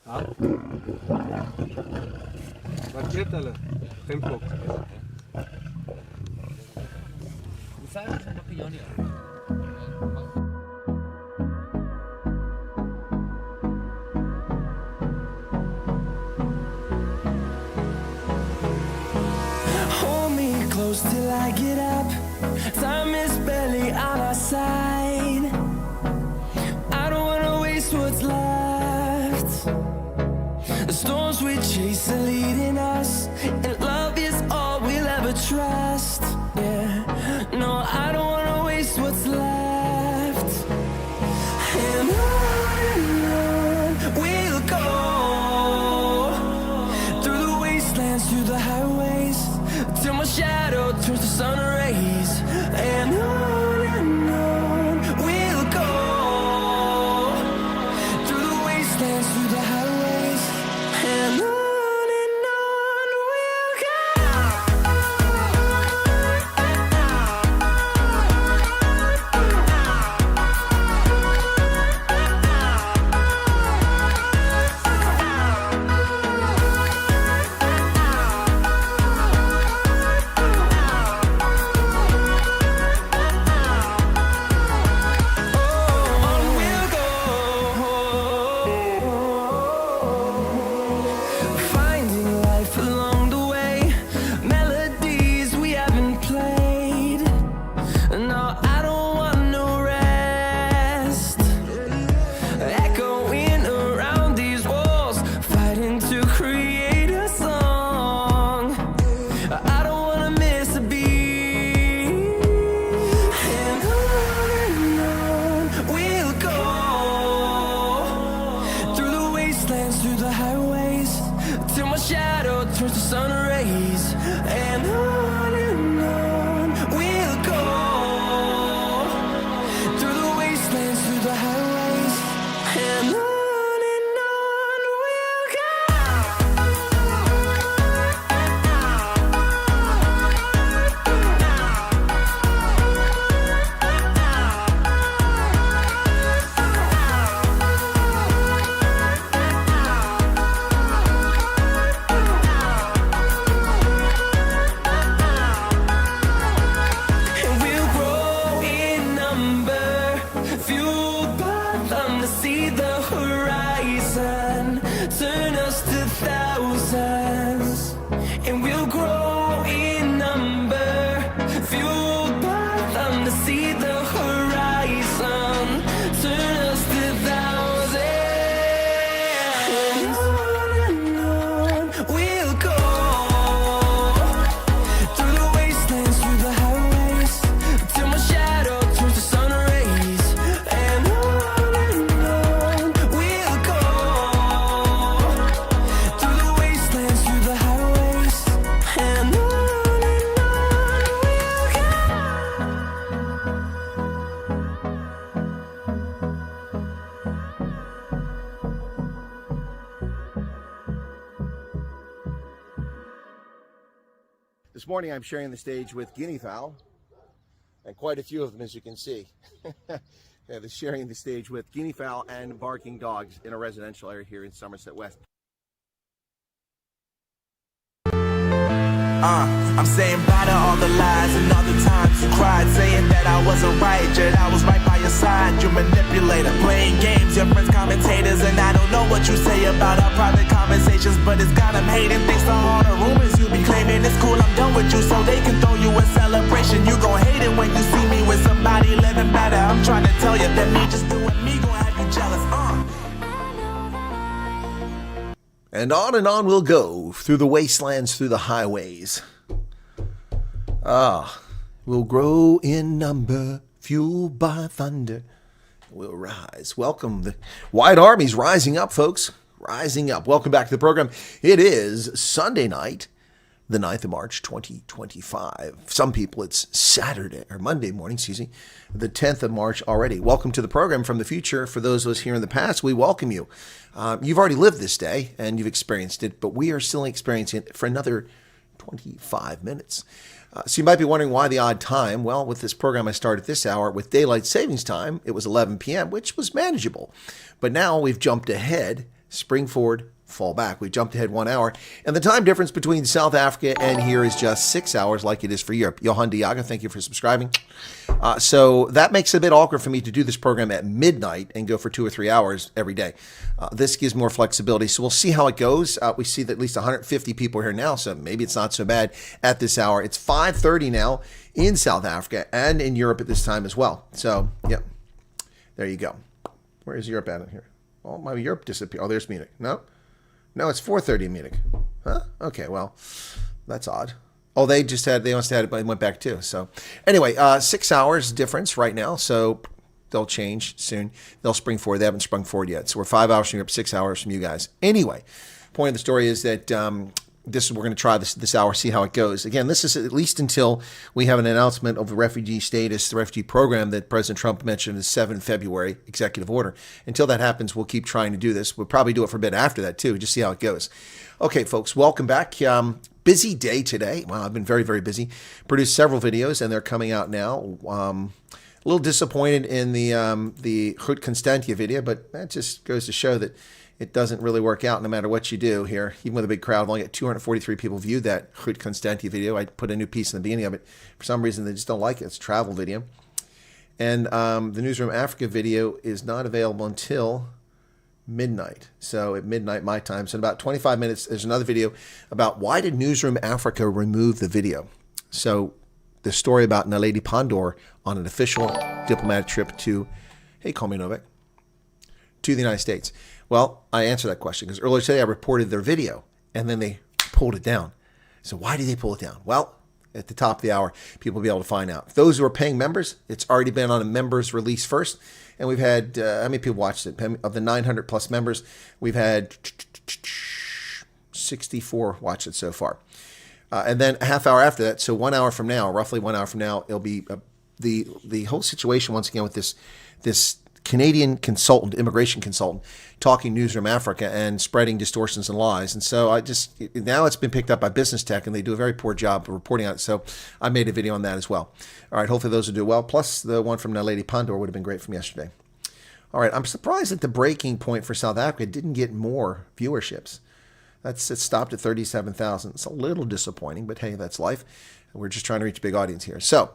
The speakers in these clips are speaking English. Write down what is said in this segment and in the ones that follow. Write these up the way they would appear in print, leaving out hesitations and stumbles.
Wat weet hulle? Geen kok. Hold me close till I get up. Time is barely on our side. I don't wanna waste what's left. The storms we chase are leading us, and love is all we'll ever trust. Yeah, no, I don't wanna waste what's left. And on we'll go, through the wastelands, through the highways, till my shadow turns to sun rays. And on we'll go, through the wastelands, through the highways, and on we'll go. Finding life along the way, melodies we haven't played. No, I don't want no rest. Echoing around these walls, fighting to create a song. I don't wanna miss a beat. And on we'll go, through the wastelands, through the highways, till my shadow turns to sun rays. And on we'll go, through the wastelands, through the highways, and on we'll go. And we'll grow in number, fueled by them to see the horizon, turn us to thousands. And we'll grow in number, fueled by them to see the horizon, turn us to thousands. And on we'll go, through the wastelands, through the highways, till my shadow turns to sun rays. And on we'll go, through the wastelands, through the highways, and on we'll go. This morning I'm sharing the stage with guinea fowl, and quite a few of them, as you can see. They're sharing the stage with guinea fowl and barking dogs in a residential area here in Somerset West. I'm saying bye to all the lies and all the times you cried, saying that I wasn't right, yet I was right by your side. You manipulator, playing games, your friends commentators, and I don't know what you say about our private conversations, but it's got them hating. Thanks to all the rumors you be claiming, it's cool, I'm done with you, so they can throw you a celebration. You gon' hate it when you see me with somebody living better. I'm trying to tell you that me just doing me gon' have you jealous. And on we'll go, through the wastelands, through the highways. We'll grow in number, fueled by thunder. We'll rise. Welcome. The White Army's rising up, folks. Rising up. Welcome back to the program. It is Sunday night, the 9th of March, 2025. Some people, it's Saturday, or Monday morning, the 10th of March already. Welcome to the program from the future. For those of us here in the past, we welcome you. You've already lived this day, and you've experienced it, but we are still experiencing it for another 25 minutes. So you might be wondering why the odd time. Well, with this program I started this hour with daylight savings time, it was 11 p.m., which was manageable. But now we've jumped ahead spring forward, fall back. We jumped ahead 1 hour. And the time difference between South Africa and here is just 6 hours like it is for Europe. Johan Diaga, thank you for subscribing. So that makes it a bit awkward for me to do this program at midnight and go for 2 or 3 hours every day. This gives more flexibility. So we'll see how it goes. We see that at least 150 people here now, so maybe it's not so bad at this hour. It's 5:30 now in South Africa and in Europe at this time as well. So, yep, there you go. Where is Europe at in here? Oh, my Europe disappeared. Oh, there's Munich. No, it's 4:30 in Munich. Huh? Okay, well, that's odd. Oh, they must have had it, but it went back too. So anyway, 6 hours difference right now. So they'll change soon. They'll spring forward. They haven't sprung forward yet. So we're 5 hours from Europe, 6 hours from you guys. Anyway, point of the story is that we're going to try this hour, see how it goes. Again, this is at least until we have an announcement of the refugee status, the refugee program that President Trump mentioned in the 7 February executive order. Until that happens, we'll keep trying to do this. We'll probably do it for a bit after that too, just see how it goes. Okay, folks, welcome back. Busy day today. Wow, I've been very, very busy. Produced several videos, and they're coming out now. A little disappointed in the Goed Constantia video, but that just goes to show that it doesn't really work out no matter what you do here. Even with a big crowd, only got 243 people viewed that Goed Constantia video. I put a new piece in the beginning of it. For some reason, they just don't like it. It's a travel video. And the Newsroom Africa video is not available until midnight. So at midnight my time. So in about 25 minutes, there's another video about why did Newsroom Africa remove the video. So the story about Naledi Pandor on an official diplomatic trip to, hey, call me Novak, to the United States. Well, I answered that question because earlier today I reported their video and then they pulled it down. So why did they pull it down? Well, at the top of the hour, people will be able to find out. Those who are paying members, it's already been on a members release first. And we've had, how many people watched it? Of the 900 plus members, we've had 64 watch it so far. And then a half hour after that, so 1 hour from now, roughly 1 hour from now, it'll be the whole situation once again with this Canadian consultant, immigration consultant, talking Newsroom Africa and spreading distortions and lies. And so now it's been picked up by Business Tech and they do a very poor job of reporting on it. So I made a video on that as well. All right, hopefully those will do well. Plus the one from Naledi Pandor would have been great from yesterday. All right, I'm surprised that the breaking point for South Africa didn't get more viewerships. It stopped at 37,000. It's a little disappointing, but hey, that's life. We're just trying to reach a big audience here. So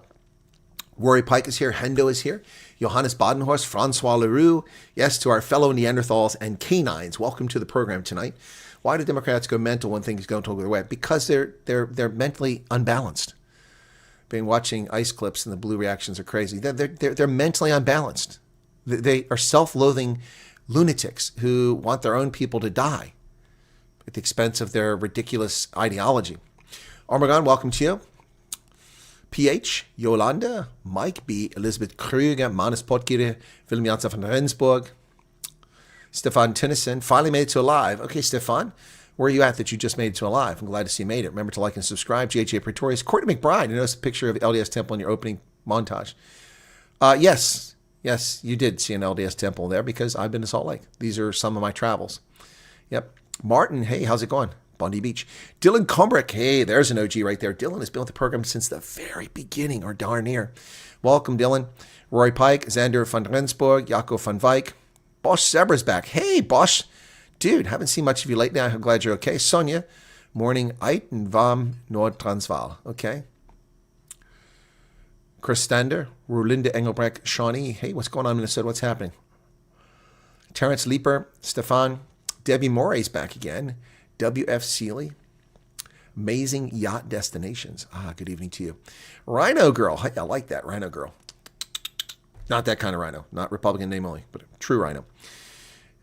Rory Pike is here. Hendo is here. Johannes Badenhorst, Francois Leroux. Yes, to our fellow Neanderthals and canines. Welcome to the program tonight. Why do Democrats go mental when things don't go their way? Because they're mentally unbalanced. Been watching ice clips and the blue reactions are crazy. They're mentally unbalanced. They are self-loathing lunatics who want their own people to die at the expense of their ridiculous ideology. Armagon, welcome to you. PH, Yolanda, Mike B, Elizabeth Kruger, Manus Potkire, Willem Janssen van Rensburg, Stefan Tennyson, finally made it to a live. Okay, Stefan, where are you at that you just made it to a live? I'm glad to see you made it. Remember to like and subscribe. JJ Pretorius, Courtney McBride, you noticed a picture of LDS Temple in your opening montage. Yes, you did see an LDS Temple there because I've been to Salt Lake. These are some of my travels. Yep. Martin, hey, how's it going? Bondi Beach. Dylan Combrick, hey, there's an OG right there. Dylan has been with the program since the very beginning, or darn near. Welcome, Dylan. Roy Pike, Xander van Rensburg, Jaco van Wyk. Bosch Zebra's back. Hey, Bosch. Dude, haven't seen much of you lately. I'm glad you're okay. Sonia, morning, Eit en Vam, Noord-Transvaal. Okay. Chris Stander, Rolinda Engelbrecht, Shawnee. Hey, what's going on in Minnesota? What's happening? Terrence Leeper, Stefan, Debbie Morey's back again. W.F. Seeley, Amazing Yacht Destinations. Good evening to you. Rhino Girl. Hey, I like that, Rhino Girl. Not that kind of rhino. Not Republican name only, but a true rhino.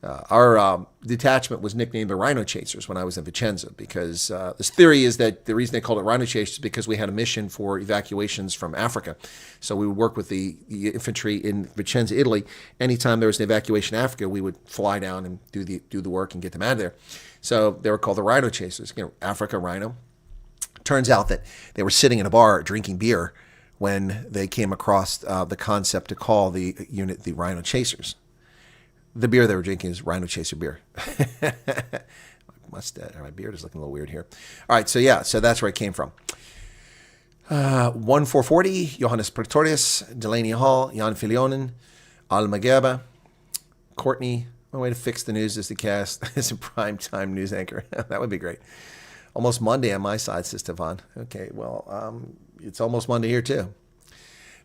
Our detachment was nicknamed the Rhino Chasers when I was in Vicenza because this theory is that the reason they called it Rhino Chasers is because we had a mission for evacuations from Africa. So we would work with the infantry in Vicenza, Italy. Anytime there was an evacuation in Africa, we would fly down and do the work and get them out of there. So they were called the Rhino Chasers, Africa Rhino. Turns out that they were sitting in a bar drinking beer when they came across the concept to call the unit the Rhino Chasers. The beer they were drinking is Rhino Chaser beer. My beard is looking a little weird here. All right, so that's where it came from. 1440, Johannes Pretorius, Delaney Hall, Jan Filionen, Alma Geba, Courtney, One way to fix the news is to cast as a primetime news anchor. That would be great. Almost Monday on my side, says Stefan. Okay, well, it's almost Monday here too.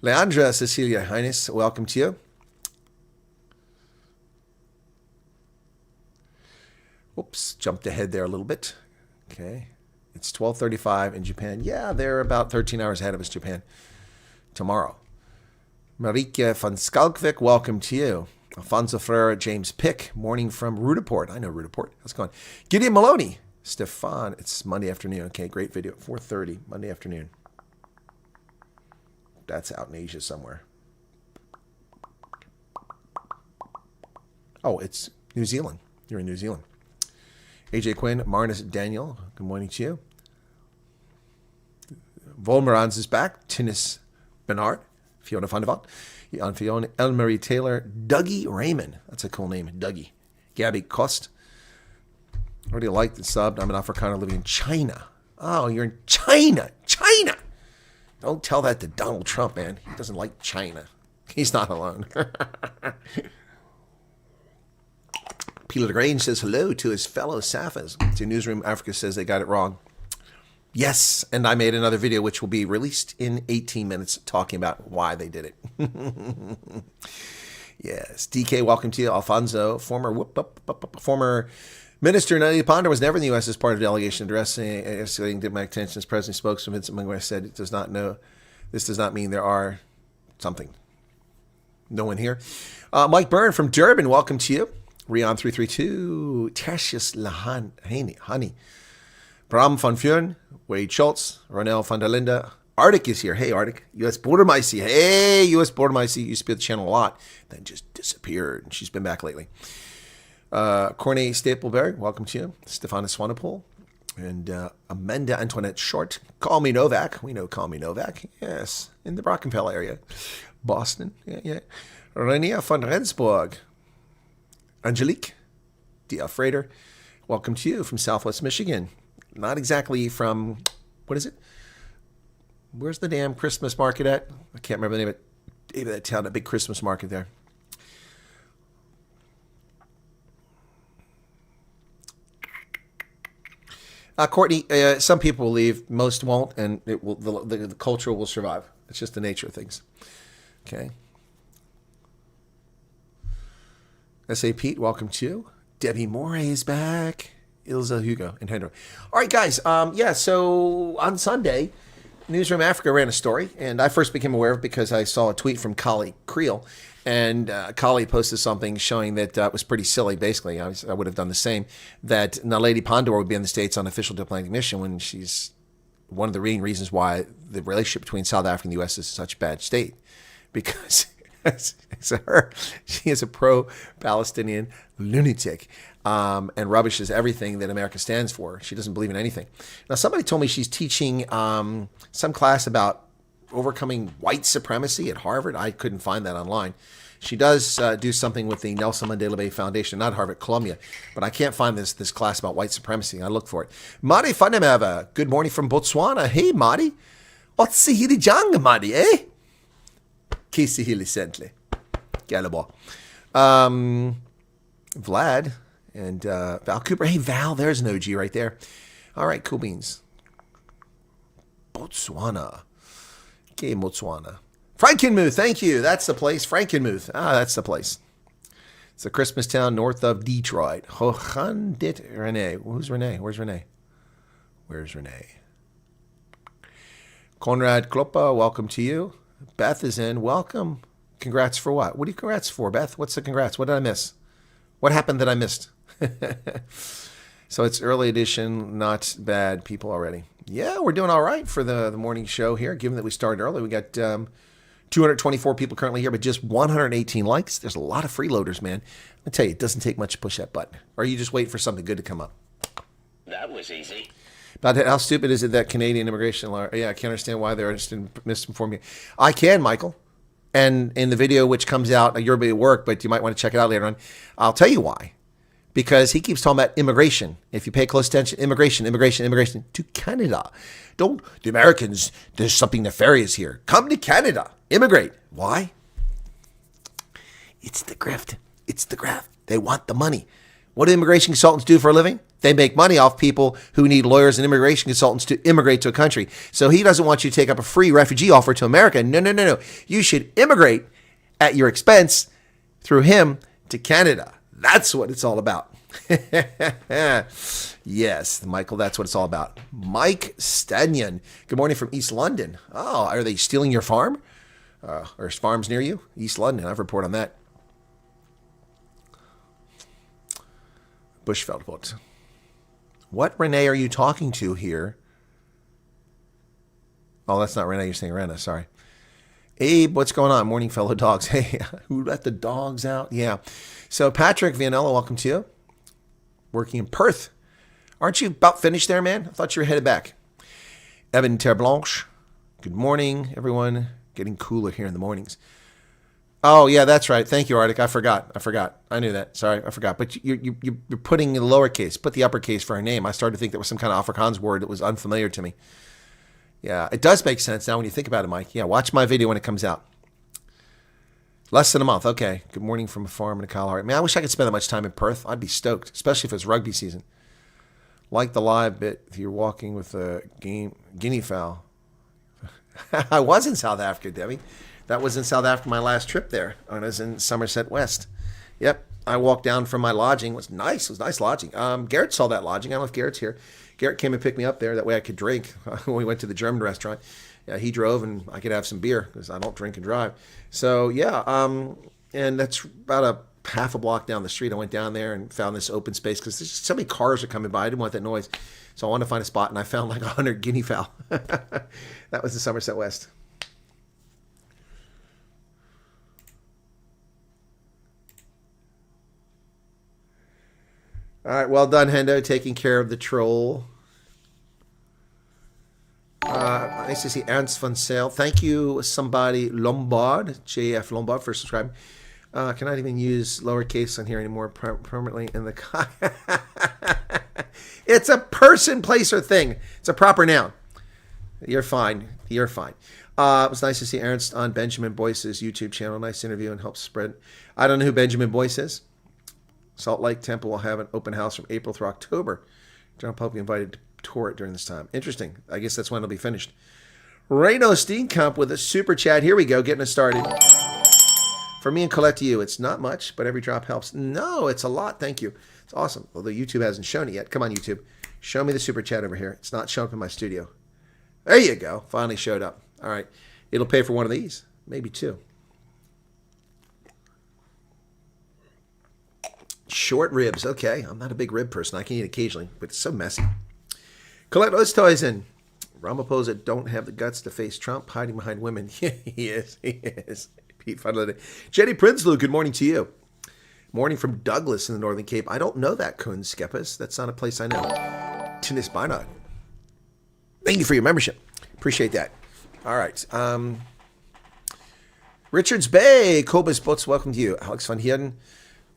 Leandra Cecilia Highness, welcome to you. Oops, jumped ahead there a little bit. Okay, it's 12:35 in Japan. Yeah, they're about 13 hours ahead of us, Japan. Tomorrow. Marike van Skalkvik, welcome to you. Alfonso Ferreira, James Pick, morning from Rudaport. I know Rudaport. How's it going? Gideon Maloney, Stefan. It's Monday afternoon. Okay, great video. 4:30, Monday afternoon. That's out in Asia somewhere. Oh, it's New Zealand. You're in New Zealand. AJ Quinn, Marnus Daniel, good morning to you. Volmerans is back. Tinnis Bernard, Fiona Fundavant, Fiona Elmarie Taylor, Dougie Raymond. That's a cool name, Dougie. Gabby Cost. Already liked the sub. I'm an Afrikaner living in China. Oh, you're in China. China. Don't tell that to Donald Trump, man. He doesn't like China. He's not alone. Peter LaGrange says hello to his fellow Safas. To Newsroom Africa says they got it wrong. Yes, and I made another video which will be released in 18 minutes talking about why they did it. Yes, DK, welcome to you. Alfonso, former Minister Naledi Pandor was never in the U.S. as part of delegation addressing diplomatic tensions. President spokesman Vincent Mangwai said it does not know. This does not mean there are something. No one here. Mike Byrne from Durban, welcome to you. Rion 332, Tertius Honey, Bram van Vuren, Wade Schultz, Ronel van der Linde. Arctic is here. Hey, Arctic. U.S. Border Micey. Hey, U.S. Border Micey. Used to be at the channel a lot, then just disappeared. And she's been back lately. Corne Stapleberg, welcome to you. Stephanus Swanepoel. And Amanda Antoinette Short. Call me Novak. We know Call me Novak. Yes, in the Brockenfell area. Boston. Yeah. Renia van Rensburg. Angelique D.L. Frater, welcome to you from Southwest Michigan. Not exactly from, what is it? Where's the damn Christmas market at? I can't remember the name of that town, that big Christmas market there. Courtney, some people will leave, most won't, and it will. The culture will survive. It's just the nature of things. Okay. S.A. Pete, welcome to you. Debbie Morey is back. Ilza Hugo and Hendro. All right, guys. So on Sunday, Newsroom Africa ran a story, and I first became aware of it because I saw a tweet from Kali Creel, and Kali posted something showing that it was pretty silly, basically. I would have done the same, that Naledi Pandor would be in the States on official diplomatic mission when she's one of the main reasons why the relationship between South Africa and the U.S. is in such a bad state, because she is a pro-Palestinian lunatic and rubbishes everything that America stands for. She doesn't believe in anything. Now, somebody told me she's teaching some class about overcoming white supremacy at Harvard. I couldn't find that online. She does do something with the Nelson Mandela Bay Foundation, not Harvard, Columbia, but I can't find this class about white supremacy. I look for it. Mari Fanemeva, good morning from Botswana. Hey, Mari. What's the hili janga, Mari, eh? Kisi hili sentle. Galabo. Vlad and Val Cooper. Hey, Val, there's an OG right there. All right, cool beans. Botswana. Okay, Botswana. Frankenmuth, thank you. That's the place. Frankenmuth. That's the place. It's a Christmas town north of Detroit. Hochandit Renee. Who's Renee? Where's Renee? Where's Renee? Conrad Kloppa, welcome to you. Beth is in. Welcome. Congrats for what? What are you congrats for, Beth? What's the congrats? What did I miss? What happened that I missed? So it's early edition, not bad people already. Yeah, we're doing all right for the morning show here, given that we started early. We got 224 people currently here, but just 118 likes. There's a lot of freeloaders, man. I tell you, it doesn't take much to push that button. Or you just wait for something good to come up. That was easy. About how stupid is it that Canadian immigration law? Yeah, I can't understand why they're misinforming you. I can, Michael. And in the video, which comes out, you're at work, but you might want to check it out later on. I'll tell you why. Because he keeps talking about immigration. If you pay close attention, immigration to Canada. The Americans, there's something nefarious here. Come to Canada. Immigrate. Why? It's the grift. It's the graft. They want the money. What do immigration consultants do for a living? They make money off people who need lawyers and immigration consultants to immigrate to a country. So he doesn't want you to take up a free refugee offer to America. No. You should immigrate at your expense through him to Canada. That's what it's all about. Yes, Michael, that's what it's all about. Mike Stanion. Good morning from East London. Oh, are they stealing your farm? Or farms near you? East London, I've reported on that. Bushveld books. What Renee are you talking to here? Oh, that's not Renee. You're saying Rena. Sorry. Abe, what's going on? Morning, fellow dogs. Hey, who let the dogs out? Yeah. So Patrick Vianello, welcome to you. Working in Perth. Aren't you about finished there, man? I thought you were headed back. Evan Terblanche. Good morning, everyone. Getting cooler here in the mornings. Oh, yeah, that's right. Thank you, Arctic. I forgot. I knew that. Sorry, I forgot. But you're putting in the lowercase. Put the uppercase for her name. I started to think that was some kind of Afrikaans word that was unfamiliar to me. Yeah, it does make sense now when you think about it, Mike. Yeah, watch my video when it comes out. Less than a month. Okay. Good morning from a farm in Kalahari. Man, I wish I could spend that much time in Perth. I'd be stoked, especially if it's rugby season. Like the live bit if you're walking with a guinea fowl. I was in South Africa, Debbie. That was in South Africa, my last trip there. I was in Somerset West. Yep. I walked down from my lodging. It was nice. It was nice lodging. Garrett saw that lodging. I don't know if Garrett's here. Garrett came and picked me up there. That way I could drink when we went to the German restaurant. Yeah, he drove and I could have some beer because I don't drink and drive. So, yeah. And that's about a half a block down the street. I went down there and found this open space because there's so many cars are coming by. I didn't want that noise. So I wanted to find a spot, and I found like 100 guinea fowl. That was the Somerset West. All right, well done, Hendo, taking care of the troll. Nice to see Ernst von Sale. Thank you, somebody, Lombard, JF Lombard, for subscribing. Cannot even use lowercase on here anymore permanently in the... It's a person, place, or thing. It's a proper noun. You're fine. You're fine. It was nice to see Ernst on Benjamin Boyce's YouTube channel. Nice interview and help spread. I don't know who Benjamin Boyce is. Salt Lake Temple will have an open house from April through October. General public invited to tour it during this time. Interesting. I guess that's when it'll be finished. Reno Steenkamp with a super chat. Here we go, getting us started. For me and Colette to you, it's not much, but every drop helps. No, it's a lot. Thank you. It's awesome. Although YouTube hasn't shown it yet. Come on, YouTube. Show me the super chat over here. It's not showing up in my studio. There you go. Finally showed up. All right. It'll pay for one of these. Maybe two. Short ribs. Okay. I'm not a big rib person. I can eat occasionally, but it's so messy. Colette Oosthuizen. Ramaphosa don't have the guts to face Trump hiding behind women. Yeah, he is. He is. Pete Fudley. Jenny Prinsloo, good morning to you. Morning from Douglas in the Northern Cape. I don't know that, Kun Skepis. That's not a place I know. Tinis Barnard. Thank you for your membership. Appreciate that. All right. Richards Bay. Cobus Boots, welcome to you. Alex Van Heerden.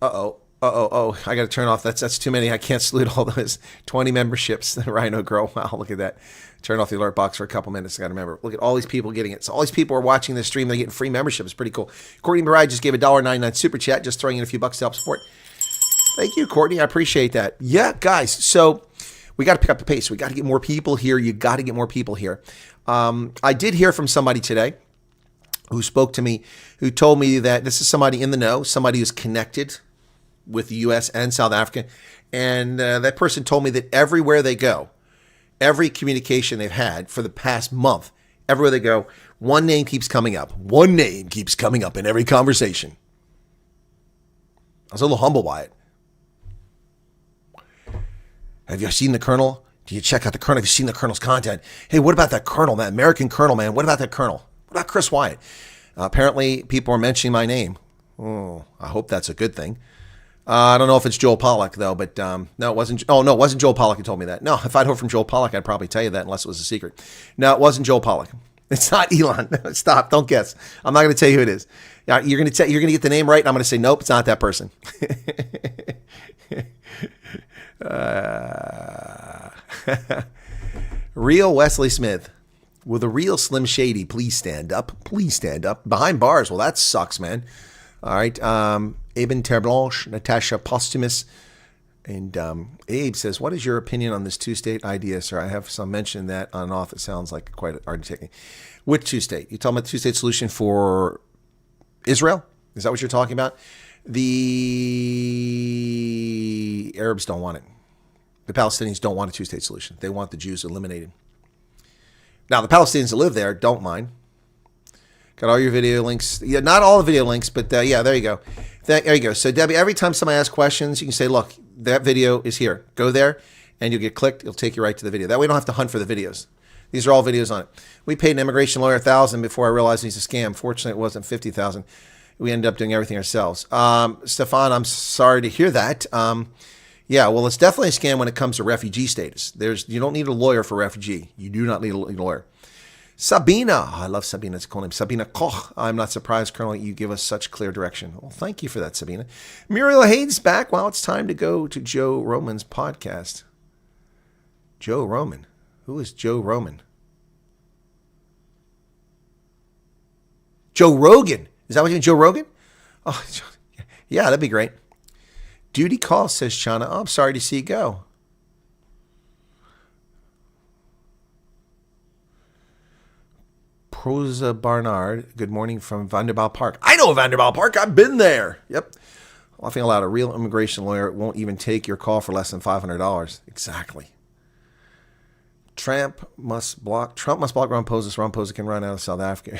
Oh, I got to turn off. That's too many. I can't salute all those 20 memberships. The Rhino Girl. Wow, look at that. Turn off the alert box for a couple minutes. I got to remember. Look at all these people getting it. So all these people are watching this stream. They're getting free membership. It's pretty cool. Courtney Baride just gave a $1.99 super chat. Just throwing in a few bucks to help support. Thank you, Courtney. I appreciate that. Yeah, guys. So we got to pick up the pace. We got to get more people here. You got to get more people here. I did hear from somebody today who spoke to me, who told me that this is somebody in the know, somebody who's connected with the U.S. and South Africa. And that person told me that everywhere they go, every communication they've had for the past month, everywhere they go, one name keeps coming up. One name keeps coming up in every conversation. I was a little humbled by it. Have you seen the Colonel? Do you check out the Colonel? Have you seen the Colonel's content? Hey, what about that Colonel, that American Colonel, man? What about that Colonel? What about Chris Wyatt? Apparently, people are mentioning my name. Oh, I hope that's a good thing. I don't know if it's Joel Pollack, though, but no, it wasn't. Oh, no, it wasn't Joel Pollack who told me that. No, if I'd heard from Joel Pollack, I'd probably tell you that unless it was a secret. No, it wasn't Joel Pollack. It's not Elon. Stop. Don't guess. I'm not going to tell you who it is. You're going to get the name right, and I'm going to say, nope, it's not that person. Real Wesley Smith. With a real Slim Shady, please stand up. Please stand up. Behind bars. Well, that sucks, man. All right. Eben Terblanche, Natasha Posthumus. And Abe says, what is your opinion on this two-state idea, sir? I have some mention that on and off. It sounds like quite an undertaking. Which two-state? You talking about the two-state solution for Israel? Is that what you're talking about? The Arabs don't want it. The Palestinians don't want a two-state solution. They want the Jews eliminated. Now, the Palestinians that live there don't mind. Got all your video links. Yeah, not all the video links, but yeah, there you go. There you go. So, Debbie, every time somebody asks questions, you can say, look, that video is here. Go there, and you'll get clicked. It'll take you right to the video. That way, you don't have to hunt for the videos. These are all videos on it. We paid an immigration lawyer $1,000 before I realized he's a scam. Fortunately, it wasn't $50,000. We ended up doing everything ourselves. Stefan, I'm sorry to hear that. Yeah, well, it's definitely a scam when it comes to refugee status. You don't need a lawyer for refugee. You do not need a lawyer. Sabina, I love Sabina's cool name. Sabina Koch. I'm not surprised, Colonel, you give us such clear direction. Well, thank you for that, Sabina. Muriel Haynes back. Well, it's time to go to Joe Roman's podcast. Joe Roman. Who is Joe Roman? Joe Rogan. Is that what you mean, Joe Rogan? Oh, yeah, that'd be great. Duty calls, says Shauna. Oh, I'm sorry to see you go. Prosa Barnard, good morning from Vanderbilt Park. I know Vanderbilt Park. I've been there. Yep. Laughing aloud, a real immigration lawyer won't even take your call for less than $500. Exactly. Trump must block Ron Posis. Ron Posis can run out of South Africa.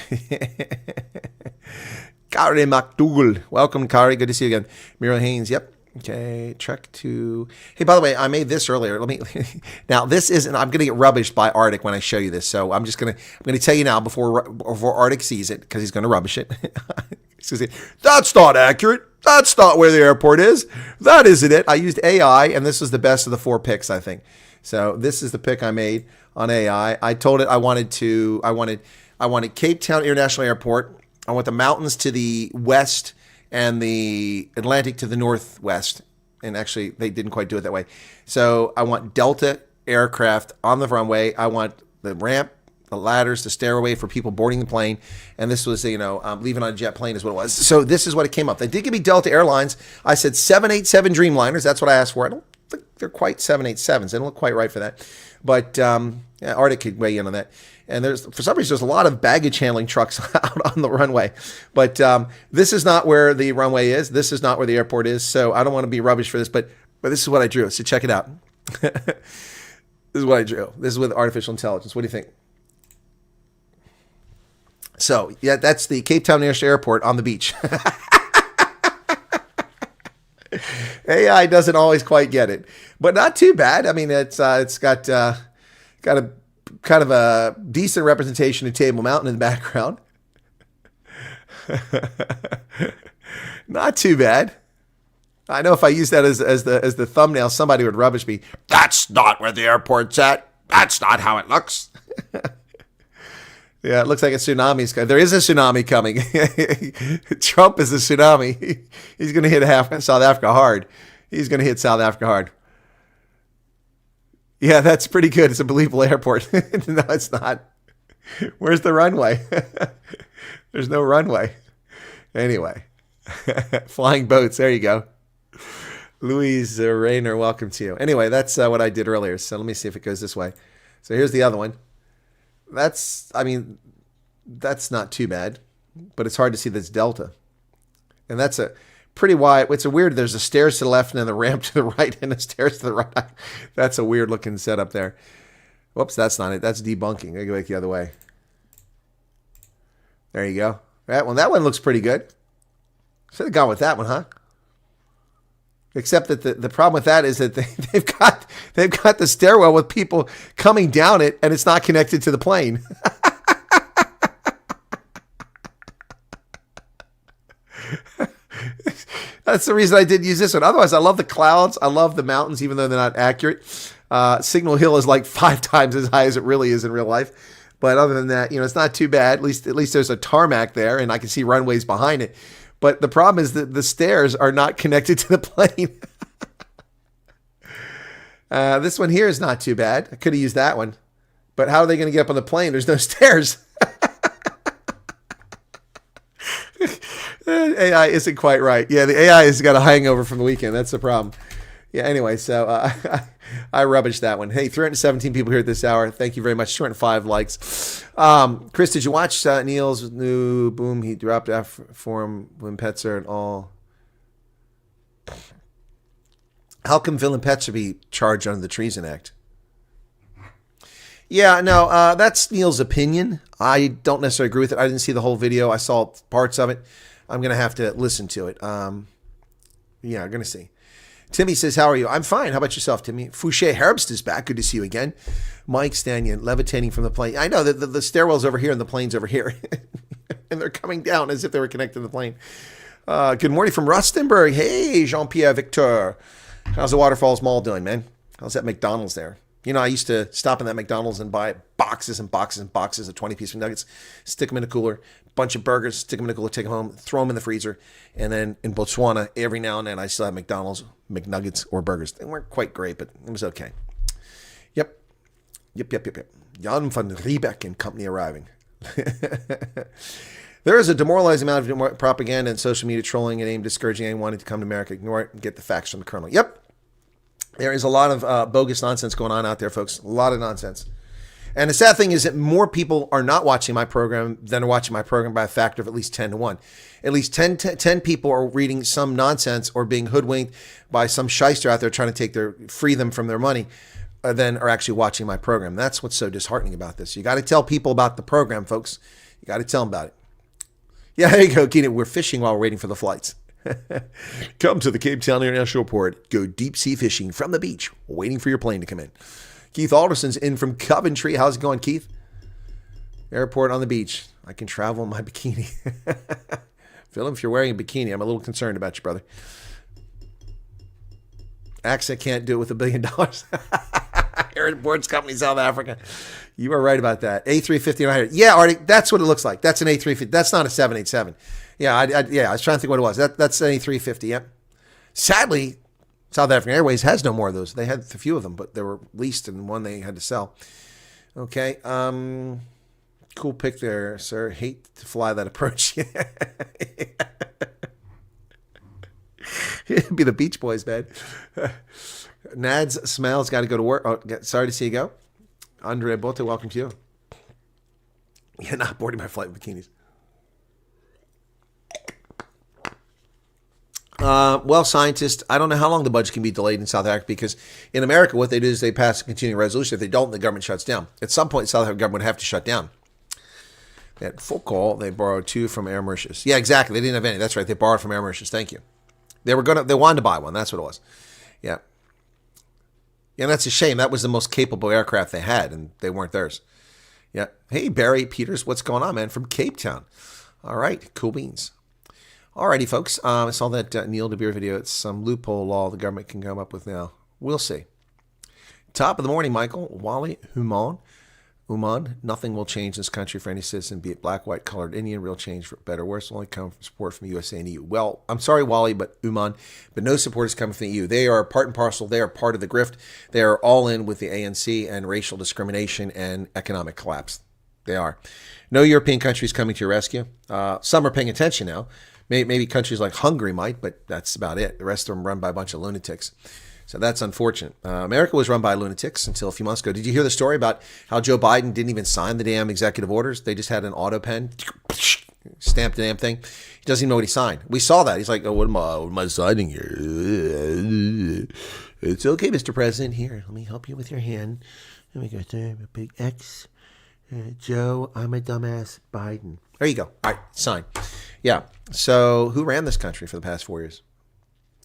Kari McDougall. Welcome, Kari. Good to see you again. Muriel Haynes. Yep. Okay. Trek to. Hey, by the way, I made this earlier. Now, this isn't. I'm going to get rubbished by Arctic when I show you this. So I'm going to tell you now before Arctic sees it, because he's going to rubbish it. That's not accurate. That's not where the airport is. That isn't it. I used AI, and this was the best of the 4 picks, I think. So this is the pick I made on AI. I told it I wanted Cape Town International Airport. I want the mountains to the west and the Atlantic to the northwest. And actually, they didn't quite do it that way. So I want Delta aircraft on the runway. I want the ramp, the ladders, the stairway for people boarding the plane. And this was, leaving on a jet plane is what it was. So this is what it came up. They did give me Delta Airlines. I said 787 Dreamliners. That's what I asked for. I don't think they're quite 787s. They don't look quite right for that. But Arctic could weigh in on that. And for some reason, there's a lot of baggage handling trucks out on the runway. But this is not where the runway is. This is not where the airport is. So I don't want to be rubbish for this, but this is what I drew. So check it out. This is what I drew. This is with artificial intelligence. What do you think? So, yeah, that's the Cape Town International Airport on the beach. AI doesn't always quite get it, but not too bad. I mean, it's got a kind of a decent representation of Table Mountain in the background. Not too bad. I know if I use that as the thumbnail, somebody would rubbish me. That's not where the airport's at. That's not how it looks. Yeah, it looks like a tsunami's coming. There is a tsunami coming. Trump is a tsunami. He's going to hit South Africa hard. He's going to hit South Africa hard. Yeah, that's pretty good. It's a believable airport. No, it's not. Where's the runway? There's no runway. Anyway, flying boats. There you go. Louise Rayner, welcome to you. Anyway, that's what I did earlier. So let me see if it goes this way. So here's the other one. That's not too bad, but it's hard to see that's Delta. And that's a pretty wide, it's a weird, there's a stairs to the left and then the ramp to the right and the stairs to the right. That's a weird looking setup there. Whoops, that's not it. That's debunking. I go back the other way. There you go. That one looks pretty good. Should have gone with that one, huh? Except that the problem with that is that they've got the stairwell with people coming down it, and it's not connected to the plane. That's the reason I didn't use this one. Otherwise, I love the clouds. I love the mountains, even though they're not accurate. Signal Hill is like 5 times as high as it really is in real life. But other than that, it's not too bad. At least there's a tarmac there, and I can see runways behind it. But the problem is that the stairs are not connected to the plane. This one here is not too bad. I could have used that one. But how are they going to get up on the plane? There's no stairs. And AI isn't quite right. Yeah, the AI has got a hangover from the weekend. That's the problem. Yeah, anyway, so I rubbished that one. Hey, 317 people here at this hour. Thank you very much. 205 likes. Chris, did you watch Neil's new boom? He dropped after forum when pets are and all. How come villain pets should be charged under the Treason Act? Yeah, no, that's Neil's opinion. I don't necessarily agree with it. I didn't see the whole video. I saw parts of it. I'm going to have to listen to it. Yeah, I'm going to see. Timmy says, how are you? I'm fine. How about yourself, Timmy? Fouché Herbst is back. Good to see you again. Mike Stanion, levitating from the plane. I know that the stairwell's over here and the plane's over here. And they're coming down as if they were connected to the plane. Good morning from Rustenburg. Hey, Jean-Pierre Victor. How's the Waterfalls Mall doing, man? How's that McDonald's there? You know, I used to stop in that McDonald's and buy boxes and boxes and boxes of 20-piece nuggets, stick them in a cooler, bunch of burgers, stick them in a cooler, take them home, throw them in the freezer. And then in Botswana, every now and then, I still have McDonald's, McNuggets, or burgers. They weren't quite great, but it was okay. Yep. Jan van Riebeck and company arriving. There is a demoralizing amount of propaganda and social media trolling and aimed discouraging anyone wanting to come to America. Ignore it and get the facts from the colonel. Yep. There is a lot of bogus nonsense going on out there, folks. A lot of nonsense. And the sad thing is that more people are not watching my program than are watching my program by a factor of at least 10 to 1. At least 10 people are reading some nonsense or being hoodwinked by some shyster out there trying to free them from their money, than are actually watching my program. That's what's so disheartening about this. You got to tell people about the program, folks. You got to tell them about it. Yeah, there you go, Keenan. We're fishing while we're waiting for the flights. Come to the Cape Town International Port. Go deep sea fishing from the beach, waiting for your plane to come in. Keith Alderson's in from Coventry. How's it going, Keith? Airport on the beach. I can travel in my bikini. Phil, if you're wearing a bikini, I'm a little concerned about you, brother. AXA can't do it with $1 billion. Airports Company, South Africa. You are right about that. A350 and I heard. Yeah, Artie, that's what it looks like. That's an A350. That's not a 787. Yeah, I was trying to think what it was. That's an A350. Yep. Sadly, South African Airways has no more of those. They had a few of them, but they were leased and one they had to sell. Okay. Cool pick there, sir. Hate to fly that approach. It'd be the Beach Boys, man. Nads Smells got to go to work. Oh, sorry to see you go. Andre Bote, welcome to you. You're not boarding my flight in bikinis. Well, scientists, I don't know how long the budget can be delayed in South Africa, because in America, what they do is they pass a continuing resolution. If they don't, the government shuts down. At some point, the South African government would have to shut down. They had full call. They borrowed 2 from Air Mauritius. Yeah, exactly. They didn't have any. That's right. They borrowed from Air Mauritius. Thank you. They wanted to buy one. That's what it was. Yeah. Yeah, that's a shame. That was the most capable aircraft they had, and they weren't theirs. Yeah. Hey, Barry Peters, what's going on, man? From Cape Town. All right. Cool beans. Alrighty, folks. I saw that Neil DeBeer video. It's some loophole law the government can come up with now. We'll see. Top of the morning, Michael. Wally Uman. Nothing will change in this country for any citizen, be it black, white, colored, Indian. Real change, for better or worse, will only come from support from USA and EU. Well, I'm sorry, Wally, but Uman, but no support is coming from the EU. They are part and parcel. They are part of the grift. They are all in with the ANC and racial discrimination and economic collapse. They are. No European country is coming to your rescue. Some are paying attention now. Maybe countries like Hungary might, but that's about it. The rest of them run by a bunch of lunatics. So that's unfortunate. America was run by lunatics until a few months ago. Did you hear the story about how Joe Biden didn't even sign the damn executive orders? They just had an auto pen, stamped the damn thing. He doesn't even know what he signed. We saw that. He's like, oh, what am I signing here? It's okay, Mr. President. Here, let me help you with your hand. Let me go there, a big X. Joe, I'm a dumbass. Biden. There you go. All right, sign. Yeah. So who ran this country for the past 4 years?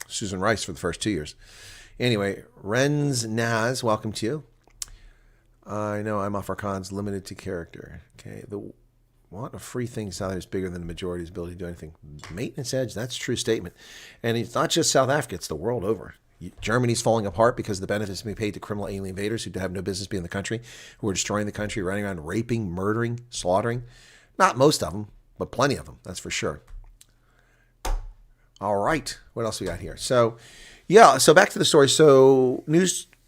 Susan Rice for the first 2 years. Anyway, Renz Naz, welcome to you. I know I'm Afrikaans, limited to character. Okay. The want of free things out there is bigger than the majority's ability to do anything. Maintenance edge, that's a true statement. And it's not just South Africa, it's the world over. Germany's falling apart because the benefits being paid to criminal alien invaders who have no business being in the country, who are destroying the country, running around raping, murdering, slaughtering. Not most of them, but plenty of them, that's for sure. All right, what else we got here? So, yeah, so back to the story. So,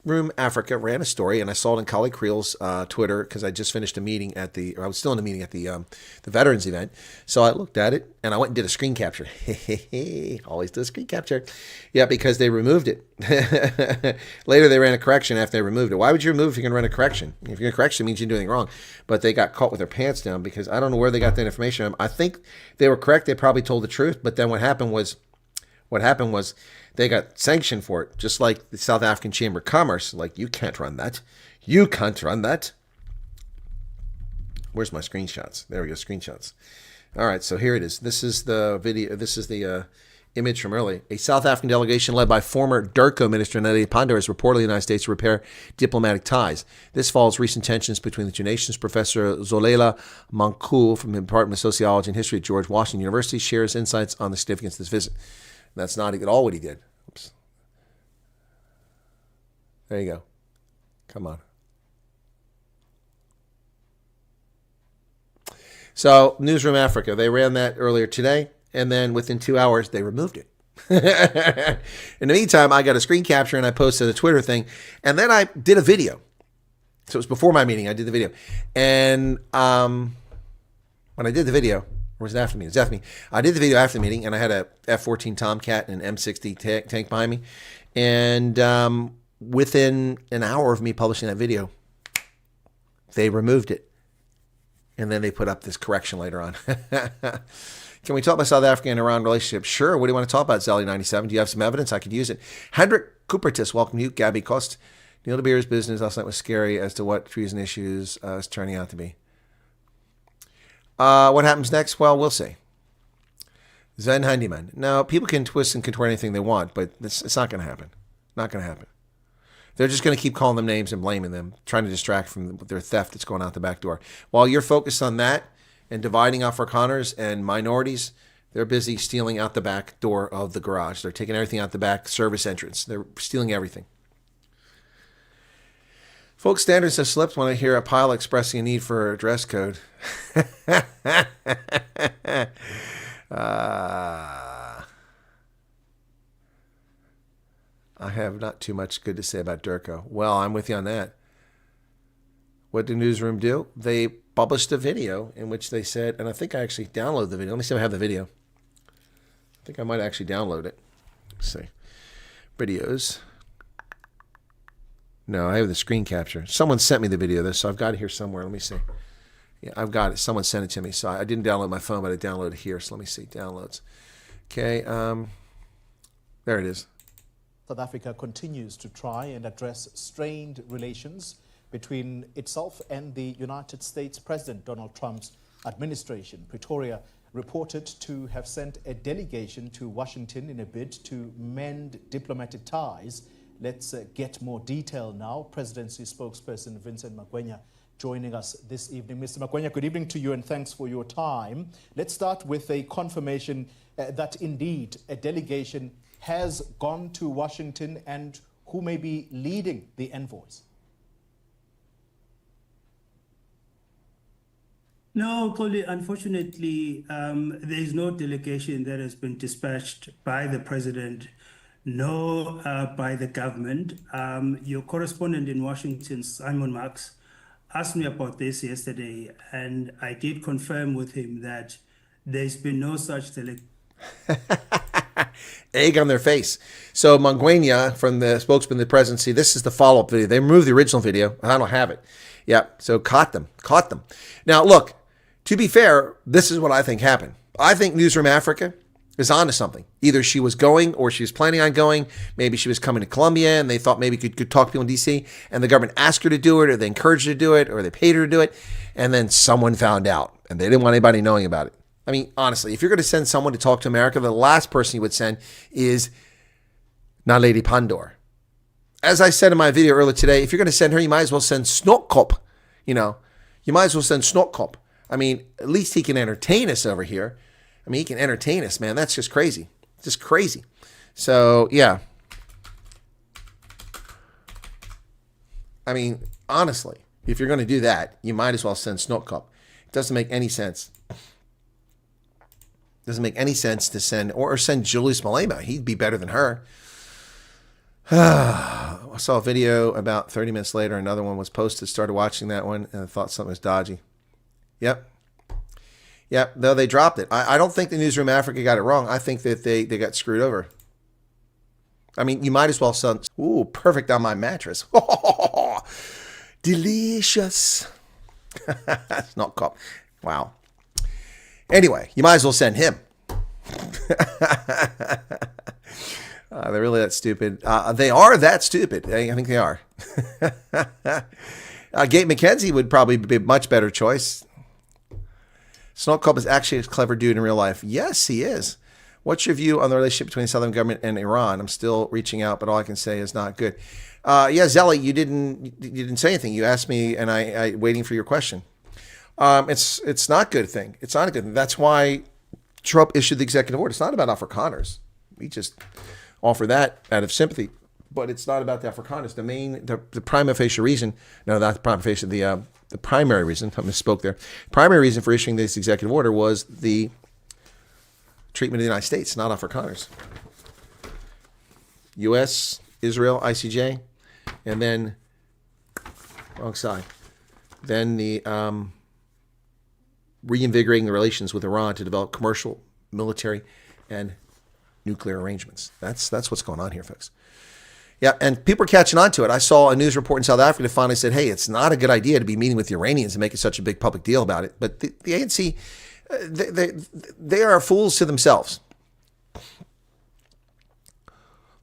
Newsroom Africa ran a story, and I saw it on Kali Creel's Twitter because I just finished a meeting I was still in a meeting at the veterans event. So I looked at it, and I went and did a screen capture. Always do a screen capture. Yeah, because they removed it. Later, they ran a correction after they removed it. Why would you remove if you're going to run a correction? If you're going to correction, it means you're doing anything wrong. But they got caught with their pants down because I don't know where they got that information. I think they were correct. They probably told the truth. But then what happened was they got sanctioned for it, just like the South African Chamber of Commerce. Like, you can't run that. You can't run that. Where's my screenshots? There we go, screenshots. All right, so here it is. This is the video. This is the image from earlier. A South African delegation led by former DIRCO Minister Naledi Pandor is reportedly in the United States to repair diplomatic ties. This follows recent tensions between the two nations. Professor Zolela Mankul from the Department of Sociology and History at George Washington University shares insights on the significance of this visit. That's not at all what he did. Oops. There you go. Come on. So, Newsroom Africa, they ran that earlier today, and then within 2 hours, they removed it. In the meantime, I got a screen capture, and I posted a Twitter thing, and then I did a video. So, it was before my meeting. I did the video. And when I did the video, or was it after me? It was after me. I did the video after the meeting, and I had a F-14 Tomcat and an M60 tank behind me. And within an hour of me publishing that video, they removed it. And then they put up this correction later on. Can we talk about South Africa and Iran relationship? Sure. What do you want to talk about, Zelly97? Do you have some evidence? I could use it. Hendrik Coopertis, welcome to you. Gabby Kost. Neil de Beer's business last night was scary as to what treason issues is turning out to be. What happens next? Well, we'll see. Zen Handyman. Now, people can twist and contort anything they want, but it's not going to happen. Not going to happen. They're just going to keep calling them names and blaming them, trying to distract from their theft that's going out the back door. While you're focused on that and dividing Afrikaners and minorities, they're busy stealing out the back door of the garage. They're taking everything out the back service entrance. They're stealing everything. Folks, standards have slipped when I hear a pilot expressing a need for a dress code. I have not too much good to say about DIRCO. Well, I'm with you on that. What did Newsroom do? They published a video in which they said, and I think I actually downloaded the video. Let me see if I have the video. I think I might actually download it. Let's see. Videos. No, I have the screen capture. Someone sent me the video of this, so I've got it here somewhere. Let me see. Yeah, I've got it. Someone sent it to me. So I didn't download my phone, but I downloaded it here. So let me see. Downloads. Okay. There it is. South Africa continues to try and address strained relations between itself and the United States President Donald Trump's administration. Pretoria reported to have sent a delegation to Washington in a bid to mend diplomatic ties. Let's get more detail now. Presidency spokesperson Vincent Magwenya joining us this evening. Mr. Magwenya, good evening to you and thanks for your time. Let's start with a confirmation that indeed a delegation has gone to Washington and who may be leading the envoys. No, Coley, unfortunately, there is no delegation that has been dispatched by the president, nor by the government. Your correspondent in Washington, Simon Marks, asked me about this yesterday, and I did confirm with him that there's been no such delegation. Egg on their face. So Magwenya from the spokesman of the presidency, this is the follow-up video. They removed the original video, and I don't have it. Yeah, so caught them. Now, look, to be fair, this is what I think happened. I think Newsroom Africa is onto something. Either she was going or she was planning on going. Maybe she was coming to Colombia, and they thought maybe could talk to people in D.C., and the government asked her to do it, or they encouraged her to do it, or they paid her to do it, and then someone found out, and they didn't want anybody knowing about it. I mean, honestly, if you're going to send someone to talk to America, the last person you would send is Naledi Pandor. As I said in my video earlier today, if you're going to send her, you might as well send Snotkop. You might as well send Snotkop. I mean, at least he can entertain us over here. I mean, he can entertain us, man. That's just crazy. Just crazy. So, yeah. I mean, honestly, if you're going to do that, you might as well send Snotkop. It doesn't make any sense. Doesn't make any sense to send, or send Julius Malema. He'd be better than her. I saw a video about 30 minutes later. Another one was posted. Started watching that one and I thought something was dodgy. Yep. Yep. Though they dropped it. I don't think the Newsroom Africa got it wrong. I think that they got screwed over. I mean, you might as well send, ooh, perfect on my mattress. Delicious. It's not cop. Wow. Anyway, you might as well send him. They're really that stupid. They are that stupid. I think they are. Gabe McKenzie would probably be a much better choice. Snotcop is actually a clever dude in real life. Yes, he is. What's your view on the relationship between the Southern government and Iran? I'm still reaching out, but all I can say is not good. Yeah, Zelly, you didn't say anything. You asked me, and I waiting for your question. It's not a good thing. It's not a good thing. That's why Trump issued the executive order. It's not about Afrikaners. We just offer that out of sympathy, but it's not about the Afrikaners. The prima facie reason, no, not the prima facie, the primary reason, I misspoke there. Primary reason for issuing this executive order was the treatment of the United States, not Afrikaners. U.S., Israel, ICJ, and then, wrong side, then the reinvigorating the relations with Iran to develop commercial, military, and nuclear arrangements. That's what's going on here, folks. Yeah, and people are catching on to it. I saw a news report in South Africa that finally said, hey, it's not a good idea to be meeting with the Iranians and making such a big public deal about it. But the ANC, they are fools to themselves.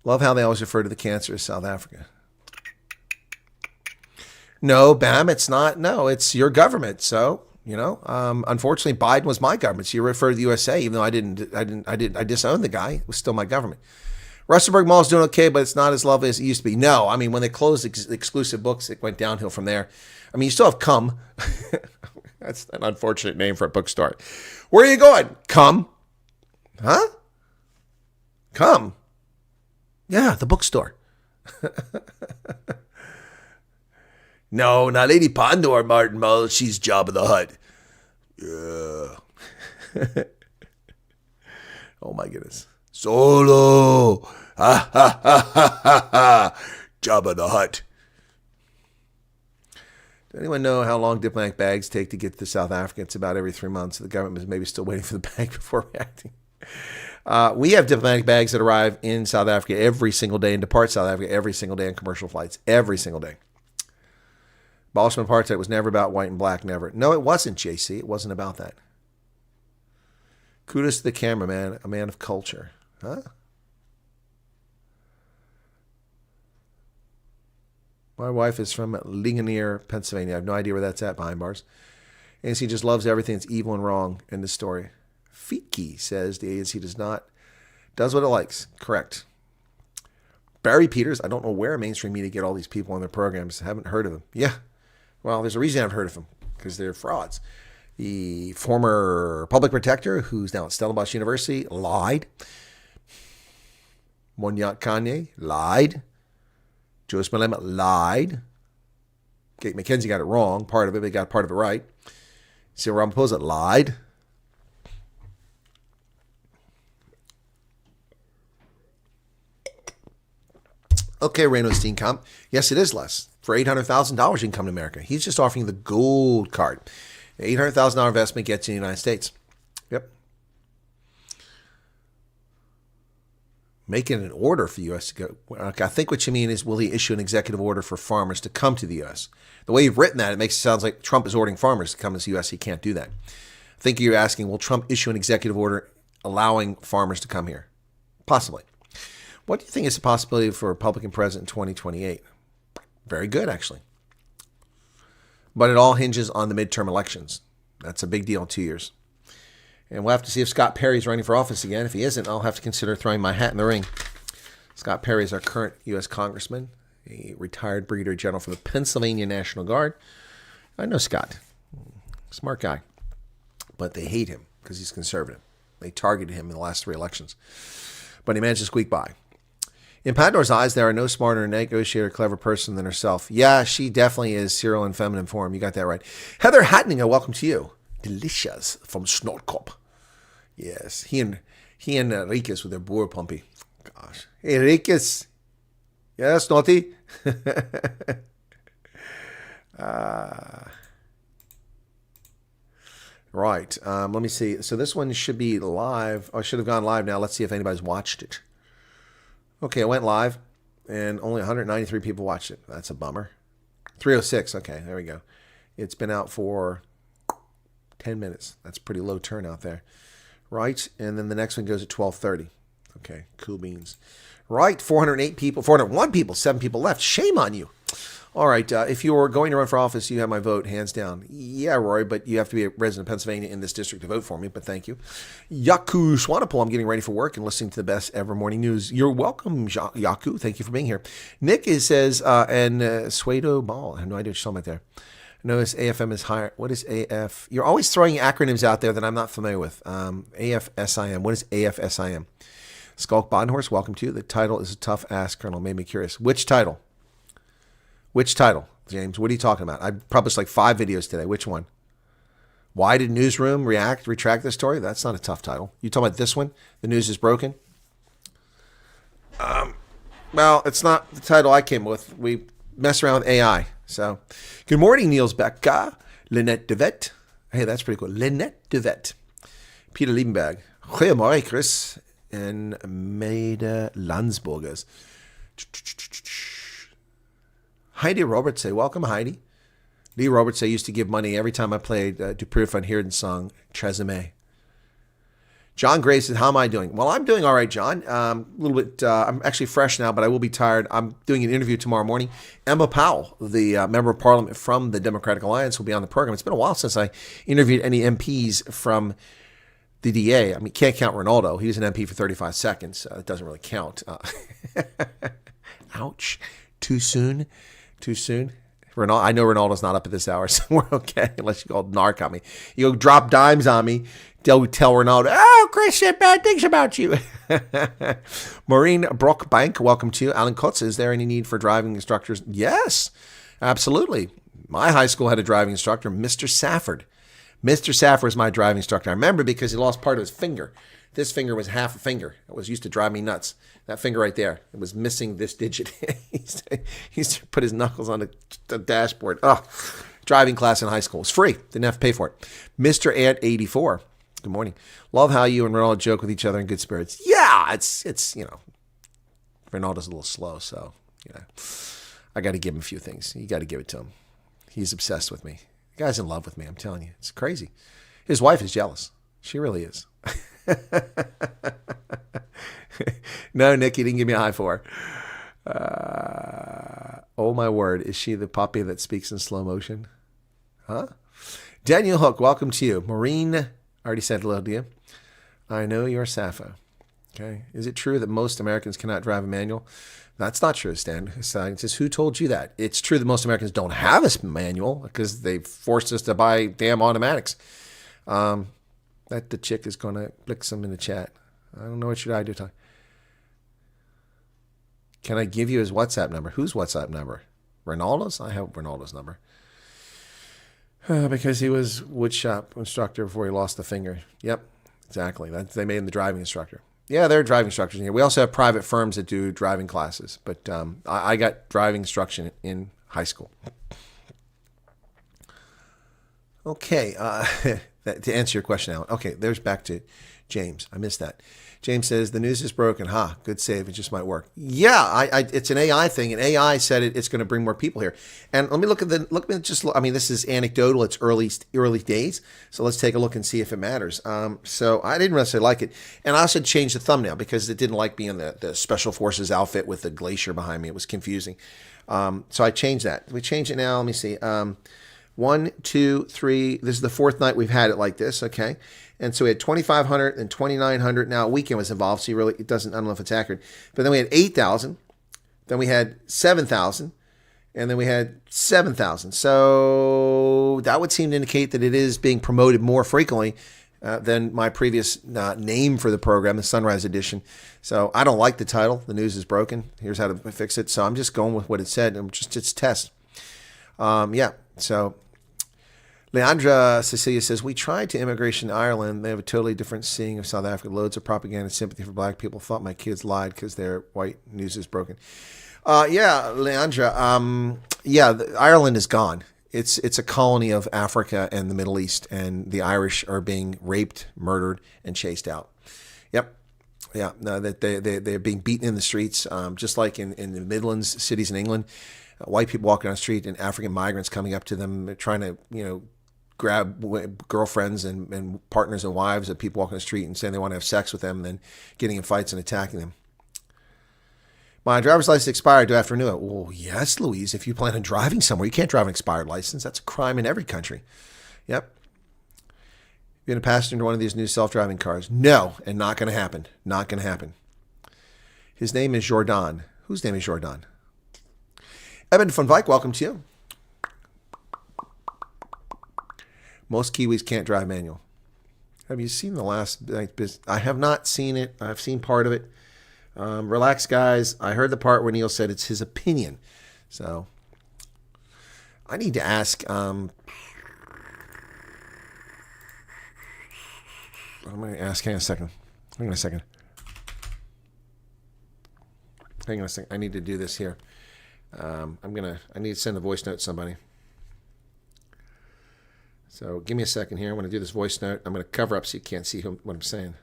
Love how they always refer to the cancer as South Africa. No, Bam, it's not. No, it's your government. So, unfortunately, Biden was my government. So you refer to the USA, even though I disowned the guy. It was still my government. Rustenburg Mall is doing okay, but it's not as lovely as it used to be. No, I mean, when they closed exclusive books, it went downhill from there. I mean, you still have Come. That's an unfortunate name for a bookstore. Where are you going? Come. Huh? Come. Yeah, the bookstore. No, not Lady Pandor, Martin Mull. She's Jabba the Hutt. Yeah. Oh, my goodness. Solo. Ha, ha, ha, ha, ha, ha. Jabba the Hutt. Does anyone know how long diplomatic bags take to get to South Africa? It's about every 3 months. The government is maybe still waiting for the bag before reacting. We have diplomatic bags that arrive in South Africa every single day and depart South Africa every single day on commercial flights. Every single day. Abolishment of apartheid was never about white and black, never. No, it wasn't, JC. It wasn't about that. Kudos to the cameraman, a man of culture. Huh? My wife is from Ligonier, Pennsylvania. I have no idea where that's at behind bars. ANC just loves everything that's evil and wrong in this story. Fiki says the ANC does what it likes. Correct. Barry Peters, I don't know where mainstream media get all these people on their programs. I haven't heard of them. Yeah. Well, there's a reason I haven't heard of them, because they're frauds. The former public protector, who's now at Stellenbosch University, lied. Monyak Kanye lied. Joseph Malema lied. Kate McKenzie got it wrong, part of it, but he got part of it right. Cyril Ramaphosa lied. Okay, Reno Steenkamp. Yes, it is less. For $800,000, you can come to America. He's just offering the gold card. The $800,000 investment gets you in the United States. Yep. Making an order for the U.S. to go. I think what you mean is, will he issue an executive order for farmers to come to the U.S.? The way you've written that, it makes it sound like Trump is ordering farmers to come to the U.S. He can't do that. I think you're asking, will Trump issue an executive order allowing farmers to come here? Possibly. What do you think is the possibility for a Republican president in 2028? Very good, actually. But it all hinges on the midterm elections. That's a big deal in 2 years. And we'll have to see if Scott Perry's running for office again. If he isn't, I'll have to consider throwing my hat in the ring. Scott Perry is our current U.S. congressman, a retired brigadier general from the Pennsylvania National Guard. I know Scott. Smart guy. But they hate him because he's conservative. They targeted him in the last 3 elections. But he managed to squeak by. In Pandora's eyes, there are no smarter negotiator, clever person than herself. Yeah, she definitely is serial in feminine form. You got that right. Heather Hattinger, welcome to you. Delicious from Snotkop. Yes, he and Enriquez with their boer pumpy. Gosh, Enriquez, Yes, Naughty. Right. Let me see. So this one should be live. Oh, I should have gone live now. Let's see if anybody's watched it. Okay, it went live, and only 193 people watched it. That's a bummer. 306. Okay, there we go. It's been out for 10 minutes. That's pretty low turnout there. Right, and then the next one goes at 12:30. Okay, cool beans. Right, 408 people, 401 people, 7 people left. Shame on you. All right, if you're going to run for office, you have my vote, hands down. Yeah, Roy, but you have to be a resident of Pennsylvania in this district to vote for me, but thank you. Yaku Swanepoel, I'm getting ready for work and listening to the best ever morning news. You're welcome, Yaku. Thank you for being here. Nick says, and Suedo Ball, I have no idea what you're talking about there. Notice AFM is higher. What is AF? You're always throwing acronyms out there that I'm not familiar with. AFSIM. What is AFSIM? Skulk Bonhorse, welcome to you. The title is a tough ask, Colonel. Made me curious. Which title? Which title, James? What are you talking about? I published like 5 videos today. Which one? Why did Newsroom retract this story? That's not a tough title. You talking about this one? The news is broken? Well, it's not the title I came with. We mess around with AI. So, good morning, Niels Becca, Lynette DeVette. Hey, that's pretty cool. Lynette DeVette. Peter Liebenberg. Goedemorgen, Chris. And Maida Landsburgers. Heidi Roberts say, welcome, Heidi. Lee Roberts say, used to give money every time I played Dupree van Heerden's song, Tresemme. John Gray says, how am I doing? Well, I'm doing all right, John. A little bit, I'm actually fresh now, but I will be tired. I'm doing an interview tomorrow morning. Emma Powell, the member of parliament from the Democratic Alliance, will be on the program. It's been a while since I interviewed any MPs from the DA. I mean, can't count Ronaldo. He was an MP for 35 seconds. It doesn't really count. Ouch. Too soon. Too soon. I know Ronaldo's not up at this hour, so we're okay, unless you call narc on me. You go drop dimes on me, they'll tell Ronaldo, oh, Chris said bad things about you. Maureen Brockbank, welcome to you. Alan Kotz, is there any need for driving instructors? Yes, absolutely. My high school had a driving instructor, Mr. Safford. Mr. Safford was my driving instructor. I remember because he lost part of his finger. This finger was half a finger. It was used to drive me nuts. That finger right there, it was missing this digit. he used to put his knuckles on the dashboard. Oh, driving class in high school. It was free. Didn't have to pay for it. Mr. Ant 84. Good morning. Love how you and Ronaldo joke with each other in good spirits. Yeah, it's Ronaldo's a little slow, so, I got to give him a few things. You got to give it to him. He's obsessed with me. The guy's in love with me, I'm telling you. It's crazy. His wife is jealous. She really is. No, Nick, you didn't give me a high 4. Oh, my word. Is she the puppy that speaks in slow motion? Huh? Daniel Hook, welcome to you. Maureen, I already said hello to you. I know you're Sappho. Okay. Is it true that most Americans cannot drive a manual? That's not true, Stan. Scientist, who told you that? It's true that most Americans don't have a manual because they forced us to buy damn automatics. That the chick is going to blick some in the chat. I don't know what should I do. Can I give you his WhatsApp number? Whose WhatsApp number? Ronaldo's? I have Ronaldo's number. Because he was woodshop instructor before he lost the finger. Yep, exactly. They made him the driving instructor. Yeah, there are driving instructors in here. We also have private firms that do driving classes. But I got driving instruction in high school. Okay, to answer your question, Alan. Okay, there's back to James. I missed that. James says, the news is broken. Good save. It just might work. Yeah, it's an AI thing, and AI said it's going to bring more people here. And let me this is anecdotal. It's early days. So let's take a look and see if it matters. So I didn't necessarily like it. And I also changed the thumbnail because it didn't like being the Special Forces outfit with the glacier behind me. It was confusing. So I changed that. We change it now. Let me see. 1, 2, 3. This is the 4th night we've had it like this. Okay. And so we had 2,500 and 2,900. Now a weekend was involved, so I don't know if it's accurate. But then we had 8,000. Then we had 7,000. And then we had 7,000. So that would seem to indicate that it is being promoted more frequently than my previous name for the program, the Sunrise Edition. So I don't like the title. The news is broken. Here's how to fix it. So I'm just going with what it said. It's test. So Leandra Cecilia says, we tried to immigration to Ireland. They have a totally different seeing of South Africa. Loads of propaganda and sympathy for black people. Thought my kids lied because their white news is broken. Yeah, Leandra. Ireland is gone. It's a colony of Africa and the Middle East, and the Irish are being raped, murdered, and chased out. Yep. Yeah, no, that they're being beaten in the streets, just like in the Midlands cities in England. White people walking on the street and African migrants coming up to them, trying to grab girlfriends and partners and wives of people walking the street and saying they want to have sex with them, and then getting in fights and attacking them. My driver's license expired. Do I have to renew it? Well, yes, Louise. If you plan on driving somewhere, you can't drive an expired license. That's a crime in every country. Yep. Being a passenger in one of these new self-driving cars? No, and not going to happen. Not going to happen. His name is Jordan. Whose name is Jordan? Eben van Wyk, welcome to you. Most Kiwis can't drive manual. Have you seen the last? I have not seen it. I've seen part of it. Relax, guys. I heard the part where Neil said it's his opinion. So I need to ask. I'm going to ask. Hang on a second. I need to do this here. I need to send a voice note to somebody. So give me a second here. I'm going to do this voice note. I'm going to cover up so you can't see what I'm saying.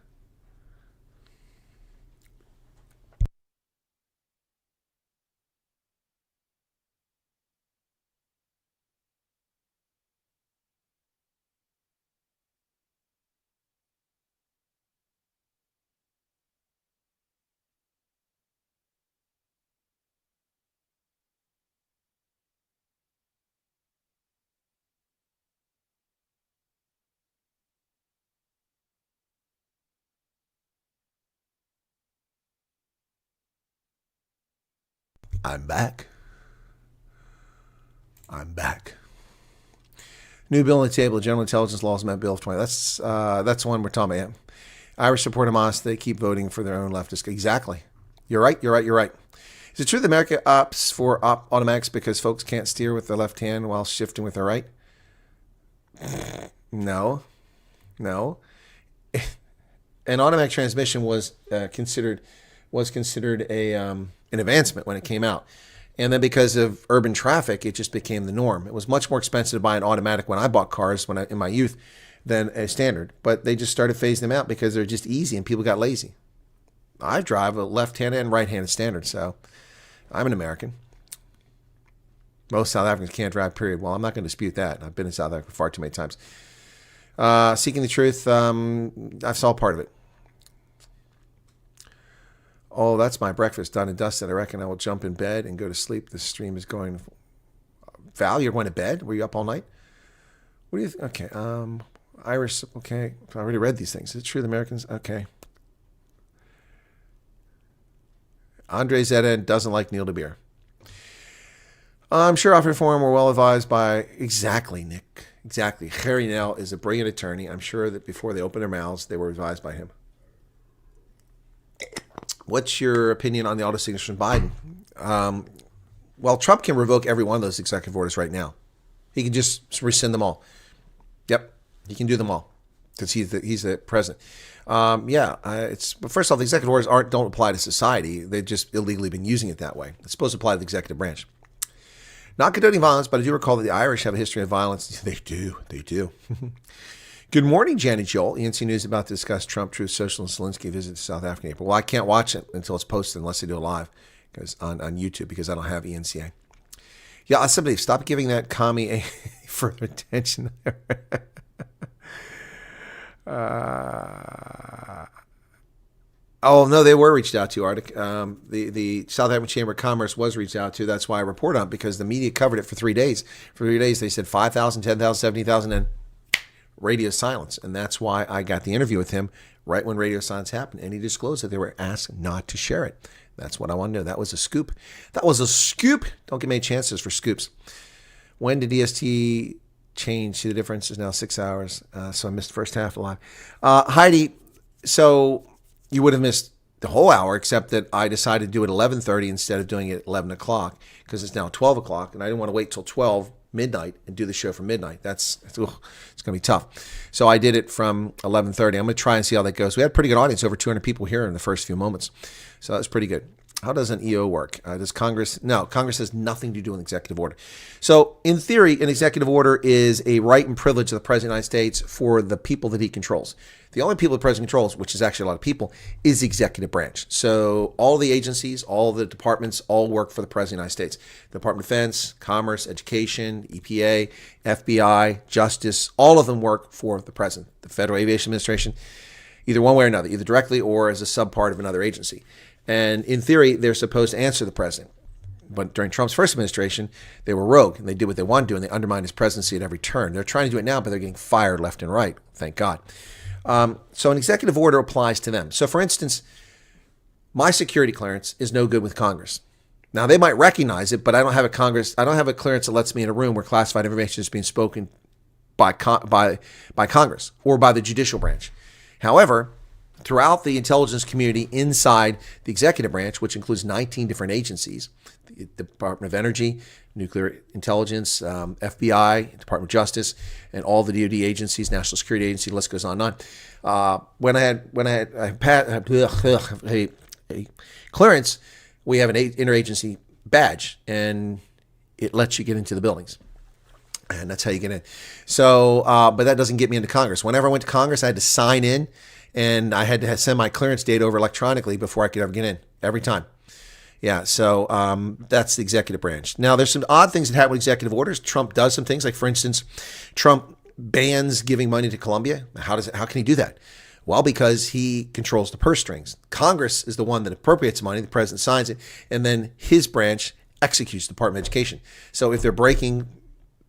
I'm back. New bill on the table, General Intelligence Laws Amendment Bill of 20. That's the one we're talking about. Yeah. Irish support Hamas. They keep voting for their own leftist. Exactly. You're right. Is it true that America opts for automatics because folks can't steer with their left hand while shifting with their right? No. An automatic transmission was considered an advancement when it came out. And then because of urban traffic, it just became the norm. It was much more expensive to buy an automatic when I bought cars in my youth than a standard. But they just started phasing them out because they're just easy and people got lazy. I drive a left-handed and right-handed standard, so I'm an American. Most South Africans can't drive, period. Well, I'm not going to dispute that. I've been in South Africa far too many times. Seeking the truth, I saw part of it. Oh, that's my breakfast done and dusted. I reckon I will jump in bed and go to sleep. This stream is going. Val, you're going to bed? Were you up all night? What do you think? Okay. Irish. Okay. I already read these things. Is it true the Americans? Okay. Andre Zedin doesn't like Neil DeBeer. I'm sure after reform were well advised by. Exactly, Nick. Exactly. Harry Nell is a brilliant attorney. I'm sure that before they opened their mouths, they were advised by him. What's your opinion on the auto signatures from Biden? Well, Trump can revoke every one of those executive orders right now. He can just rescind them all. Yep, he can do them all because he's the president. But first off, the executive orders don't apply to society. They've just illegally been using it that way. It's supposed to apply to the executive branch. Not condoning violence, but I do recall that the Irish have a history of violence. They do. Good morning, Janet Joel. ENC News about to discuss Trump, Truth Social, and Zelensky visit to South Africa in April. Well, I can't watch it until it's posted unless they do it live on YouTube because I don't have ENCA. Yeah, somebody stop giving that commie further attention. Oh, no, they were reached out to, Arctic. The South African Chamber of Commerce was reached out to. That's why I report on it, because the media covered it for 3 days. For 3 days, they said 5,000, 10,000, 70,000, and radio silence. And that's why I got the interview with him right when radio silence happened. And he disclosed that they were asked not to share it. That's what I want to know. That was a scoop. Don't give me any chances for scoops. When did DST change? See, the difference is now 6 hours. So I missed the first half live. Heidi, so you would have missed the whole hour, except that I decided to do it at 11:30 instead of doing it at 11 o'clock because it's now 12 o'clock, and I didn't want to wait till 12 midnight and do the show from midnight. It's going to be tough. So I did it from 11:30. I'm going to try and see how that goes. We had a pretty good audience, over 200 people here in the first few moments. So that's pretty good. How does an EO work? Does Congress? No, Congress has nothing to do with executive order. So, in theory, an executive order is a right and privilege of the President of the United States for the people that he controls. The only people the President controls, which is actually a lot of people, is the executive branch. So, all the agencies, all the departments, all work for the President of the United States. The Department of Defense, Commerce, Education, EPA, FBI, Justice, all of them work for the President. The Federal Aviation Administration, either one way or another, either directly or as a subpart of another agency. And in theory, they're supposed to answer the president. But during Trump's first administration, they were rogue and they did what they wanted to do and they undermined his presidency at every turn. They're trying to do it now, but they're getting fired left and right. Thank God. So an executive order applies to them. So for instance, my security clearance is no good with Congress. Now they might recognize it, but I don't have a clearance that lets me in a room where classified information is being spoken by Congress or by the judicial branch. However, throughout the intelligence community inside the executive branch, which includes 19 different agencies, the Department of Energy, Nuclear Intelligence, FBI, Department of Justice, and all the DoD agencies, National Security Agency, the list goes on and on. When I had a clearance, we have an interagency badge, and it lets you get into the buildings. And that's how you get in. So, but that doesn't get me into Congress. Whenever I went to Congress, I had to sign in. And I had to send my clearance date over electronically before I could ever get in, every time. Yeah, so that's the executive branch. Now, there's some odd things that happen with executive orders. Trump does some things, like, for instance, Trump bans giving money to Colombia. How can he do that? Well, because he controls the purse strings. Congress is the one that appropriates money. The president signs it, and then his branch executes the Department of Education. So if they're breaking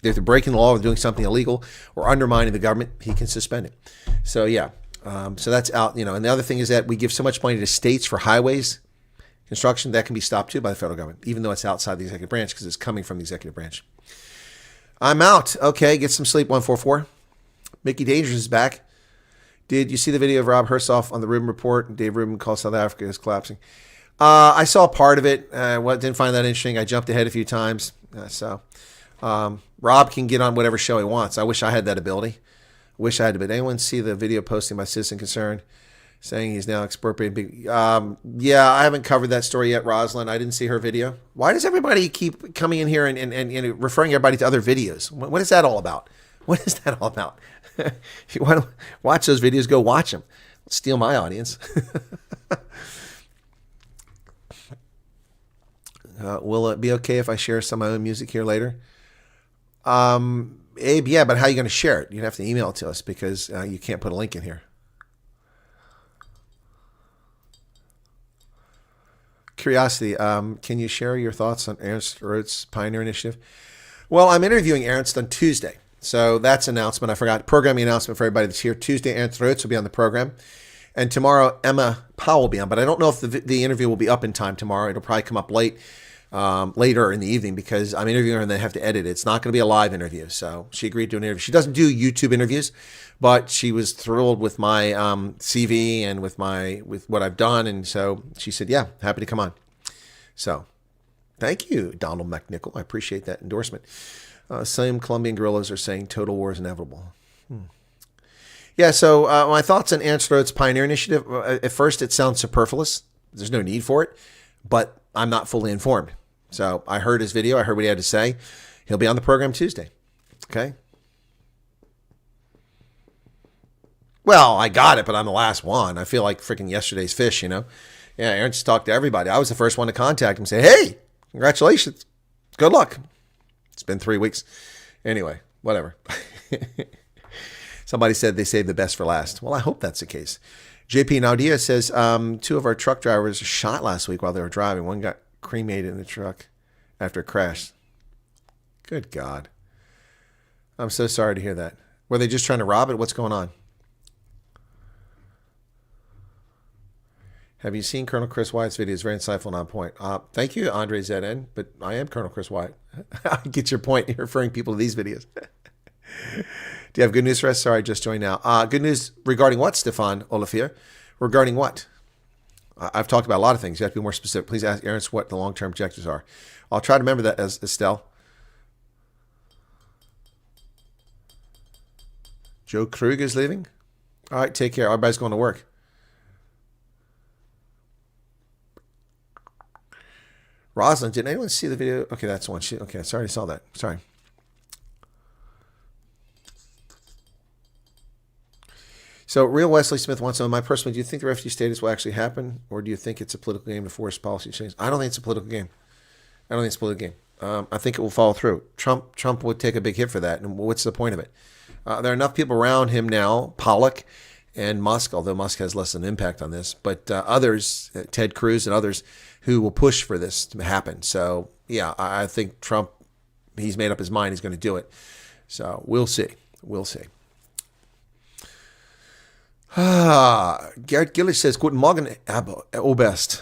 the law or doing something illegal or undermining the government, he can suspend it. So, yeah. So that's out, and the other thing is that we give so much money to states for highways construction that can be stopped too by the federal government, even though it's outside the executive branch because it's coming from the executive branch. I'm out. Okay, get some sleep, 144. Mickey Dangerous is back. Did you see the video of Rob Hersoff on the Rubin Report? Dave Rubin calls South Africa is collapsing. I saw part of it. Didn't find that interesting. I jumped ahead a few times. Rob can get on whatever show he wants. I wish I had that ability. Wish I had to, but anyone see the video posting by Citizen Concern saying he's now expropriating? Yeah, I haven't covered that story yet, Rosalind. I didn't see her video. Why does everybody keep coming in here and referring everybody to other videos? What is that all about? What is that all about? If you want to watch those videos, go watch them. Steal my audience. Will it be okay if I share some of my own music here later? Abe, yeah, but how are you going to share it? You'd have to email it to us because you can't put a link in here. Curiosity, can you share your thoughts on Ernst Rhodes' Pioneer Initiative? Well, I'm interviewing Ernst on Tuesday. So that's an announcement. I forgot. Programming announcement for everybody that's here. Tuesday, Ernst Rhodes will be on the program. And tomorrow, Emma Powell will be on. But I don't know if the interview will be up in time tomorrow. It'll probably come up later in the evening because I'm interviewing her and they have to edit it. It's not going to be a live interview. So she agreed to an interview. She doesn't do YouTube interviews, but she was thrilled with my CV and with what I've done. And so she said, yeah, happy to come on. So thank you, Donald McNichol. I appreciate that endorsement. Some Colombian guerrillas are saying total war is inevitable. Yeah, so my thoughts on Ernst Rhodes' Pioneer Initiative. At first, it sounds superfluous. There's no need for it, but I'm not fully informed. So I heard his video. I heard what he had to say. He'll be on the program Tuesday. Okay. Well, I got it, but I'm the last one. I feel like freaking yesterday's fish, Yeah, Ernst talked to everybody. I was the first one to contact him and say, hey, congratulations. Good luck. It's been 3 weeks. Anyway, whatever. Somebody said they saved the best for last. Well, I hope that's the case. JP Naudia says 2 of our truck drivers were shot last week while they were driving. One got cremated in the truck after a crash. Good God. I'm so sorry to hear that. Were they just trying to rob it? What's going on? Have you seen Colonel Chris Wyatt's videos? Very insightful and on point. Thank you, Andre ZN, but I am Colonel Chris Wyatt. I get your point. You're referring people to these videos. Do you have good news for us? Sorry, I just joined now. Good news regarding what, Stefan Olivier? Regarding what? I've talked about a lot of things. You have to be more specific. Please ask Ernst what the long-term objectives are. I'll try to remember that, as Estelle. Joe Krug is leaving? All right, take care. Everybody's going to work. Rosalind, did anyone see the video? Okay, that's one. Okay, I already saw that. Sorry. So, Real Wesley Smith wants to know, my personally, do you think the refugee status will actually happen, or do you think it's a political game to force policy change? I don't think it's a political game. I think it will follow through. Trump would take a big hit for that, and what's the point of it? There are enough people around him now, Pollock and Musk, although Musk has less of an impact on this, but others, Ted Cruz and others, who will push for this to happen. So, yeah, I think Trump, he's made up his mind he's going to do it. So, we'll see. We'll see. Garrett Gillish says, Guten Morgen, Herr Oberst.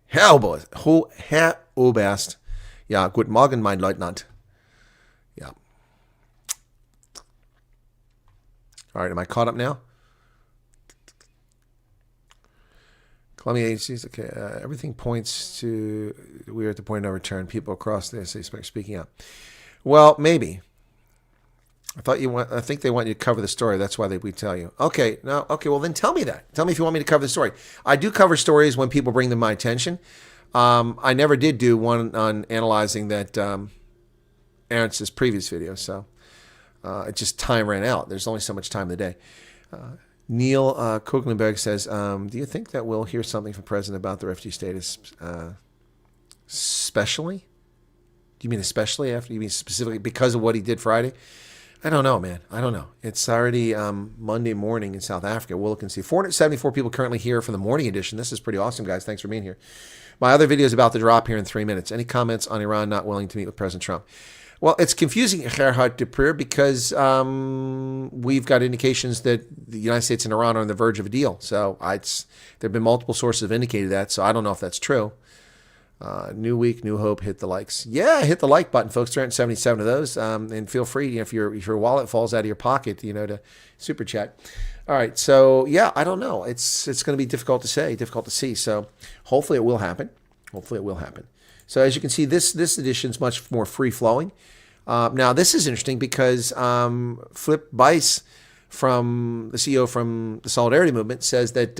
Herr Oberst. Ja, guten Morgen, mein Leutnant. Yeah. All right, am I caught up now? Colonial agencies, okay. Everything points to we are at the point of no return. People across there say speaking out. Well, maybe. I think they want you to cover the story. That's why we tell you. Okay, no, okay. Well, then tell me that. Tell me if you want me to cover the story. I do cover stories when people bring them to my attention. I never did do one on analyzing that Aron's previous video, so it just time ran out. There's only so much time in the day. Neil Kuglenberg says, do you think that we'll hear something from the president about the refugee status especially? Do you mean especially after? You mean specifically because of what he did Friday? I don't know, man. I don't know. It's already Monday morning in South Africa. We'll look and see. 474 people currently here for the morning edition. This is pretty awesome, guys. Thanks for being here. My other video is about to drop here in 3 minutes. Any comments on Iran not willing to meet with President Trump? Well, it's confusing, Gerhard Depreur, because we've got indications that the United States and Iran are on the verge of a deal. So there have been multiple sources have indicated that, so I don't know if that's true. New week, new hope, hit the likes. Yeah, hit the like button, folks. 377 of those. And feel free, if your wallet falls out of your pocket, to super chat. All right, so yeah, I don't know. It's going to be difficult to say, difficult to see. So hopefully it will happen. So as you can see, this edition is much more free-flowing. Now, this is interesting because Flip Bice, from the CEO from the Solidarity Movement, says that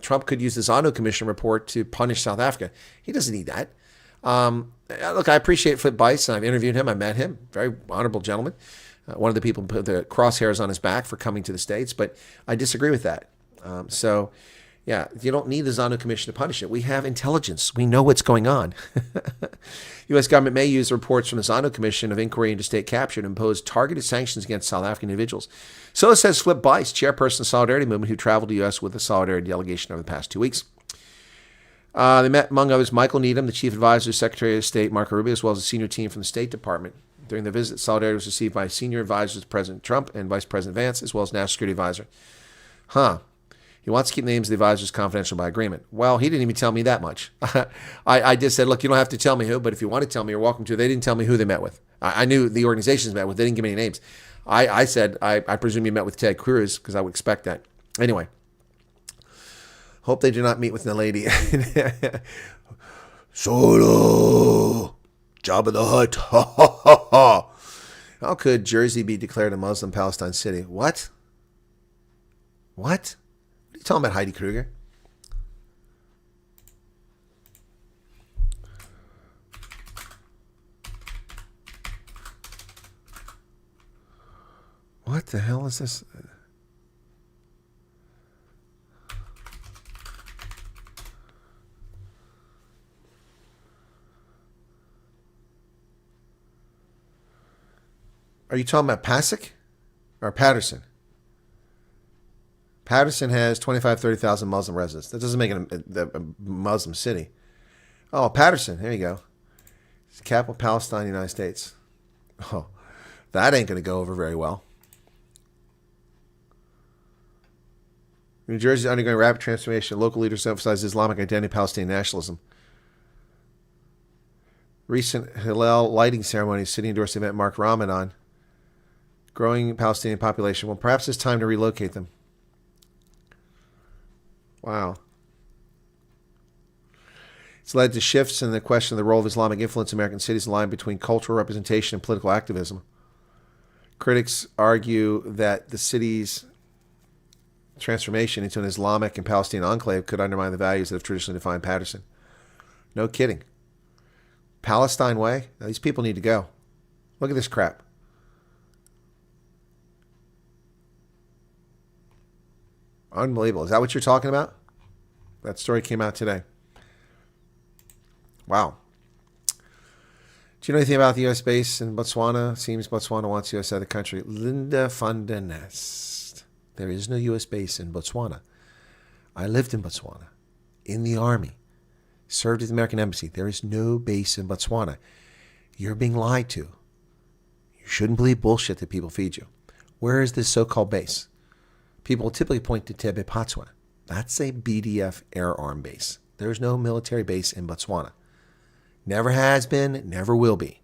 Trump could use the Zanu Commission report to punish South Africa. He doesn't need that. Look, I appreciate Flip Bice, and I've interviewed him. I met him. Very honorable gentleman. One of the people who put the crosshairs on his back for coming to the States, but I disagree with that. So, yeah, you don't need the ZANU Commission to punish it. We have intelligence. We know what's going on. U.S. government may use the reports from the ZANU Commission of Inquiry into State Capture to impose targeted sanctions against South African individuals. So says Flip Bice, chairperson of the Solidarity Movement, who traveled to the U.S. with the Solidarity delegation over the past 2 weeks. They met, among others, Michael Needham, the chief advisor to Secretary of State Marco Rubio, as well as a senior team from the State Department. During the visit, Solidarity was received by senior advisors to President Trump and Vice President Vance, as well as National Security Advisor. He wants to keep names of the advisors confidential by agreement. Well, he didn't even tell me that much. I just said, look, you don't have to tell me who, but if you want to tell me, you're welcome to. They didn't tell me who they met with. I knew the organizations met with. They didn't give me any names. I said, I presume you met with Ted Cruz, because I would expect that. Anyway, hope they do not meet with the lady. Solo, Jabba the Hutt. Ha, ha, ha, ha. How could Jersey be declared a Muslim Palestine city? What? What are you talking about, Heidi Kruger? What the hell is this? Are you talking about Pasek or Patterson? Patterson has 30,000 Muslim residents. That doesn't make it a Muslim city. Oh, Patterson. There you go. It's capital Palestine, United States. Oh, that ain't going to go over very well. New Jersey is undergoing rapid transformation. Local leaders emphasize Islamic identity, Palestinian nationalism. Recent Hillel lighting ceremony, city endorsed event marked Ramadan. Growing Palestinian population. Well, perhaps it's time to relocate them. Wow. It's led to shifts in the question of the role of Islamic influence in American cities, a line between cultural representation and political activism. Critics argue that the city's transformation into an Islamic and Palestinian enclave could undermine the values that have traditionally defined Patterson. No kidding. Palestine way. Now, these people need to go. Look at this crap. Unbelievable. Is that what you're talking about? That story came out today. Wow. Do you know anything about the U.S. base in Botswana? Seems Botswana wants U.S. out of the country. Linda van der Nest. There is no U.S. base in Botswana. I lived in Botswana, in the army, served at the American Embassy. There is no base in Botswana. You're being lied to. You shouldn't believe bullshit that people feed you. Where is this so-called base? People typically point to Tebe Patswa. That's a BDF air arm base. There's no military base in Botswana. Never has been, never will be.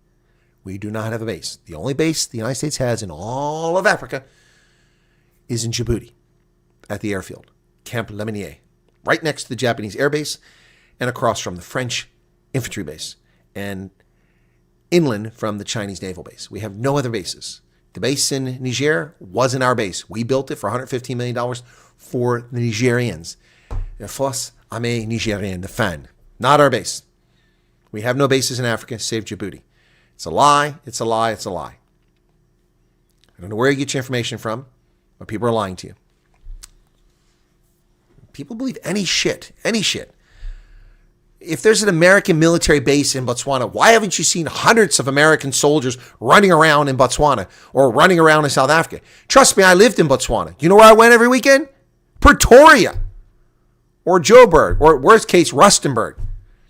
We do not have a base. The only base the United States has in all of Africa is in Djibouti at the airfield, Camp Lemonnier, right next to the Japanese air base and across from the French infantry base and inland from the Chinese naval base. We have no other bases. The base in Niger wasn't our base. We built it for $115 million for the Nigerians. The Force Armée Nigérienne, the FAN. Not our base. We have no bases in Africa save Djibouti. It's a lie. It's a lie. It's a lie. I don't know where you get your information from, but people are lying to you. People believe any shit. Any shit. If there's an American military base in Botswana, why haven't you seen hundreds of American soldiers running around in Botswana or running around in South Africa? Trust me, I lived in Botswana. You know where I went every weekend? Pretoria or Joburg or worst case, Rustenburg.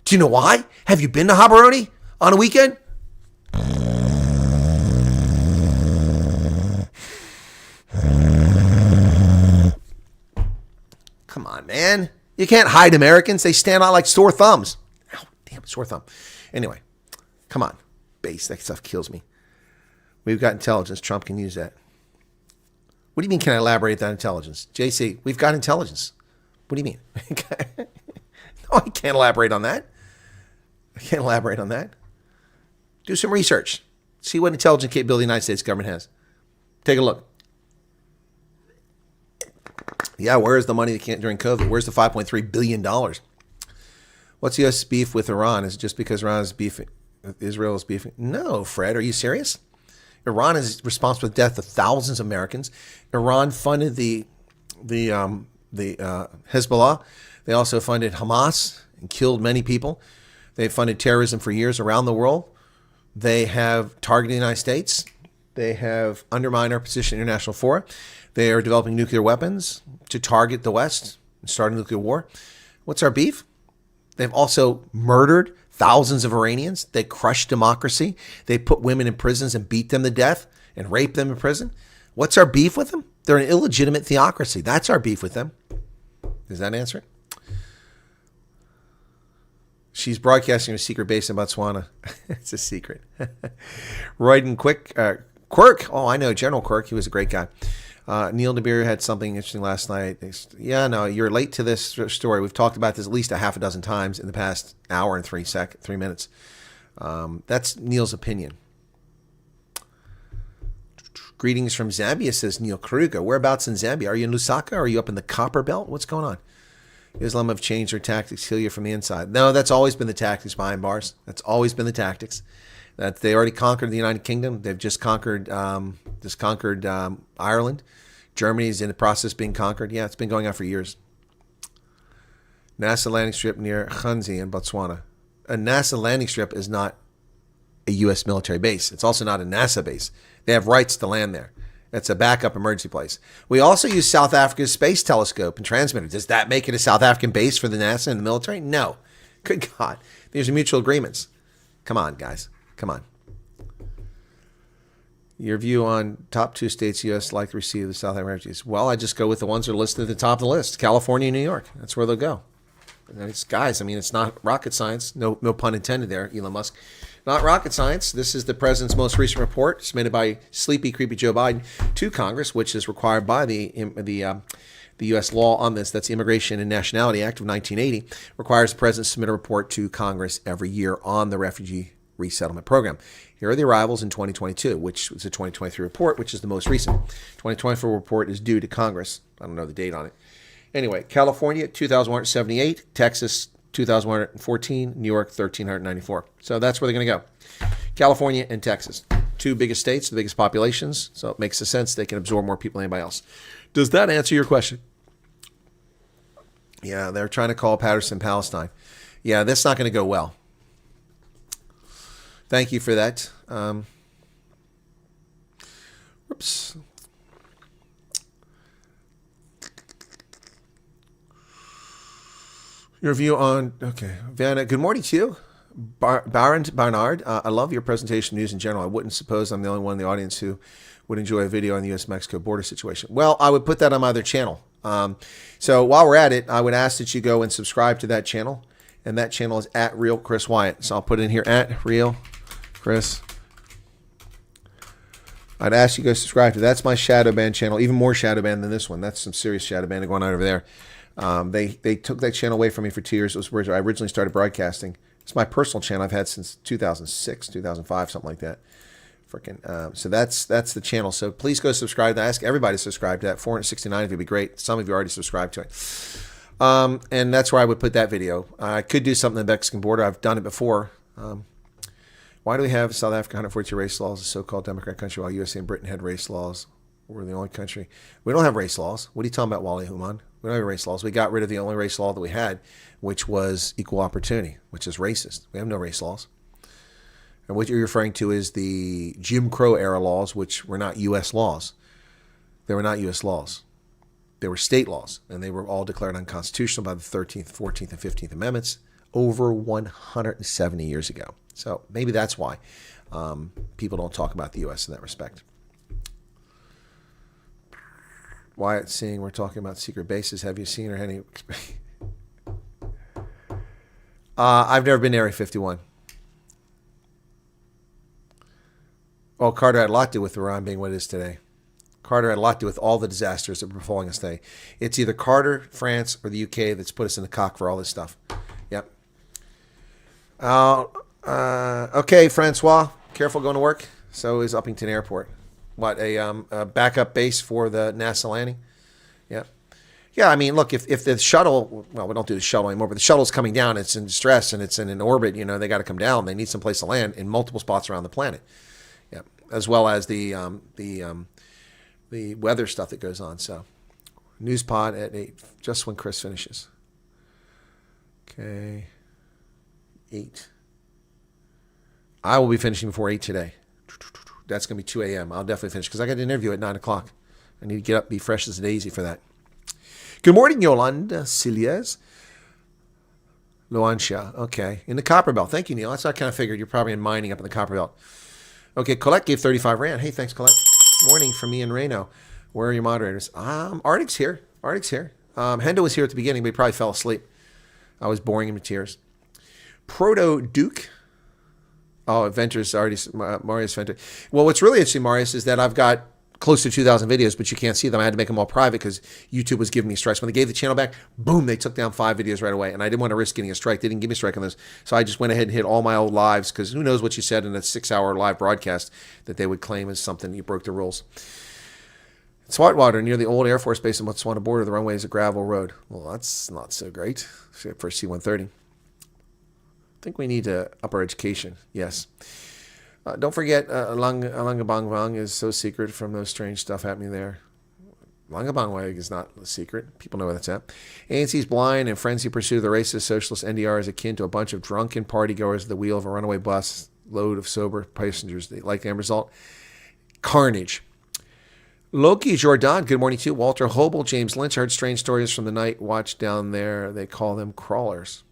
Do you know why? Have you been to Gaborone on a weekend? Come on, man. You can't hide Americans. They stand out like sore thumbs. Ow, damn, sore thumb. Anyway, come on. Base, that stuff kills me. We've got intelligence. Trump can use that. What do you mean, can I elaborate that intelligence? JC, we've got intelligence. What do you mean? No, I can't elaborate on that. I can't elaborate on that. Do some research. See what intelligence capability the United States government has. Take a look. Yeah, where is the money during COVID? Where's the $5.3 billion? What's U.S. beef with Iran? Is it just because Iran is beefing? Israel is beefing? No, Fred, are you serious? Iran is responsible for the death of thousands of Americans. Iran funded the Hezbollah. They also funded Hamas and killed many people. They funded terrorism for years around the world. They have targeted the United States. They have undermined our position in international fora. They are developing nuclear weapons to target the West and start a nuclear war. What's our beef? They've also murdered thousands of Iranians. They crushed democracy. They put women in prisons and beat them to death and rape them in prison. What's our beef with them? They're an illegitimate theocracy. That's our beef with them. Does that answer it? She's broadcasting a secret base in Botswana. It's a secret. Royden Quirk. Oh, I know General Quirk. He was a great guy. Neil DeBeer had something interesting last night. Yeah, no, you're late to this story. We've talked about this at least a half a dozen times in the past hour and 3 minutes. That's Neil's opinion. Greetings from Zambia, says Neil Kruger. Whereabouts in Zambia? Are you in Lusaka? Are you up in the Copper Belt? What's going on? Islam have changed their tactics, kill you from the inside. No, that's always been the tactics behind bars. That's always been the tactics. That they already conquered the United Kingdom. They've just conquered Ireland. Germany's in the process of being conquered. Yeah, it's been going on for years. NASA landing strip near Khanzi in Botswana. A NASA landing strip is not a U.S. military base. It's also not a NASA base. They have rights to land there. It's a backup emergency place. We also use South Africa's space telescope and transmitter. Does that make it a South African base for the NASA and the military? No. Good God. These are mutual agreements. Come on, guys. Come on. Your view on top 2 states U.S. like to receive the South African refugees? Well, I just go with the ones that are listed at the top of the list. California and New York. That's where they'll go. And it's, guys, I mean, it's not rocket science. No pun intended there, Elon Musk. Not rocket science. This is the president's most recent report submitted by sleepy, creepy Joe Biden to Congress, which is required by the U.S. law on this. That's the Immigration and Nationality Act of 1980. Requires the president to submit a report to Congress every year on the refugee resettlement program. Here are the arrivals in 2022, which was a 2023 report, which is the most recent. 2024 report is due to Congress. I don't know the date on it. Anyway, California, 2,178. Texas, 2,114. New York, 1,394. So that's where they're going to go. California and Texas. Two biggest states, the biggest populations. So it makes sense they can absorb more people than anybody else. Does that answer your question? Yeah, they're trying to call Patterson Palestine. Yeah, that's not going to go well. Thank you for that. Whoops. Your view on, okay. Vanna, good morning to you. Barnard, I love your presentation news in general. I wouldn't suppose I'm the only one in the audience who would enjoy a video on the U.S.-Mexico border situation. Well, I would put that on my other channel. So while we're at it, I would ask that you go and subscribe to that channel. And that channel is at Real Chris Wyatt. So I'll put it in here at Real Chris. I'd ask you to go subscribe to. That's my shadow ban channel. Even more shadow ban than this one. That's some serious shadow ban going on over there. They took that channel away from me for 2 years. It was where I originally started broadcasting. It's my personal channel I've had since 2006, 2005, something like that. So that's the channel. So please go subscribe. I ask everybody to subscribe to that. 469 of you would be great. Some of you already subscribed to it. And that's where I would put that video. I could do something on the Mexican border. I've done it before. Why do we have South Africa 142 race laws, a so-called democratic country, while USA and Britain had race laws? We're the only country. We don't have race laws. What are you talking about, Wally Human? We don't have race laws. We got rid of the only race law that we had, which was equal opportunity, which is racist. We have no race laws. And what you're referring to is the Jim Crow era laws, which were not U.S. laws. They were not U.S. laws. They were state laws, and they were all declared unconstitutional by the 13th, 14th, and 15th Amendments over 170 years ago. So maybe that's why people don't talk about the U.S. in that respect. Wyatt, seeing we're talking about secret bases. Have you seen or any? I've never been to Area 51. Well, Carter had a lot to do with Iran being what it is today. Carter had a lot to do with all the disasters that were befalling us today. It's either Carter, France, or the UK that's put us in the cock for all this stuff. Yep. Okay, Francois, careful going to work. So is Uppington Airport. What, a backup base for the NASA landing? Yeah. Yeah, I mean, look, if the shuttle, well, we don't do the shuttle anymore, but the shuttle's coming down, it's in distress, and it's in an orbit, they got to come down. They need some place to land in multiple spots around the planet. Yeah. As well as the weather stuff that goes on. So, news pod at 8, just when Chris finishes. Okay. 8. I will be finishing before 8 today. That's going to be 2 a.m. I'll definitely finish because I got an interview at 9 o'clock. I need to get up, be fresh as a daisy for that. Good morning, Yolanda Silias. Loancia. Okay. In the Copper Belt. Thank you, Neil. That's what I kind of figured. You're probably in mining up in the Copper Belt. Okay. Colette gave 35 Rand. Hey, thanks, Colette. Morning from me and Reno. Where are your moderators? Arctic's here. Hendo was here at the beginning, but he probably fell asleep. I was boring him to tears. Proto Duke. Oh, Venter's already, Marius Venter. Well, what's really interesting, Marius, is that I've got close to 2,000 videos, but you can't see them. I had to make them all private because YouTube was giving me strikes. When they gave the channel back, boom, they took down 5 videos right away. And I didn't want to risk getting a strike. They didn't give me a strike on those. So I just went ahead and hit all my old lives because who knows what you said in a 6-hour live broadcast that they would claim as something you broke the rules. Sweetwater, near the old Air Force Base in Botswana border, the runway is a gravel road. Well, that's not so great for C-130. I think we need to up our education. Yes. Don't forget, Langabangwang is so secret from those strange stuff happening there. Langabangwang is not a secret. People know where that's at. ANC's blind and frenzy pursuit of the racist socialist NDR is akin to a bunch of drunken partygoers at the wheel of a runaway bus load of sober passengers. Like the end result, carnage. Loki Jordan, good morning to you. Walter Hobel, James Lynch, heard strange stories from the night watch down there. They call them crawlers.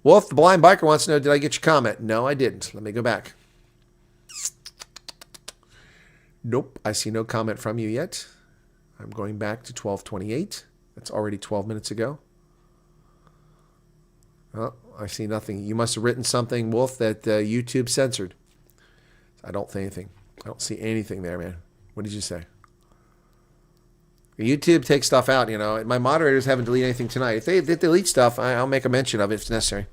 Wolf, the blind biker, wants to know, did I get your comment? No, I didn't. Let me go back. Nope, I see no comment from you yet. I'm going back to 12:28. That's already 12 minutes ago. Oh, I see nothing. You must have written something, Wolf, that YouTube censored. I don't see anything. I don't see anything there, man. What did you say? YouTube takes stuff out, My moderators haven't deleted anything tonight. If they delete stuff, I'll make a mention of it if necessary.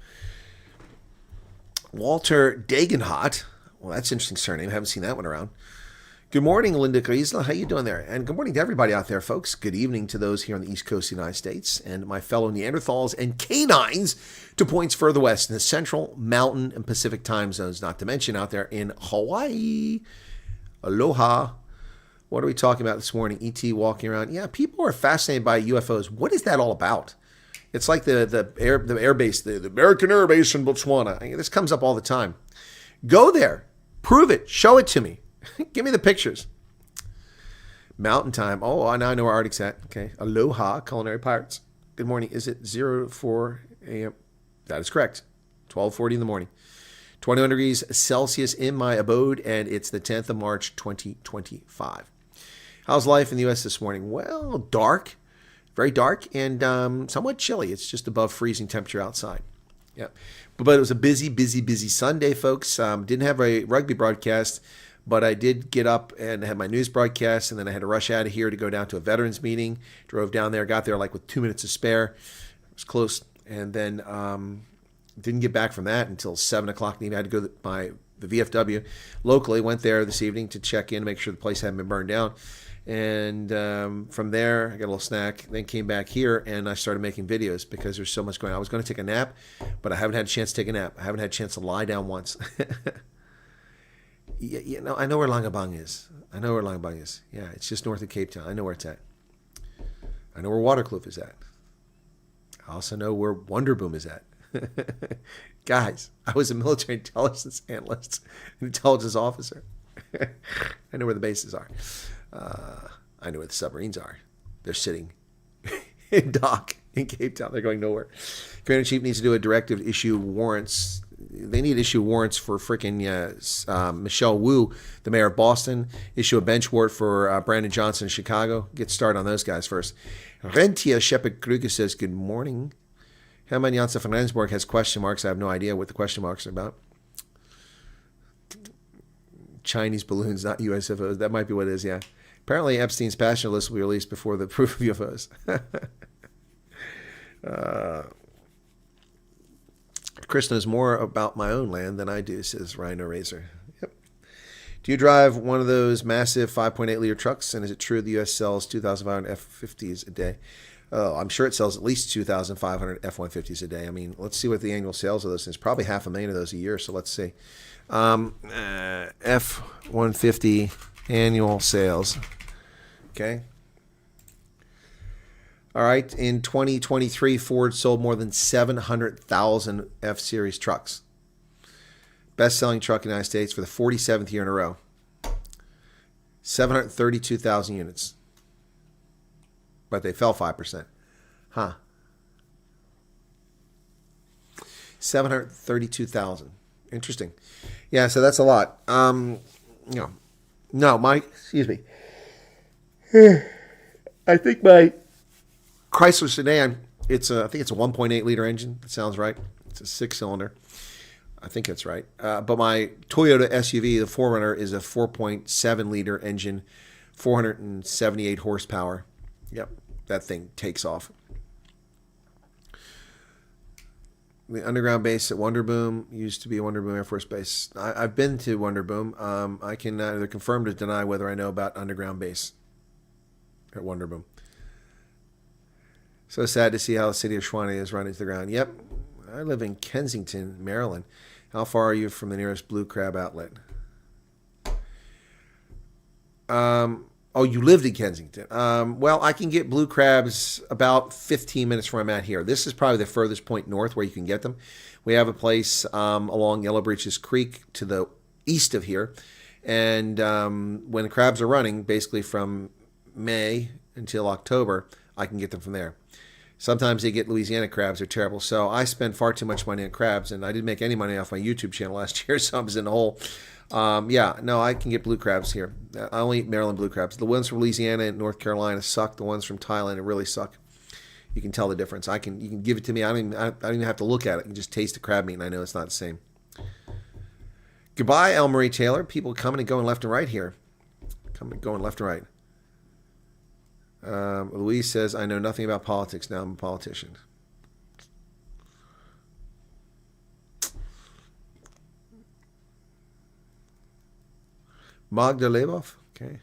Walter Dagenhot. Well, that's an interesting surname. I haven't seen that one around. Good morning, Linda Griesler. How you doing there? And good morning to everybody out there, folks. Good evening to those here on the East Coast of the United States and my fellow Neanderthals and canines to points further west in the Central, Mountain, and Pacific time zones, not to mention out there in Hawaii. Aloha. What are we talking about this morning? ET walking around. Yeah, people are fascinated by UFOs. What is that all about? It's like the air base, the American Air Base in Botswana. This comes up all the time. Go there. Prove it. Show it to me. Give me the pictures. Mountain time. Oh, now I know where Arctic's at. Okay. Aloha, Culinary Pirates. Good morning. Is it 04 a.m.? That is correct. 12:40 in the morning. 21 degrees Celsius in my abode, and it's the 10th of March, 2025. How's life in the U.S. this morning? Well, dark. Very dark and somewhat chilly. It's just above freezing temperature outside. Yeah. But it was a busy Sunday, folks. Didn't have a rugby broadcast, but I did get up and had my news broadcast, and then I had to rush out of here to go down to a veterans meeting. Drove down there, got there like with 2 minutes to spare. It was close. And then didn't get back from that until 7 o'clock in the evening. I had to go to the VFW locally. Went there this evening to check in, make sure the place hadn't been burned down. And from there, I got a little snack, then came back here, and I started making videos because there's so much going on. I was going to take a nap, but I haven't had a chance to take a nap. I haven't had a chance to lie down once. You know, I know where Langabang is. Yeah, it's just north of Cape Town. I know where it's at. I know where Waterkloof is at. I also know where Wonderboom is at. Guys, I was a military intelligence analyst, an intelligence officer. I know where the bases are. I know where the submarines are. They're sitting in dock in Cape Town. They're going nowhere. Commander-in-Chief needs to do a directive to issue warrants. They need to issue warrants for freaking Michelle Wu, the mayor of Boston. Issue a bench warrant for Brandon Johnson in Chicago. Get started on those guys first. Rentia Shepard Kruger says, good morning. Herman Janssen von Rensburg has question marks. I have no idea what the question marks are about. Chinese balloons, not USFOs. That might be what it is, yeah. Apparently, Epstein's passenger list will be released before the proof of UFOs. Chris knows more about my own land than I do, says Rhino Razor. Yep. Do you drive one of those massive 5.8-liter trucks? And is it true the U.S. sells 2,500 F-50s a day? Oh, I'm sure it sells at least 2,500 F-150s a day. I mean, let's see what the annual sales of those things. Probably 500,000 of those a year, so let's see. F-150 annual sales. Okay. All right. In 2023, Ford sold more than 700,000 F-Series trucks. Best-selling truck in the United States for the 47th year in a row. 732,000 units. But they fell 5%. Huh. 732,000. Interesting. Yeah, so that's a lot. Excuse me. I think my Chrysler sedan, I think it's a 1.8 liter engine. That sounds right. It's a 6-cylinder. I think that's right. But my Toyota SUV, the 4Runner, is a 4.7 liter engine, 478 horsepower. Yep, that thing takes off. The underground base at Wonderboom used to be Wonderboom Air Force Base. I've been to Wonderboom. I can neither confirm or deny whether I know about underground base at Wonderboom. So sad to see how the city of Shawnee is run into the ground. Yep, I live in Kensington, Maryland. How far are you from the nearest blue crab outlet? Oh, you lived in Kensington. Well, I can get blue crabs about 15 minutes from where I'm at here. This is probably the furthest point north where you can get them. We have a place along Yellow Breeches Creek to the east of here. And when the crabs are running, basically from May until October, I can get them from there. Sometimes they get Louisiana crabs. They're terrible. So I spent far too much money on crabs, and I didn't make any money off my YouTube channel last year, so I was in the hole. I can get blue crabs here. I only eat Maryland blue crabs. The ones from Louisiana and North Carolina suck. The ones from Thailand really suck. You can tell the difference. You can give it to me. I don't even have to look at it. You can just taste the crab meat, and I know it's not the same. Goodbye, El Marie Taylor. People coming and going left and right here. Going left and right. Louise says, I know nothing about politics. Now I'm a politician. Magda Lebov? Okay.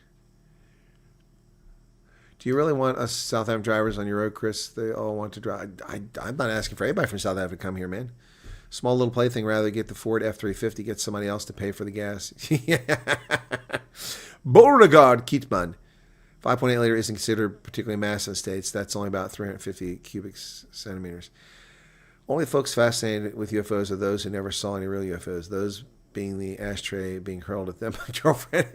Do you really want us South African drivers on your road, Chris? They all want to drive. I'm not asking for anybody from South Africa to come here, man. Small little plaything. Rather get the Ford F-350, get somebody else to pay for the gas. Beauregard Kietman. 5.8 liter isn't considered particularly massive in the States. That's only about 350 cubic centimeters. Only folks fascinated with UFOs are those who never saw any real UFOs. Those being the ashtray being hurled at them. My girlfriend.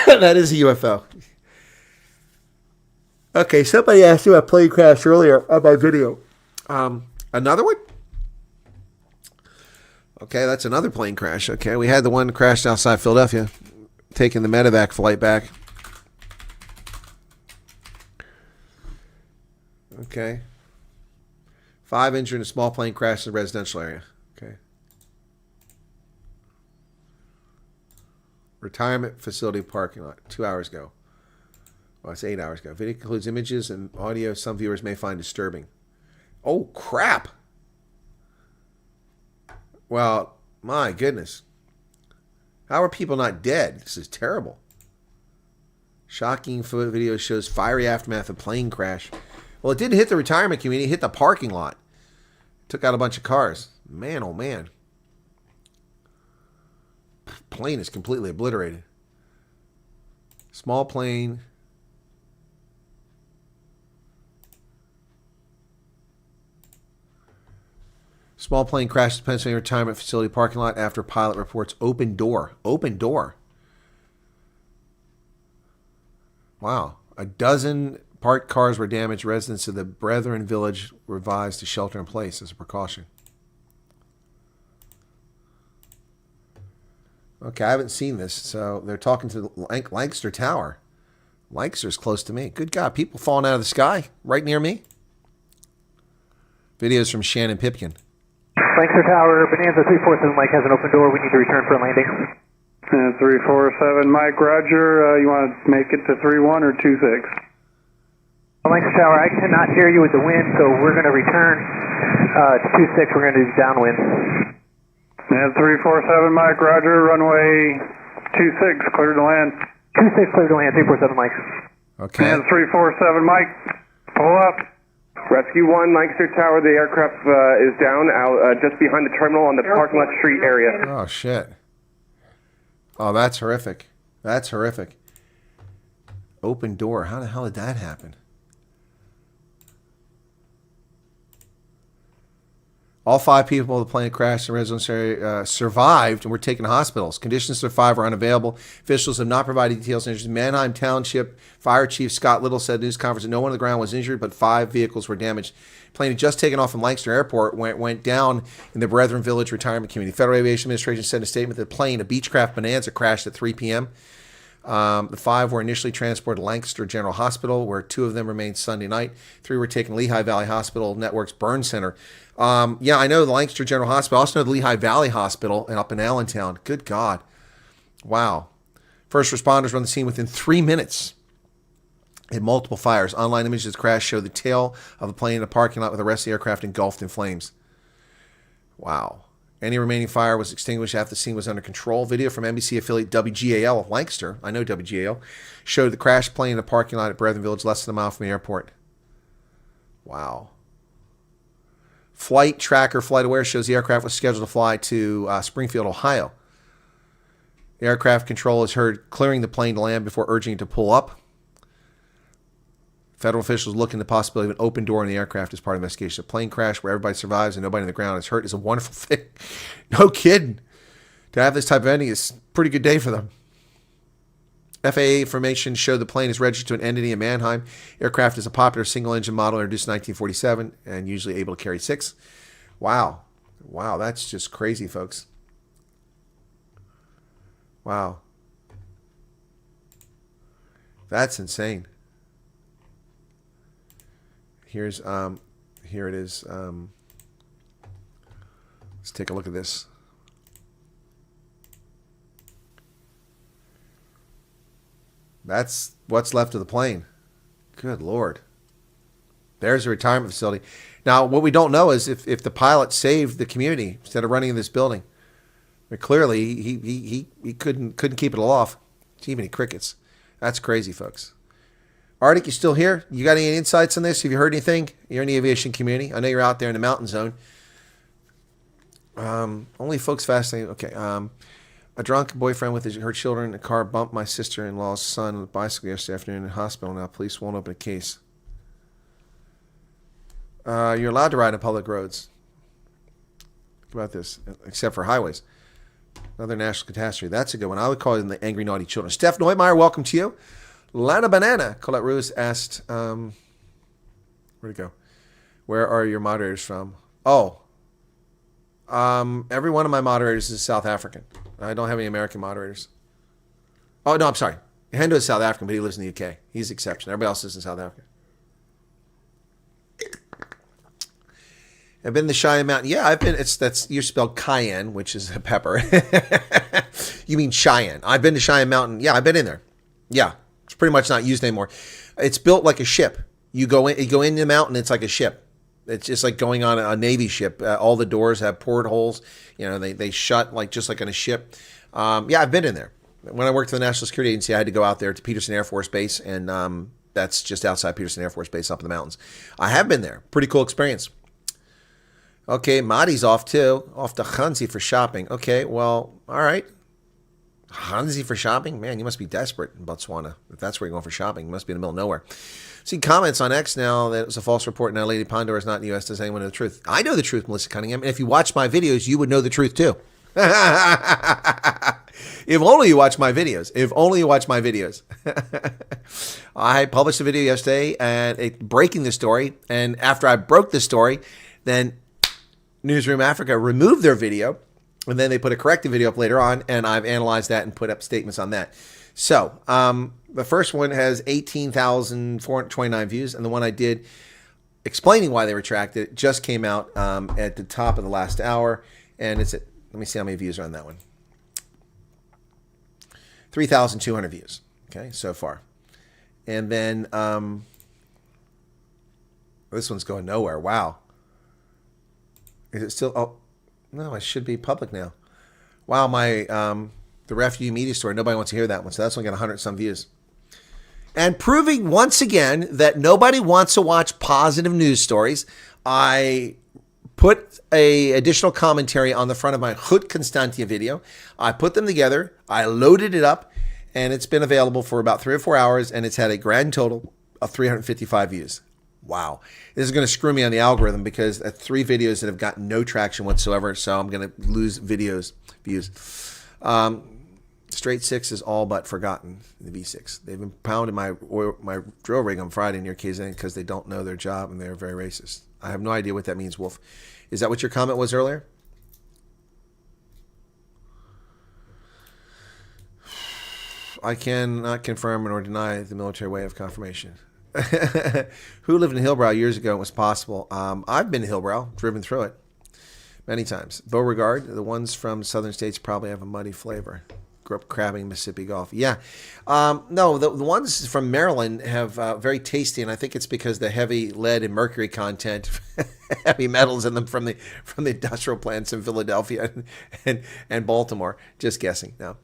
That is a UFO. Okay, somebody asked me about plane crash earlier on my video. Another one? Okay, that's another plane crash. Okay, we had the one crashed outside Philadelphia, taking the medevac flight back. Okay. 5 injured in a small plane crash in a residential area. Okay. Retirement facility parking lot, 2 hours ago. Well, it's 8 hours ago. Video includes images and audio some viewers may find disturbing. Oh, crap. Well, my goodness. How are people not dead? This is terrible. Shocking video shows fiery aftermath of plane crash. Well, it didn't hit the retirement community. It hit the parking lot. Took out a bunch of cars. Man, oh, man. Plane is completely obliterated. Small plane. Small plane crashed at Pennsylvania retirement facility parking lot after pilot reports open door. Open door. Wow. A dozen parked cars were damaged. Residents of the Brethren Village were advised to shelter in place as a precaution. Okay, I haven't seen this. So they're talking to the Lancaster Tower. Lancaster's close to me. Good God, people falling out of the sky right near me. Videos from Shannon Pipkin. Lancaster Tower, Bonanza 347 Mike has an open door. We need to return for a landing. 347 Mike, Roger. You want to make it to 31 or 26? Lancaster Tower, I cannot hear you with the wind, so we're going to return to 26. We're going to do downwind. 347 Mike, Roger. Runway 26, clear to land. 26, clear to land. 347 Mike. Okay. 347 Mike, pull up. Rescue 1, Lancaster Tower, the aircraft is down out just behind the terminal on the parking lot street area. Oh, shit. Oh, that's horrific. That's horrific. Open door. How the hell did that happen? All 5 people in the plane crashed in the residence area survived and were taken to hospitals. Conditions for 5 are unavailable. Officials have not provided details. Mannheim Township Fire Chief Scott Little said at a news conference that no one on the ground was injured, but 5 vehicles were damaged. The plane had just taken off from Lancaster Airport when it went down in the Brethren Village retirement community. Federal Aviation Administration said in a statement that the plane, a Beechcraft Bonanza, crashed at 3 p.m. The 5 were initially transported to Lancaster General Hospital, where 2 of them remained Sunday night. 3 were taken to Lehigh Valley Hospital Network's Burn Center. Yeah, I know the Lancaster General Hospital. I also know the Lehigh Valley Hospital and up in Allentown. Good God. Wow. First responders were on the scene within 3 minutes. Had multiple fires. Online images of the crash show the tail of the plane in a parking lot with the rest of the aircraft engulfed in flames. Wow. Any remaining fire was extinguished after the scene was under control. Video from NBC affiliate WGAL of Lancaster, I know WGAL, showed the crashed plane in a parking lot at Brethren Village, less than a mile from the airport. Wow. Flight Tracker Flight Aware shows the aircraft was scheduled to fly to Springfield, Ohio. The aircraft control is heard clearing the plane to land before urging it to pull up. Federal officials look into the possibility of an open door in the aircraft as part of the investigation. A plane crash where everybody survives and nobody on the ground is hurt is a wonderful thing. No kidding. To have this type of ending is a pretty good day for them. FAA information showed the plane is registered to an entity in Mannheim. Aircraft is a popular single-engine model introduced in 1947 and usually able to carry 6. Wow. Wow, that's just crazy, folks. Wow. That's insane. Here it is. Let's take a look at this. That's what's left of the plane. Good Lord. There's a retirement facility. Now, what we don't know is if the pilot saved the community instead of running in this building. But clearly, he couldn't keep it aloft. Even crickets. That's crazy, folks. Arctic, you still here? You got any insights on this? Have you heard anything? You're in the aviation community. I know you're out there in the mountain zone. Only folks fascinating. Okay. A drunk boyfriend with her children in a car bumped my sister-in-law's son on the bicycle yesterday afternoon in the hospital. Now police won't open a case. You're allowed to ride on public roads. Think about this, except for highways. Another national catastrophe. That's a good one. I would call it the angry, naughty children. Steph Neumeier, welcome to you. Lana Banana. Colette Ruse asked, where'd it go? Where are your moderators from? Oh, every one of my moderators is South African. I don't have any American moderators. Oh, no, I'm sorry. Hendo is South African, but he lives in the UK. He's the exception. Everybody else is in South Africa. I've been to Cheyenne Mountain. Yeah, I've been. You're spelled cayenne, which is a pepper. You mean Cheyenne. I've been to Cheyenne Mountain. Yeah, I've been in there. Yeah, it's pretty much not used anymore. It's built like a ship. You go in the mountain, it's like a ship. It's just like going on a Navy ship. All the doors have portholes. You know, they shut just like on a ship. Yeah, I've been in there. When I worked for the National Security Agency, I had to go out there to Peterson Air Force Base, and that's just outside Peterson Air Force Base up in the mountains. I have been there. Pretty cool experience. Okay, Madi's off too. Off to Hansi for shopping. Okay, well, all right. Hansi for shopping? Man, you must be desperate in Botswana. If that's where you're going for shopping, you must be in the middle of nowhere. See comments on X now that it was a false report. Now Lady Pandora is not in the U.S. Does anyone know the truth? I know the truth, Melissa Cunningham. And if you watch my videos, you would know the truth too. If only you watch my videos. If only you watch my videos. I published a video yesterday and breaking the story. And after I broke the story, then Newsroom Africa removed their video, and then they put a corrected video up later on, and I've analyzed that and put up statements on that. So the first one has 18,429 views, and the one I did explaining why they retracted it just came out at the top of the last hour, and it's at, let me see how many views are on that one. 3,200 views, okay, so far. And then this one's going nowhere. Wow. Is it still? Oh, no, it should be public now. Wow, my the Refugee Media Story. Nobody wants to hear that one, so that's only got 100-some views. And proving once again that nobody wants to watch positive news stories, I put a additional commentary on the front of my Goed Constantia video. I put them together. I loaded it up, and it's been available for about 3 or 4 hours, and it's had a grand total of 355 views. Wow. This is going to screw me on the algorithm because 3 videos that have gotten no traction whatsoever, so I'm going to lose views. Straight 6 is all but forgotten in the V6. They've been pounding my drill rig on Friday near KZN because they don't know their job and they're very racist. I have no idea what that means, Wolf. Is that what your comment was earlier? I cannot confirm nor deny the military way of confirmation. Who lived in Hillbrow years ago and was possible? I've been to Hillbrow, driven through it many times. Beauregard, the ones from southern states probably have a muddy flavor. Grew up crabbing Mississippi Gulf. Yeah. No, the ones from Maryland have very tasty, and I think it's because the heavy lead and mercury content, heavy metals in them from the industrial plants in Philadelphia and Baltimore. Just guessing. No.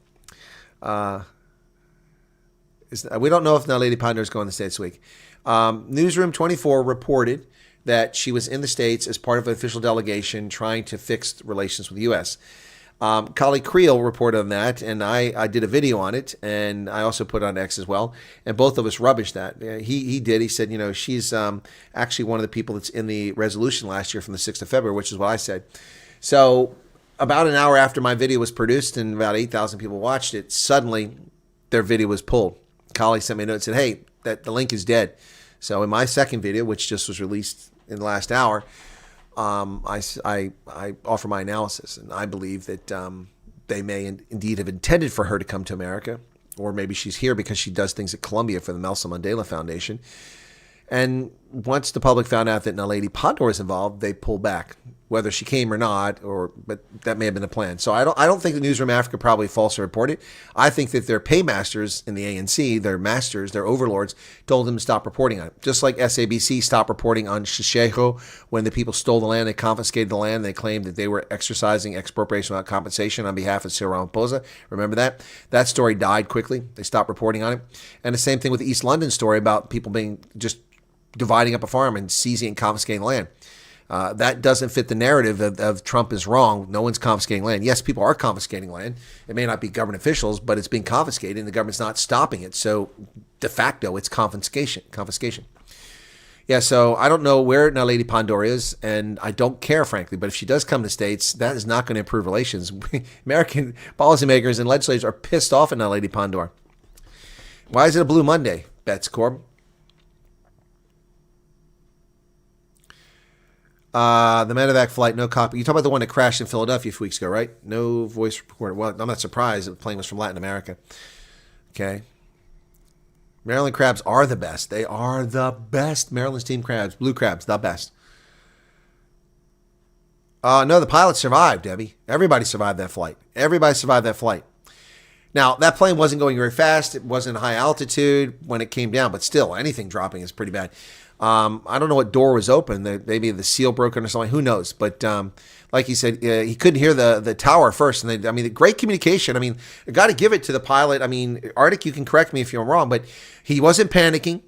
We don't know if now Lady Ponder is going to the States this week. Newsroom 24 reported that she was in the States as part of an official delegation trying to fix relations with the U.S. Kali Creel reported on that, and I did a video on it, and I also put it on X as well, and both of us rubbished that. He did. He said, she's actually one of the people that's in the resolution last year from the 6th of February, which is what I said. So about an hour after my video was produced and about 8,000 people watched it, suddenly their video was pulled. Kali sent me a note and said, hey, the link is dead. So in my second video, which just was released in the last hour, I offer my analysis, and I believe that they may indeed have intended for her to come to America, or maybe she's here because she does things at Columbia for the Nelson Mandela Foundation. And once the public found out that Naledi Pandor was involved, they pulled back, whether she came or not, but that may have been the plan. So I don't think the Newsroom Africa probably falsely reported. I think that their paymasters in the ANC, their masters, their overlords, told them to stop reporting on it. Just like SABC stopped reporting on Shishejo when the people stole the land, they confiscated the land, they claimed that they were exercising expropriation without compensation on behalf of Cyril Ramaphosa. Remember that? That story died quickly. They stopped reporting on it. And the same thing with the East London story about people being just dividing up a farm and seizing and confiscating land. That doesn't fit the narrative of Trump is wrong. No one's confiscating land. Yes, people are confiscating land. It may not be government officials, but it's being confiscated and the government's not stopping it. So de facto, it's confiscation. Yeah, so I don't know where Naledi Pandor is, and I don't care, frankly. But if she does come to the States, that is not going to improve relations. American policymakers and legislators are pissed off at Naledi Pandor. Why is it a Blue Monday, Bets Corb? The medevac flight, no copy. You talk about the one that crashed in Philadelphia a few weeks ago, right? No voice recorder. Well, I'm not surprised that the plane was from Latin America. Okay. Maryland crabs are the best. They are the best. Maryland steamed crabs, blue crabs, the best. No, the pilot survived, Debbie. Everybody survived that flight. Now, that plane wasn't going very fast. It wasn't high altitude when it came down, but still, anything dropping is pretty bad. I don't know what door was open. Maybe the seal broken or something. Who knows? But like he said, he couldn't hear the tower first. And the great communication. I got to give it to the pilot. Arctic, you can correct me if I'm wrong, but he wasn't panicking.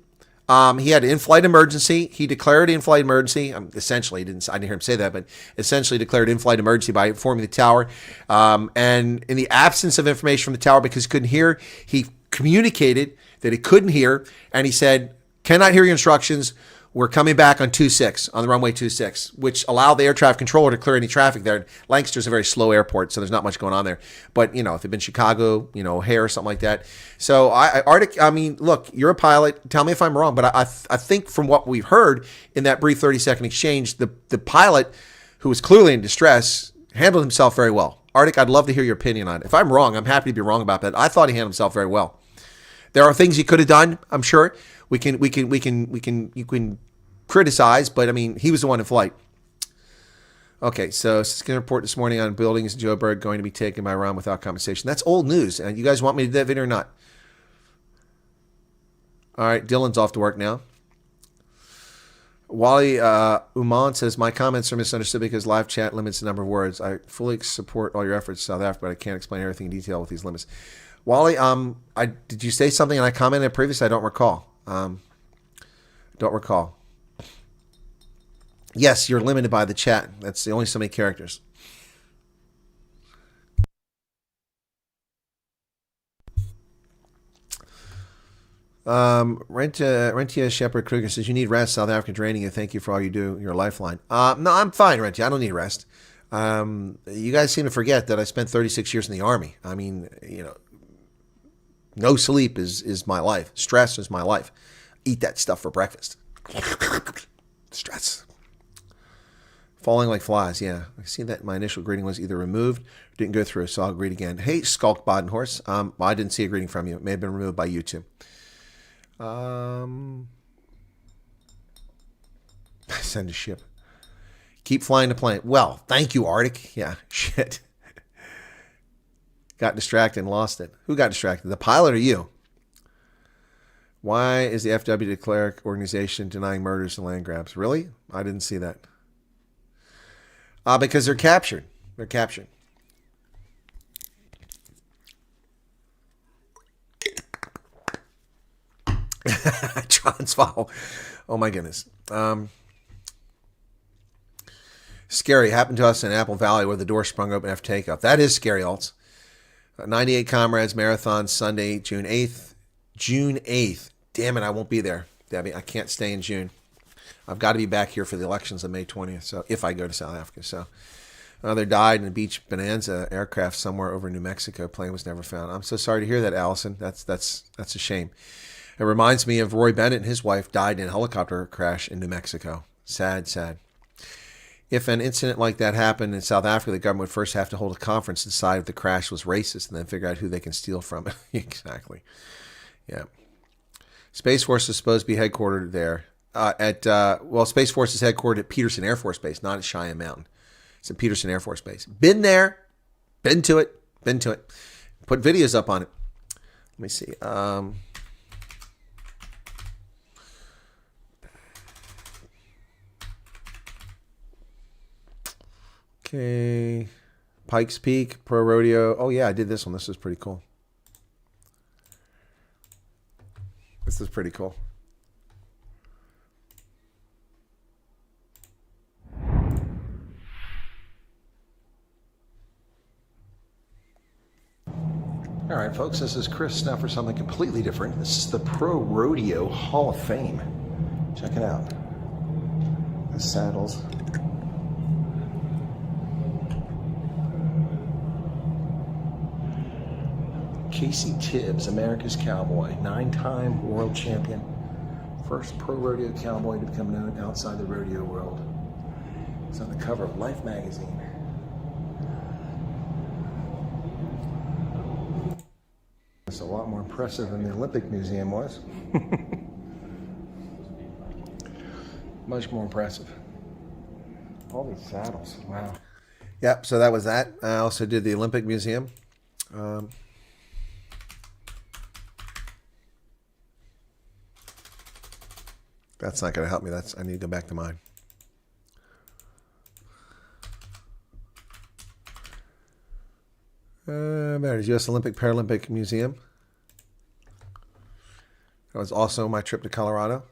He had an in-flight emergency. He declared in-flight emergency. Essentially, I didn't hear him say that, but essentially declared in-flight emergency by informing the tower. And in the absence of information from the tower, because he couldn't hear, he communicated that he couldn't hear, and he said, "Cannot hear your instructions. We're coming back on 26, on the runway 26, which allowed the air traffic controller to clear any traffic there. Lancaster's a very slow airport, so there's not much going on there. But, if it'd been Chicago, O'Hare or something like that. So, Arctic, look, you're a pilot. Tell me if I'm wrong, but I think from what we've heard in that brief 30-second exchange, the pilot, who was clearly in distress, handled himself very well. Arctic, I'd love to hear your opinion on it. If I'm wrong, I'm happy to be wrong about that. I thought he handled himself very well. There are things he could have done, I'm sure. You can criticize, but he was the one in flight. Okay, so Skin report this morning on buildings in Joburg going to be taken by Iran without compensation. That's old news. And you guys want me to do that video or not? All right, Dylan's off to work now. Wally Uman says, my comments are misunderstood because live chat limits the number of words. I fully support all your efforts, South Africa, but I can't explain everything in detail with these limits. Wally, did you say something and I commented previously? I don't recall. Yes, you're limited by the chat. That's only so many characters. Rentia Shepard Kruger says, you need rest. South Africa draining you. Thank you for all you do. You're a lifeline. No, I'm fine, Rentia. I don't need rest. You guys seem to forget that I spent 36 years in the Army. No sleep is my life. Stress is my life. Eat that stuff for breakfast. Stress. Falling like flies, yeah. I see that my initial greeting was either removed or didn't go through, so I'll greet again. Hey, Skulk Bodenhorse. I didn't see a greeting from you. It may have been removed by YouTube. Send a ship. Keep flying the plane. Well, thank you, Arctic. Yeah, shit. Got distracted and lost it. Who got distracted? The pilot or you? Why is the FW declare organization denying murders and land grabs? Really? I didn't see that. Because they're captured. They're captured. Transvaal. Oh my goodness. Scary. Happened to us in Apple Valley where the door sprung open after takeoff. That is scary, Alts. 98 Comrades Marathon, Sunday, June 8th. June 8th. Damn it, I won't be there, Debbie. I can't stay in June. I've got to be back here for the elections on May 20th, so if I go to South Africa. So another died in a Beach Bonanza aircraft somewhere over New Mexico. Plane was never found. I'm so sorry to hear that, Allison. That's a shame. It reminds me of Roy Bennett and his wife died in a helicopter crash in New Mexico. Sad, sad. If an incident like that happened in South Africa, the government would first have to hold a conference to decide if the crash was racist and then figure out who they can steal from it. Exactly. Yeah. Space Force is supposed to be headquartered there. Space Force is headquartered at Peterson Air Force Base, not at Cheyenne Mountain. It's at Peterson Air Force Base. Been there, been to it. Put videos up on it. Let me see. Okay. Pikes Peak, Pro Rodeo. Oh, yeah, I did this one. This is pretty cool. This is pretty cool. All right, folks, this is Chris now for something completely different. This is the Pro Rodeo Hall of Fame. Check it out. The saddles. Casey Tibbs, America's Cowboy, 9-time world champion. First pro rodeo cowboy to become known outside the rodeo world. It's on the cover of Life magazine. It's a lot more impressive than the Olympic Museum was. Much more impressive. All these saddles, wow. Yep, so that was that. I also did the Olympic Museum. That's not going to help me. I need to go back to mine. There's U.S. Olympic Paralympic Museum. That was also my trip to Colorado.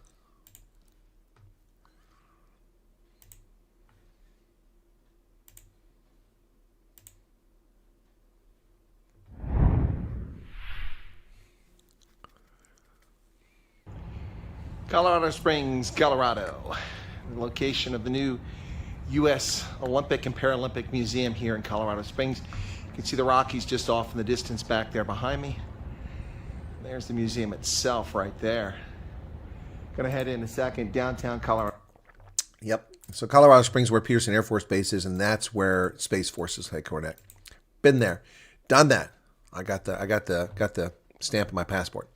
Colorado Springs, Colorado. The location of the new U.S. Olympic and Paralympic Museum here in Colorado Springs. You can see the Rockies just off in the distance back there behind me. There's the museum itself right there. Gonna head in a second, downtown Colorado. Yep. So Colorado Springs, where Peterson Air Force Base is, and that's where Space Force is headquartered at. Been there, done that. I got the stamp of my passport.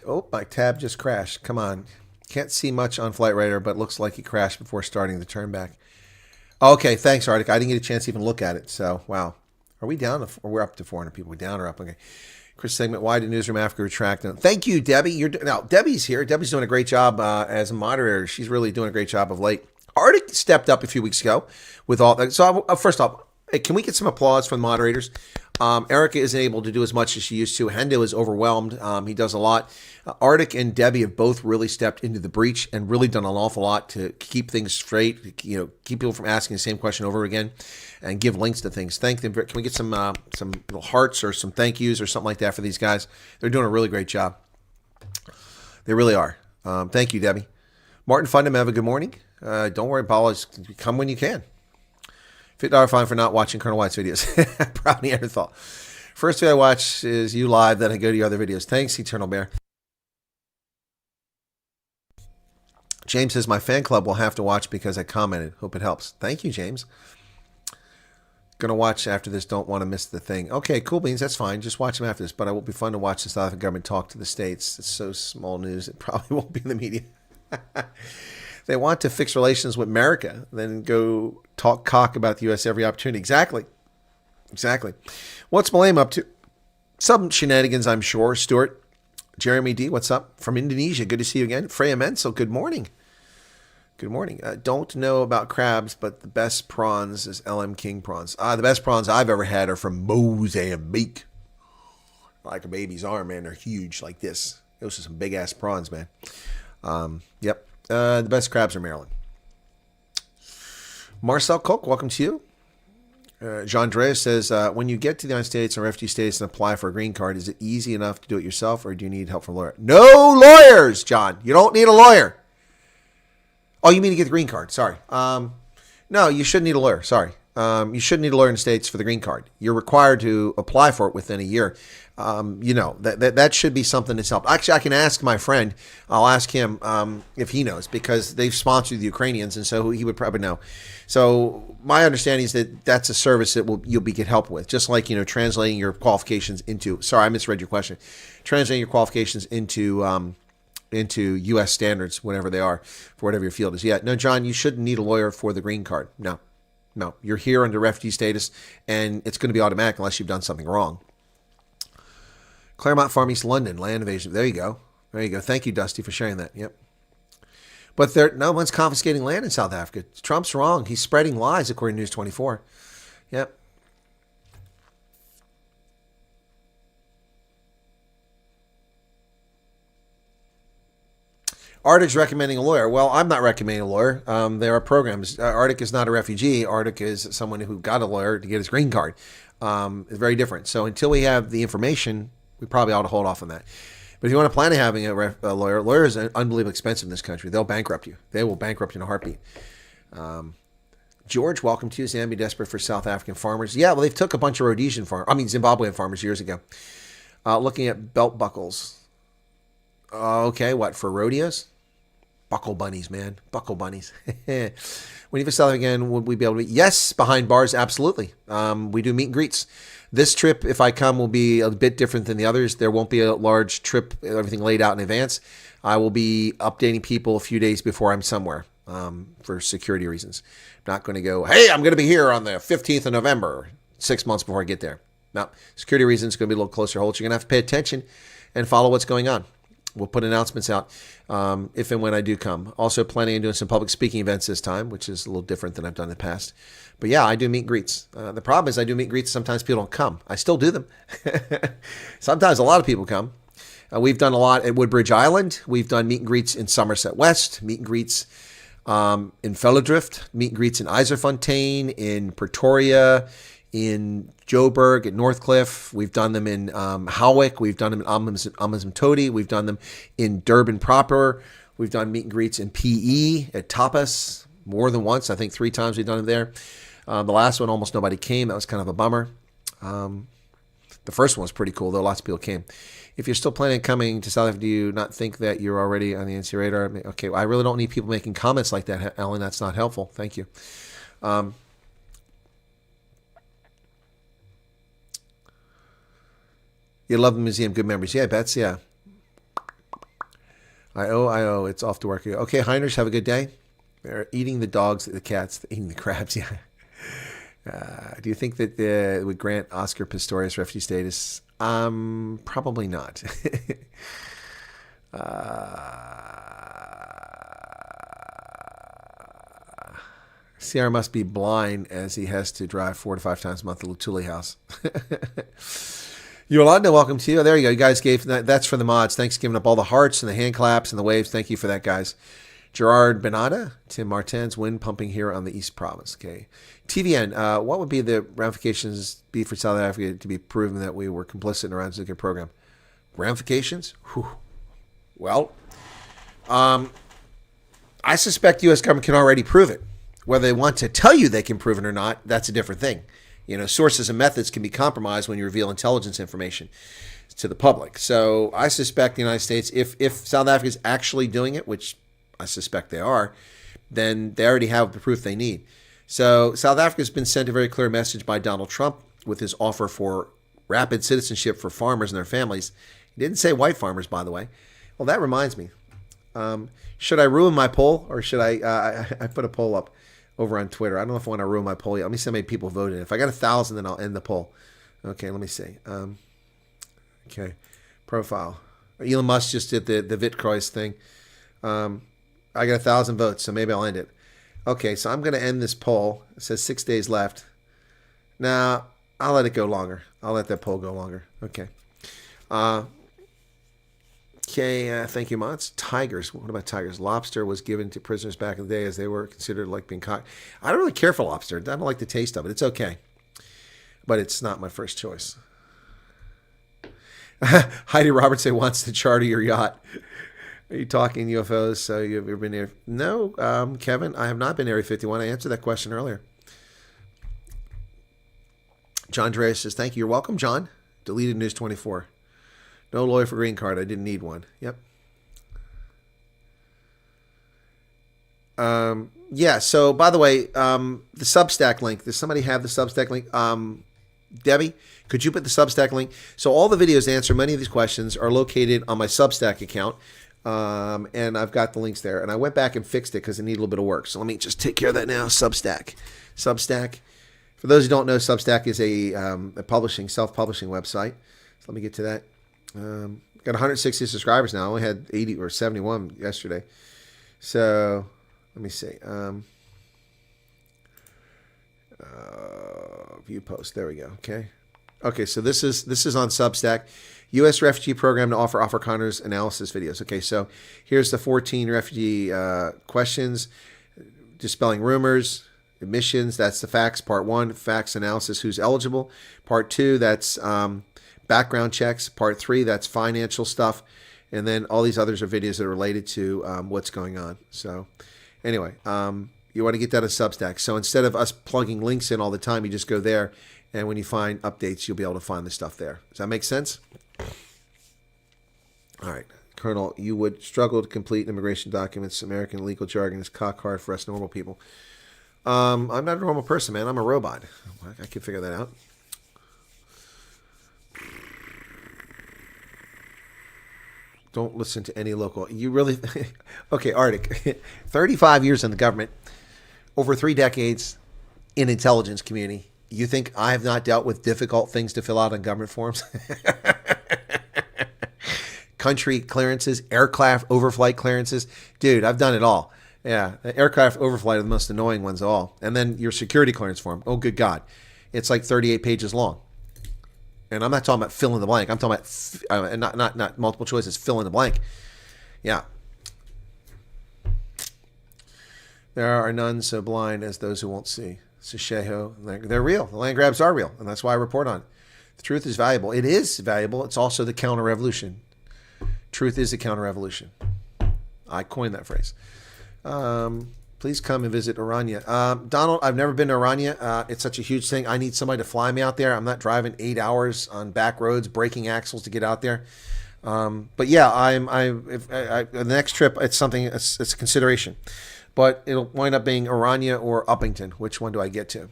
Oh, my tab just crashed. Come on. Can't see much on Flight Radar, but looks like it crashed before starting the turn back. Okay, thanks, Arctic. I didn't get a chance to even look at it. So, wow. Are we down? Or we're up to 400 people? We're down or up? Okay. Chris segment, why did Newsroom Africa retract? Thank you, Debbie. Now, Debbie's here. Debbie's doing a great job as a moderator. She's really doing a great job of late. Arctic stepped up a few weeks ago with all that. So, first off, hey, can we get some applause from the moderators? Erica isn't able to do as much as she used to. Hendo is overwhelmed. He does a lot. Arctic and Debbie have both really stepped into the breach and really done an awful lot to keep things straight, keep people from asking the same question over again and give links to things. Thank them. Can we get some little hearts or some thank yous or something like that for these guys? They're doing a really great job. They really are. Thank you, Debbie. Martin Fundamental, good morning. Don't worry, Paul. Come when you can. $50 fine for not watching Colonel White's videos. Probably never thought. First video I watch is you live, then I go to your other videos. Thanks, Eternal Bear. James says, my fan club will have to watch because I commented. Hope it helps. Thank you, James. Going to watch after this. Don't want to miss the thing. Okay, cool beans. That's fine. Just watch them after this. But it will be fun to watch the South African government talk to the states. It's so small news. It probably won't be in the media. They want to fix relations with America, then go talk cock about the U.S. every opportunity. Exactly. What's Malayam up to? Some shenanigans, I'm sure. Stuart, Jeremy D, what's up? From Indonesia, good to see you again. Freya Menzel, good morning. Good morning. Don't know about crabs, but the best prawns is LM King prawns. The best prawns I've ever had are from Mozambique. Like a baby's arm, man. They're huge like this. Those are some big-ass prawns, man. Yep. The best crabs are Maryland. Marcel Koch, welcome to you. Jean Dreas says, when you get to the United States and refugee status and apply for a green card, is it easy enough to do it yourself or do you need help from a lawyer? No lawyers, John. You don't need a lawyer. Oh, you mean to get the green card? Sorry. No, you shouldn't need a lawyer. Sorry. You shouldn't need a lawyer in the States for the green card. You're required to apply for it within a year. That should be something that's helped. Actually, I can ask my friend. I'll ask him if he knows because they've sponsored the Ukrainians, and so he would probably know. So my understanding is that that's a service that you'll get help with, just like translating your qualifications into. Sorry, I misread your question. Translating your qualifications into into U.S. standards, whatever they are, for whatever your field is. Yeah, no, John, you shouldn't need a lawyer for the green card. No, you're here under refugee status, and it's going to be automatic unless you've done something wrong. Claremont Farm, East London, land invasion. There you go. Thank you, Dusty, for sharing that. Yep. But no one's confiscating land in South Africa. Trump's wrong. He's spreading lies, according to News 24. Yep. Arctic's recommending a lawyer. Well, I'm not recommending a lawyer. There are programs. Arctic is not a refugee. Arctic is someone who got a lawyer to get his green card. It's very different. So until we have the information, we probably ought to hold off on that. But if you want to plan on having a lawyer, lawyers are unbelievably expensive in this country. They'll bankrupt you. They will bankrupt you in a heartbeat. George, welcome to you. Zambia desperate for South African farmers. Yeah, well, they've took a bunch of Zimbabwean farmers years ago. Looking at belt buckles. Okay, what, for rodeos? Buckle bunnies, man. Buckle bunnies. When you visit South again, would we be able to? Yes, behind bars, absolutely. We do meet and greets. This trip, if I come, will be a bit different than the others. There won't be a large trip, everything laid out in advance. I will be updating people a few days before I'm somewhere for security reasons. I'm not going to go, hey, I'm going to be here on the 15th of November, 6 months before I get there. No, security reasons, it's going to be a little closer hold. You're going to have to pay attention and follow what's going on. We'll put announcements out if and when I do come. Also planning on doing some public speaking events this time, which is a little different than I've done in the past. But yeah, I do meet and greets. The problem is I do meet and greets. Sometimes people don't come. I still do them. Sometimes a lot of people come. We've done a lot at Woodbridge Island. We've done meet and greets in Somerset West, meet and greets in Velledrift, meet and greets in Eiserfontein, in Pretoria, in Joburg, at Northcliffe. We've done them in Howick. We've done them in Amanzimtoti. We've done them in Durban proper. We've done meet and greets in PE at Tapas more than once. I think 3 times we've done it there. The last one, almost nobody came. That was kind of a bummer. The first one was pretty cool, though. Lots of people came. If you're still planning on coming to South Africa, do you not think that you're already on the NC radar? Okay, well, I really don't need people making comments like that, Ellen. That's not helpful. Thank you. You love the museum. Good memories. Yeah, Bets. Yeah. I owe. It's off to work. Okay, Heinrich, have a good day. They're eating the dogs, the cats, eating the crabs. Yeah. Do you think that it would grant Oscar Pistorius refugee status? Probably not. CR must be blind as he has to drive 4 to 5 times a month to Lutuli House. Yolanda, welcome to you. Oh, there you go. You guys gave that. That's for the mods. Thanks for giving up all the hearts and the hand claps and the waves. Thank you for that, guys. Gerard Benada, Tim Martins, wind pumping here on the East Province. Okay. TVN, what would be the ramifications be for South Africa to be proven that we were complicit in Iran's nuclear program? Ramifications? Whew. Well, I suspect the U.S. government can already prove it. Whether they want to tell you they can prove it or not, that's a different thing. You know, sources and methods can be compromised when you reveal intelligence information to the public. So I suspect the United States, if South Africa is actually doing it, which I suspect they are, then they already have the proof they need. So South Africa has been sent a very clear message by Donald Trump with his offer for rapid citizenship for farmers and their families. He didn't say white farmers, by the way. Well, that reminds me. Should I ruin my poll, or should I put a poll up over on Twitter? I don't know if I want to ruin my poll yet. Let me see how many people voted. If I got 1,000, then I'll end the poll. Okay, let me see. Okay, profile. Elon Musk just did the Vitkreuz thing. I got 1,000 votes, so maybe I'll end it. Okay, so I'm going to end this poll. It says 6 days left. Now, I'll let it go longer. I'll let that poll go longer. Okay. Thank you, Mods. Tigers. What about tigers? Lobster was given to prisoners back in the day as they were considered like being caught. I don't really care for lobster. I don't like the taste of it. It's okay. But it's not my first choice. Heidi Robertson wants to charter your yacht. Are you talking UFOs? So you've ever been there? No, Kevin, I have not been Area 51. I answered that question earlier. John Dreyer says, thank you. You're welcome, John. Deleted News 24. No lawyer for green card. I didn't need one. Yep. Yeah, so by the way, the Substack link. Does somebody have the Substack link? Debbie, could you put the Substack link? So all the videos that answer many of these questions are located on my Substack account. And I've got the links there. And I went back and fixed it because it needed a little bit of work. So let me just take care of that now. Substack. For those who don't know, Substack is a self-publishing website. So let me get to that. Got 160 subscribers now. I only had 80 or 71 yesterday. So let me see. View post. There we go. Okay. So this is on Substack. U.S. refugee program to offer Afrikaners analysis videos. Okay, so here's the 14 refugee questions. Dispelling rumors, admissions. That's the facts. Part 1, facts analysis. Who's eligible? Part 2, that's background checks. Part 3, that's financial stuff. And then all these others are videos that are related to what's going on. So anyway, you want to get that on Substack. So instead of us plugging links in all the time, you just go there. And when you find updates, you'll be able to find the stuff there. Does that make sense? All right. Colonel, you would struggle to complete immigration documents. American legal jargon is cock hard for us normal people. I'm not a normal person, man. I'm a robot. I can figure that out. Don't listen to any local. You really... Okay, Arctic. 35 years in the government. Over 3 decades in intelligence community. You think I have not dealt with difficult things to fill out on government forms? Country clearances, aircraft overflight clearances. Dude, I've done it all. Yeah, the aircraft overflight are the most annoying ones of all. And then your security clearance form. Oh, good God. It's like 38 pages long. And I'm not talking about fill in the blank. I'm talking about not multiple choices, fill in the blank. Yeah. There are none so blind as those who won't see. Sisheho, they're real. The land grabs are real, and that's why I report on it. The truth is valuable. It is valuable. It's also the counter-revolution. Truth is the counter-revolution. I coined that phrase. Please come and visit Orania. Donald, I've never been to Orania. It's such a huge thing. I need somebody to fly me out there. I'm not driving 8 hours on back roads, breaking axles to get out there. But yeah, the next trip, it's something. It's a consideration. But it'll wind up being Orania or Uppington. Which one do I get to?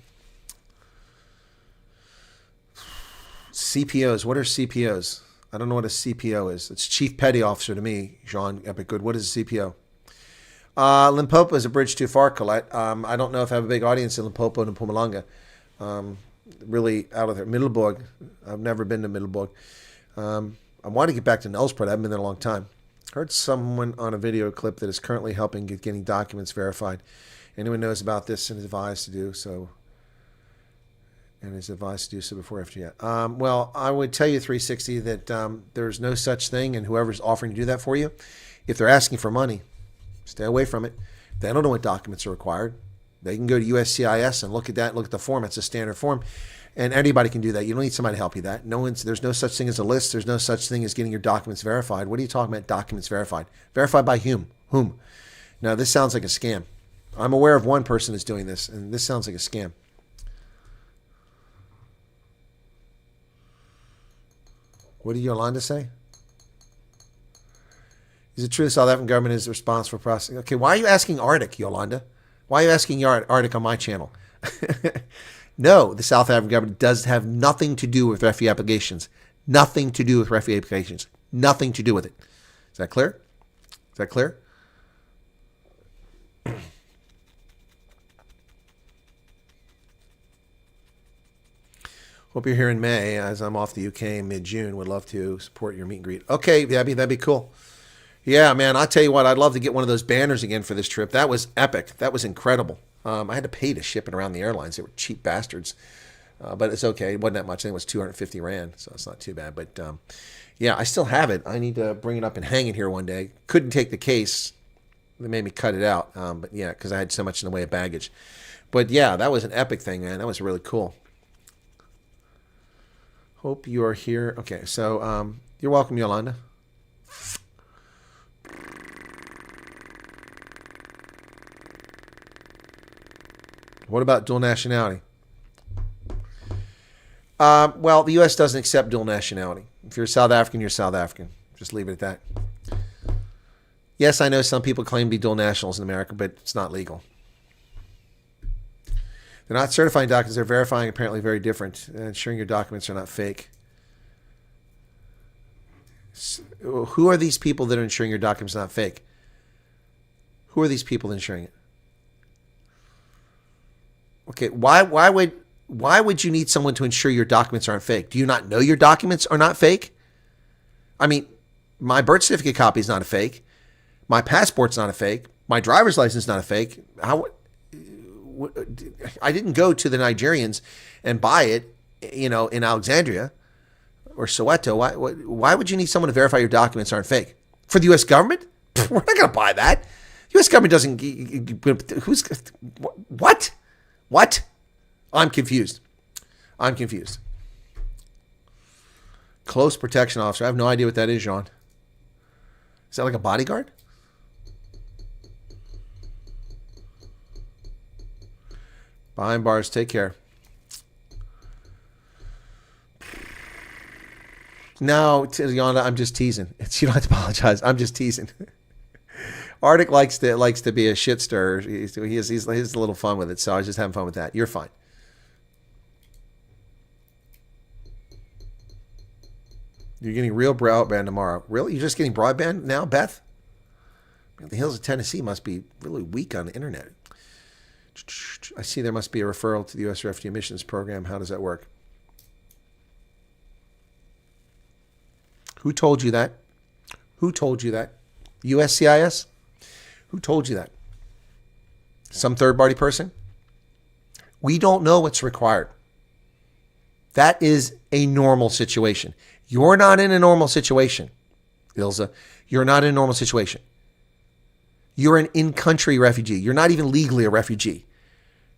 CPOs. What are CPOs? I don't know what a CPO is. It's Chief Petty Officer to me, Jean Epic Good. What is a CPO? Limpopo is a bridge too far, Colette. I don't know if I have a big audience in Limpopo and Mpumalanga. Really out of there. Middelburg. I've never been to Middelburg. I want to get back to Nelspruit. I haven't been there in a long time. Heard someone on a video clip that is currently helping getting documents verified. Anyone knows about this and is advised to do so. And is advised to do so before or after yet. Well, I would tell you, 360, that there's no such thing, and whoever's offering to do that for you, if they're asking for money, stay away from it. They don't know what documents are required. They can go to USCIS and look at that, look at the form. It's a standard form. And anybody can do that. You don't need somebody to help you that. There's no such thing as a list. There's no such thing as getting your documents verified. What are you talking about, documents verified? Verified by whom? Now, this sounds like a scam. I'm aware of one person that's doing this, and this sounds like a scam. What did Yolanda say? Is it true the South African government is responsible for processing? Okay, why are you asking Arctic, Yolanda? Why are you asking Arctic on my channel? No, the South African government does have nothing to do with refugee applications. Nothing to do with refugee applications. Nothing to do with it. Is that clear? Is that clear? Hope you're here in May, as I'm off the UK mid-June. Would love to support your meet and greet. Okay, that'd be cool. Yeah, man, I'll tell you what, I'd love to get one of those banners again for this trip. That was epic. That was incredible. I had to pay to ship it around the airlines. They were cheap bastards. But it's okay. It wasn't that much. I think it was 250 Rand, so it's not too bad. But yeah, I still have it. I need to bring it up and hang it here one day. Couldn't take the case. They made me cut it out. But yeah, because I had so much in the way of baggage. But yeah, that was an epic thing, man. That was really cool. Hope you are here. Okay, so you're welcome, Yolanda. What about dual nationality? Well, the U.S. doesn't accept dual nationality. If you're South African, you're South African. Just leave it at that. Yes, I know some people claim to be dual nationals in America, but it's not legal. They're not certifying documents. They're verifying apparently very different. And ensuring your documents are not fake. Who are these people that are ensuring your documents are not fake? Who are these people ensuring it? Okay, why would you need someone to ensure your documents aren't fake? Do you not know your documents are not fake? I mean, my birth certificate copy is not a fake. My passport's not a fake. My driver's license is not a fake. I didn't go to the Nigerians and buy it, in Alexandria or Soweto. Why would you need someone to verify your documents aren't fake? For the U.S. government? We're not going to buy that. The U.S. government doesn't. What? What? I'm confused. Close protection officer. I have no idea what that is, Jean. Is that like a bodyguard? Behind bars. Take care. No, Yonda, I'm just teasing. You don't have to apologize. I'm just teasing. Arctic likes to be a shit stirrer. He's a little fun with it, so I was just having fun with that. You're fine. You're getting real broadband tomorrow. Really? You're just getting broadband now, Beth? The hills of Tennessee must be really weak on the internet. I see there must be a referral to the U.S. Refugee Admissions Program. How does that work? Who told you that? Who told you that? USCIS? Who told you that? Some third-party person? We don't know what's required. That is a normal situation. You're not in a normal situation, Ilza. You're not in a normal situation. You're an in-country refugee. You're not even legally a refugee.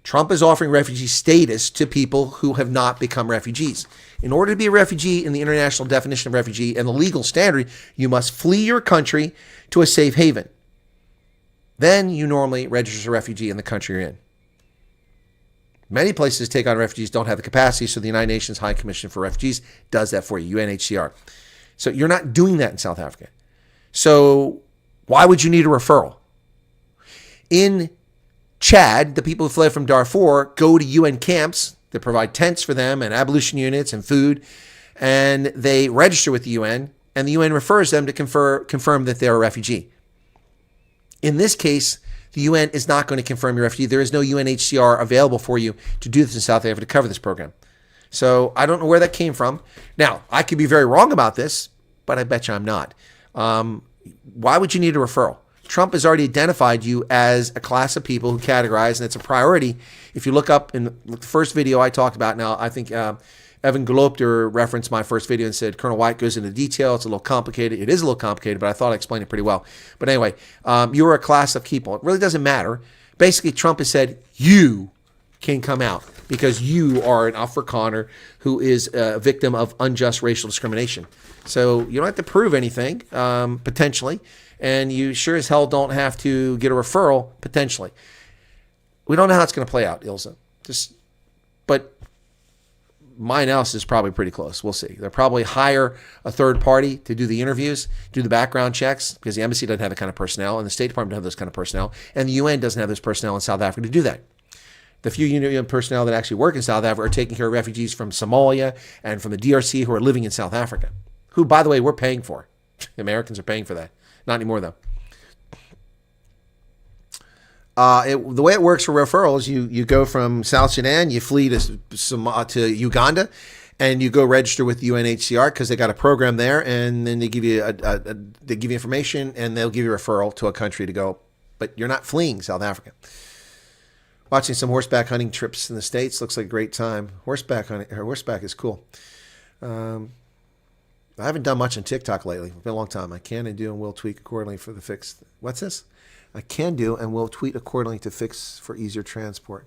Trump is offering refugee status to people who have not become refugees. In order to be a refugee in the international definition of refugee and the legal standard, you must flee your country to a safe haven. Then you normally register as a refugee in the country you're in. Many places take on refugees don't have the capacity, so the United Nations High Commission for Refugees does that for you, UNHCR. So you're not doing that in South Africa. So why would you need a referral? In Chad, the people who fled from Darfur go to UN camps that provide tents for them and abolition units and food, and they register with the UN, and the UN refers them to confirm that they're a refugee. In this case, the UN is not going to confirm you're a refugee. There is no UNHCR available for you to do this in South Africa to cover this program. So I don't know where that came from. Now, I could be very wrong about this, but I bet you I'm not. Why would you need a referral? Trump has already identified you as a class of people who categorize, and it's a priority. If you look up in the first video I talked about, now I think Evan Galopter referenced my first video and said Colonel Wyatt goes into detail. It's a little complicated. It is a little complicated, but I thought I explained it pretty well. But anyway, you're a class of people. It really doesn't matter. Basically, Trump has said you can come out because you are an Afrikaner who is a victim of unjust racial discrimination. So you don't have to prove anything, potentially. And you sure as hell don't have to get a referral, potentially. We don't know how it's going to play out, Ilza. But my analysis is probably pretty close. We'll see. They'll probably hire a third party to do the interviews, do the background checks, because the embassy doesn't have that kind of personnel, and the State Department doesn't have those kind of personnel, and the UN doesn't have those personnel in South Africa to do that. The few UN personnel that actually work in South Africa are taking care of refugees from Somalia and from the DRC who are living in South Africa, who, by the way, we're paying for. Americans are paying for that. Not anymore, though. The way it works for referrals, you go from South Sudan, you flee to Uganda, and you go register with the UNHCR because they got a program there, and then they give you information, and they'll give you a referral to a country to go. But you're not fleeing South Africa. Watching some horseback hunting trips in the States looks like a great time. Horseback is cool. I haven't done much on TikTok lately. It's been a long time. I can and do and will tweak accordingly for the fix. What's this? I can do and will tweet accordingly to fix for easier transport.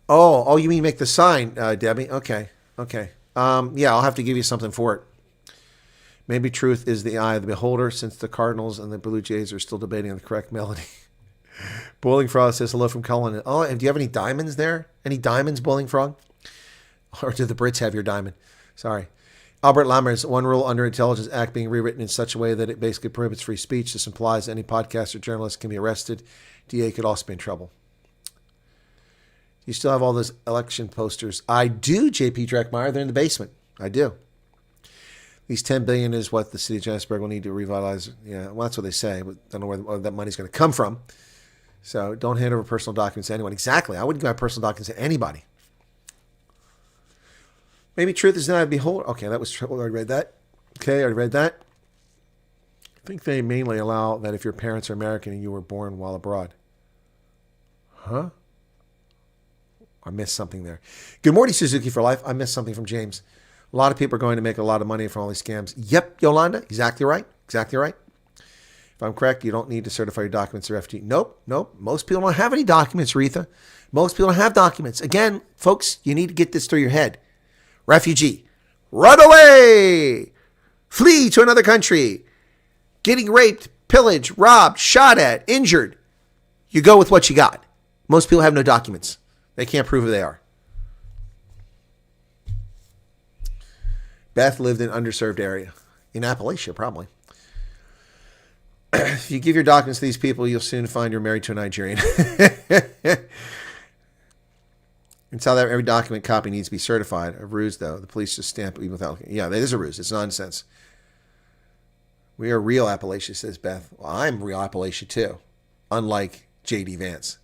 Oh, you mean make the sign, Debbie? Okay. Yeah, I'll have to give you something for it. Maybe truth is the eye of the beholder, since the Cardinals and the Blue Jays are still debating on the correct melody. Boiling Frog says hello from Cullen. Oh, and do you have any diamonds there? Any diamonds, Boiling Frog? Or do the Brits have your diamond? Sorry. Albert Lammers, one rule under Intelligence Act being rewritten in such a way that it basically prohibits free speech. This implies any podcast or journalist can be arrested. DA could also be in trouble. You still have all those election posters. I do, JP Dreckmeyer. They're in the basement. I do. At least $10 billion is what the city of Johannesburg will need to revitalize. Yeah, well, that's what they say. But don't know where that money's going to come from. So don't hand over personal documents to anyone. Exactly. I wouldn't give my personal documents to anybody. Maybe truth is denied. Behold. Okay, that was trouble. I already read that. Okay, I already read that. I think they mainly allow that if your parents are American and you were born while abroad. Huh? I missed something there. Good morning, Suzuki for Life. I missed something from James. A lot of people are going to make a lot of money from all these scams. Yep, Yolanda. Exactly right. Exactly right. If I'm correct, you don't need to certify your documents to refugee. Nope. Most people don't have any documents, Retha. Most people don't have documents. Again, folks, you need to get this through your head. Refugee. Run away. Flee to another country. Getting raped, pillaged, robbed, shot at, injured. You go with what you got. Most people have no documents. They can't prove who they are. Beth lived in an underserved area. In Appalachia, probably. If you give your documents to these people, you'll soon find you're married to a Nigerian. In South Africa, every document copy needs to be certified. A ruse, though. The police just stamp it even without... Yeah, that is a ruse. It's nonsense. We are real Appalachia, says Beth. Well, I'm real Appalachia, too. Unlike J.D. Vance.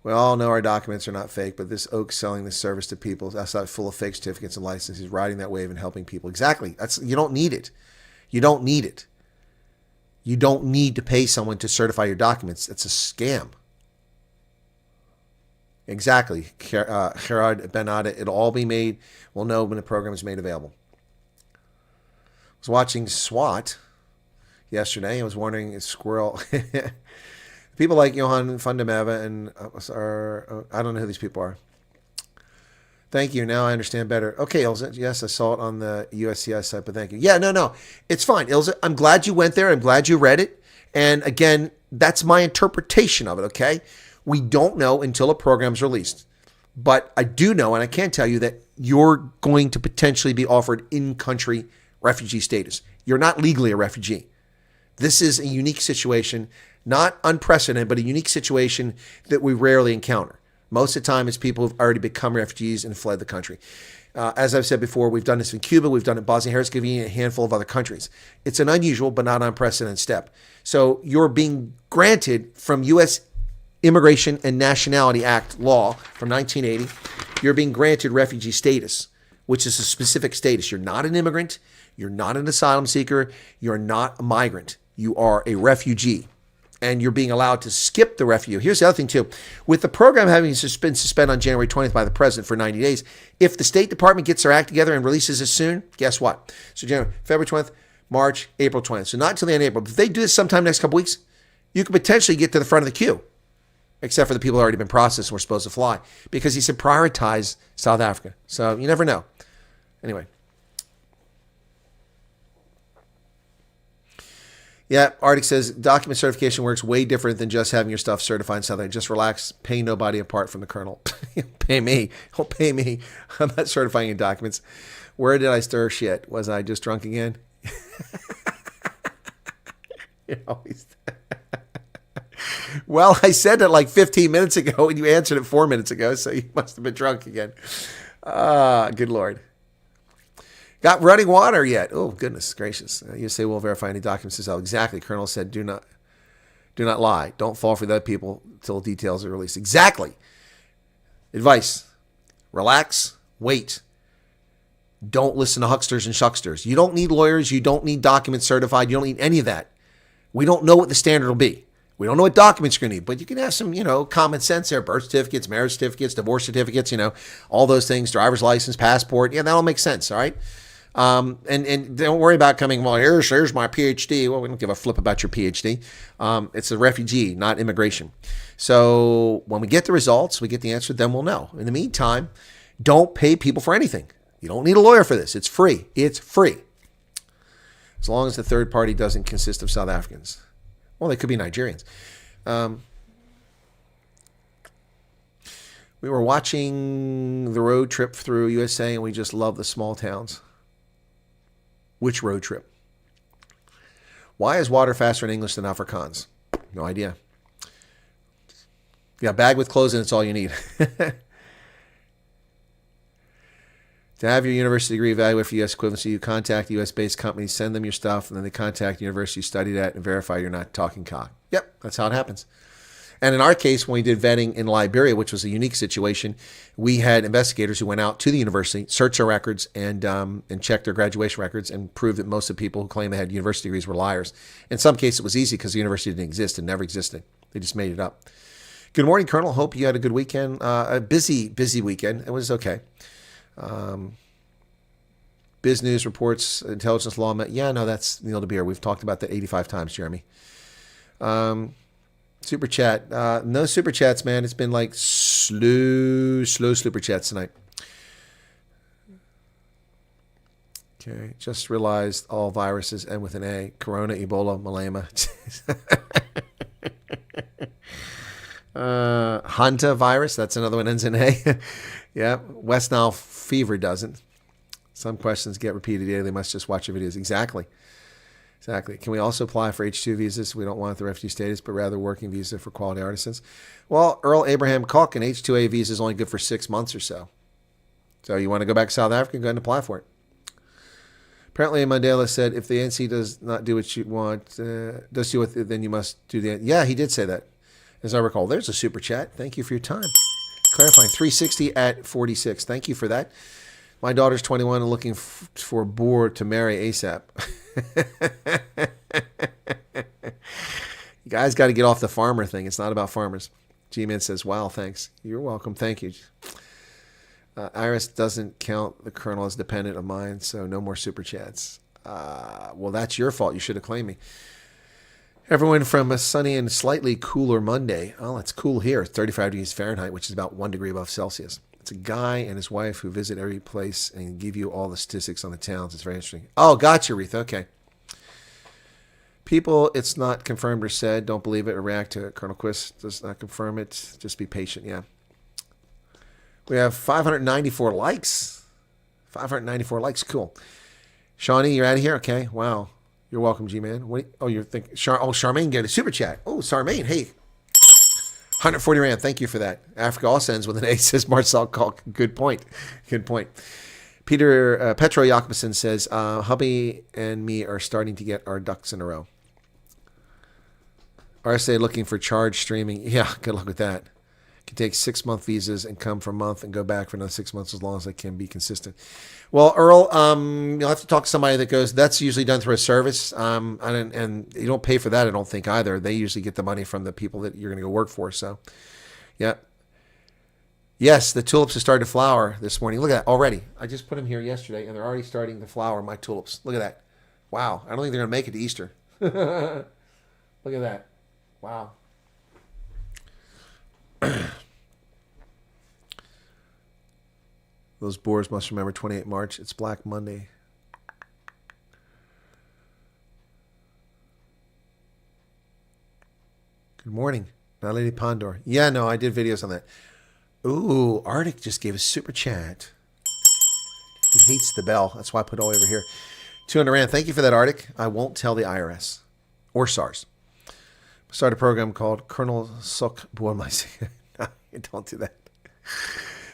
We all know our documents are not fake, but this oak's selling this service to people. That's not full of fake certificates and licenses. He's riding that wave and helping people. Exactly. You don't need it. You don't need it. You don't need to pay someone to certify your documents. It's a scam. Exactly. Gerard Benada, it'll all be made. We'll know when the program is made available. I was watching SWAT yesterday. I was wondering if Squirrel... People like Johan Fundameva and I don't know who these people are. Thank you. Now I understand better. Okay, Ilza. Yes, I saw it on the USCIS site, but thank you. Yeah, no. It's fine. Ilza, I'm glad you went there. I'm glad you read it. And again, that's my interpretation of it, okay? We don't know until a program's released. But I do know, and I can tell you that you're going to potentially be offered in-country refugee status. You're not legally a refugee. This is a unique situation. Not unprecedented, but a unique situation that we rarely encounter. Most of the time, it's people who've already become refugees and fled the country. As I've said before, we've done this in Cuba, we've done it in Bosnia-Herzegovina, and a handful of other countries. It's an unusual but not unprecedented step. So you're being granted from U.S. Immigration and Nationality Act law from 1980, you're being granted refugee status, which is a specific status. You're not an immigrant, you're not an asylum seeker, you're not a migrant. You are a refugee. And you're being allowed to skip the refugee. Here's the other thing, too. With the program having been suspended on January 20th by the president for 90 days, if the State Department gets their act together and releases it soon, guess what? So February 20th, March, April 20th. So not until the end of April. But if they do this sometime next couple weeks, you could potentially get to the front of the queue, except for the people who have already been processed and were supposed to fly, because he said prioritize South Africa. So you never know. Anyway. Yeah, Arctic says document certification works way different than just having your stuff certified in something. Just relax, pay nobody apart from the colonel. Pay me. Don't pay me. I'm not certifying your documents. Where did I stir shit? Was I just drunk again? Well, I said it like 15 minutes ago and you answered it 4 minutes ago, so you must have been drunk again. Good Lord. Got running water yet? Oh, goodness gracious. You say we'll verify any documents as well. Exactly. Colonel said, do not lie. Don't fall for the other people until details are released. Exactly. Advice. Relax. Wait. Don't listen to hucksters and shucksters. You don't need lawyers. You don't need documents certified. You don't need any of that. We don't know what the standard will be. We don't know what documents you're going to need, but you can have some, common sense there. Birth certificates, marriage certificates, divorce certificates, all those things, driver's license, passport. Yeah, that all makes sense, all right? And don't worry about coming, well, here's my PhD. Well, we don't give a flip about your PhD. It's a refugee, not immigration. So when we get the results, we get the answer, then we'll know. In the meantime, don't pay people for anything. You don't need a lawyer for this. It's free. It's free. As long as the third party doesn't consist of South Africans. Well, they could be Nigerians. We were watching the road trip through USA, and we just love the small towns. Which road trip? Why is water faster in English than Afrikaans? No idea. Yeah, bag with clothes and it's all you need. To have your university degree evaluated for U.S. equivalency, you contact U.S.-based companies, send them your stuff, and then they contact the university you studied at and verify you're not talking cock. Yep, that's how it happens. And in our case, when we did vetting in Liberia, which was a unique situation, we had investigators who went out to the university, searched their records, and checked their graduation records and proved that most of the people who claimed they had university degrees were liars. In some cases, it was easy because the university didn't exist and never existed. They just made it up. Good morning, Colonel. Hope you had a good weekend. A busy weekend. It was okay. Biz News reports intelligence law. Yeah, no, that's Neil DeBeer. We've talked about that 85 times, Jeremy. Super chat. No super chats, man. It's been like slow super chats tonight. Okay, just realized all viruses end with an A. Corona, Ebola, Malema. Hanta virus, that's another one, ends in A. Yeah, West Nile fever doesn't. Some questions get repeated daily. They must just watch your videos. Exactly. Can we also apply for H-2 visas? We don't want the refugee status, but rather working visa for quality artisans. Well, Earl Abraham Cook, an H-2A visa is only good for 6 months or so. So you want to go back to South Africa, go ahead and apply for it. Apparently, Mandela said, if the ANC does not do what you want, then you must do the... Yeah, he did say that, as I recall. There's a super chat. Thank you for your time. Clarifying, 360 at 46. Thank you for that. My daughter's 21 and looking for a boar to marry ASAP. You guys got to get off the farmer thing. It's not about farmers. G-Man says, wow, thanks. You're welcome. Thank you. Iris doesn't count the Colonel as dependent of mine, so no more super chats. Well, that's your fault. You should have claimed me. Everyone from a sunny and slightly cooler Monday. Oh, it's cool here. It's 35 degrees Fahrenheit, which is about 1 degree above Celsius. It's a guy and his wife who visit every place and give you all the statistics on the towns. It's very interesting. Oh, gotcha, Reith. Okay. People, it's not confirmed or said. Don't believe it or react to it. Colonel Quist does not confirm it. Just be patient. Yeah. We have 594 likes. 594 likes. Cool. Shawnee, you're out of here? Okay. Wow. You're welcome, G-Man. You're thinking... Charmaine gave a super chat. Oh, Charmaine. Hey. 140 Rand. Thank you for that. Africa also ends with an A, says Marcel Kalk. Good point. Petro Jakobsen says, hubby and me are starting to get our ducks in a row. RSA looking for charge streaming. Yeah, good luck with that. Can take 6-month visas and come for a month and go back for another 6 months as long as they can be consistent. Well, Earl, you'll have to talk to somebody that goes, that's usually done through a service. And you don't pay for that, I don't think, either. They usually get the money from the people that you're going to go work for. So, yeah. Yes, the tulips have started to flower this morning. Look at that already. I just put them here yesterday, and they're already starting to flower, my tulips. Look at that. Wow. I don't think they're going to make it to Easter. Look at that. Wow. Those boars must remember 28 March. It's Black Monday. Good morning. Now, Lady Pondor. Yeah, no, I did videos on that. Ooh, Arctic just gave a super chat. He hates the bell. That's why I put it all over here. 200 Rand. Thank you for that, Arctic. I won't tell the IRS or SARS. Start a program called Colonel Sok Buamaisi. No, don't do that.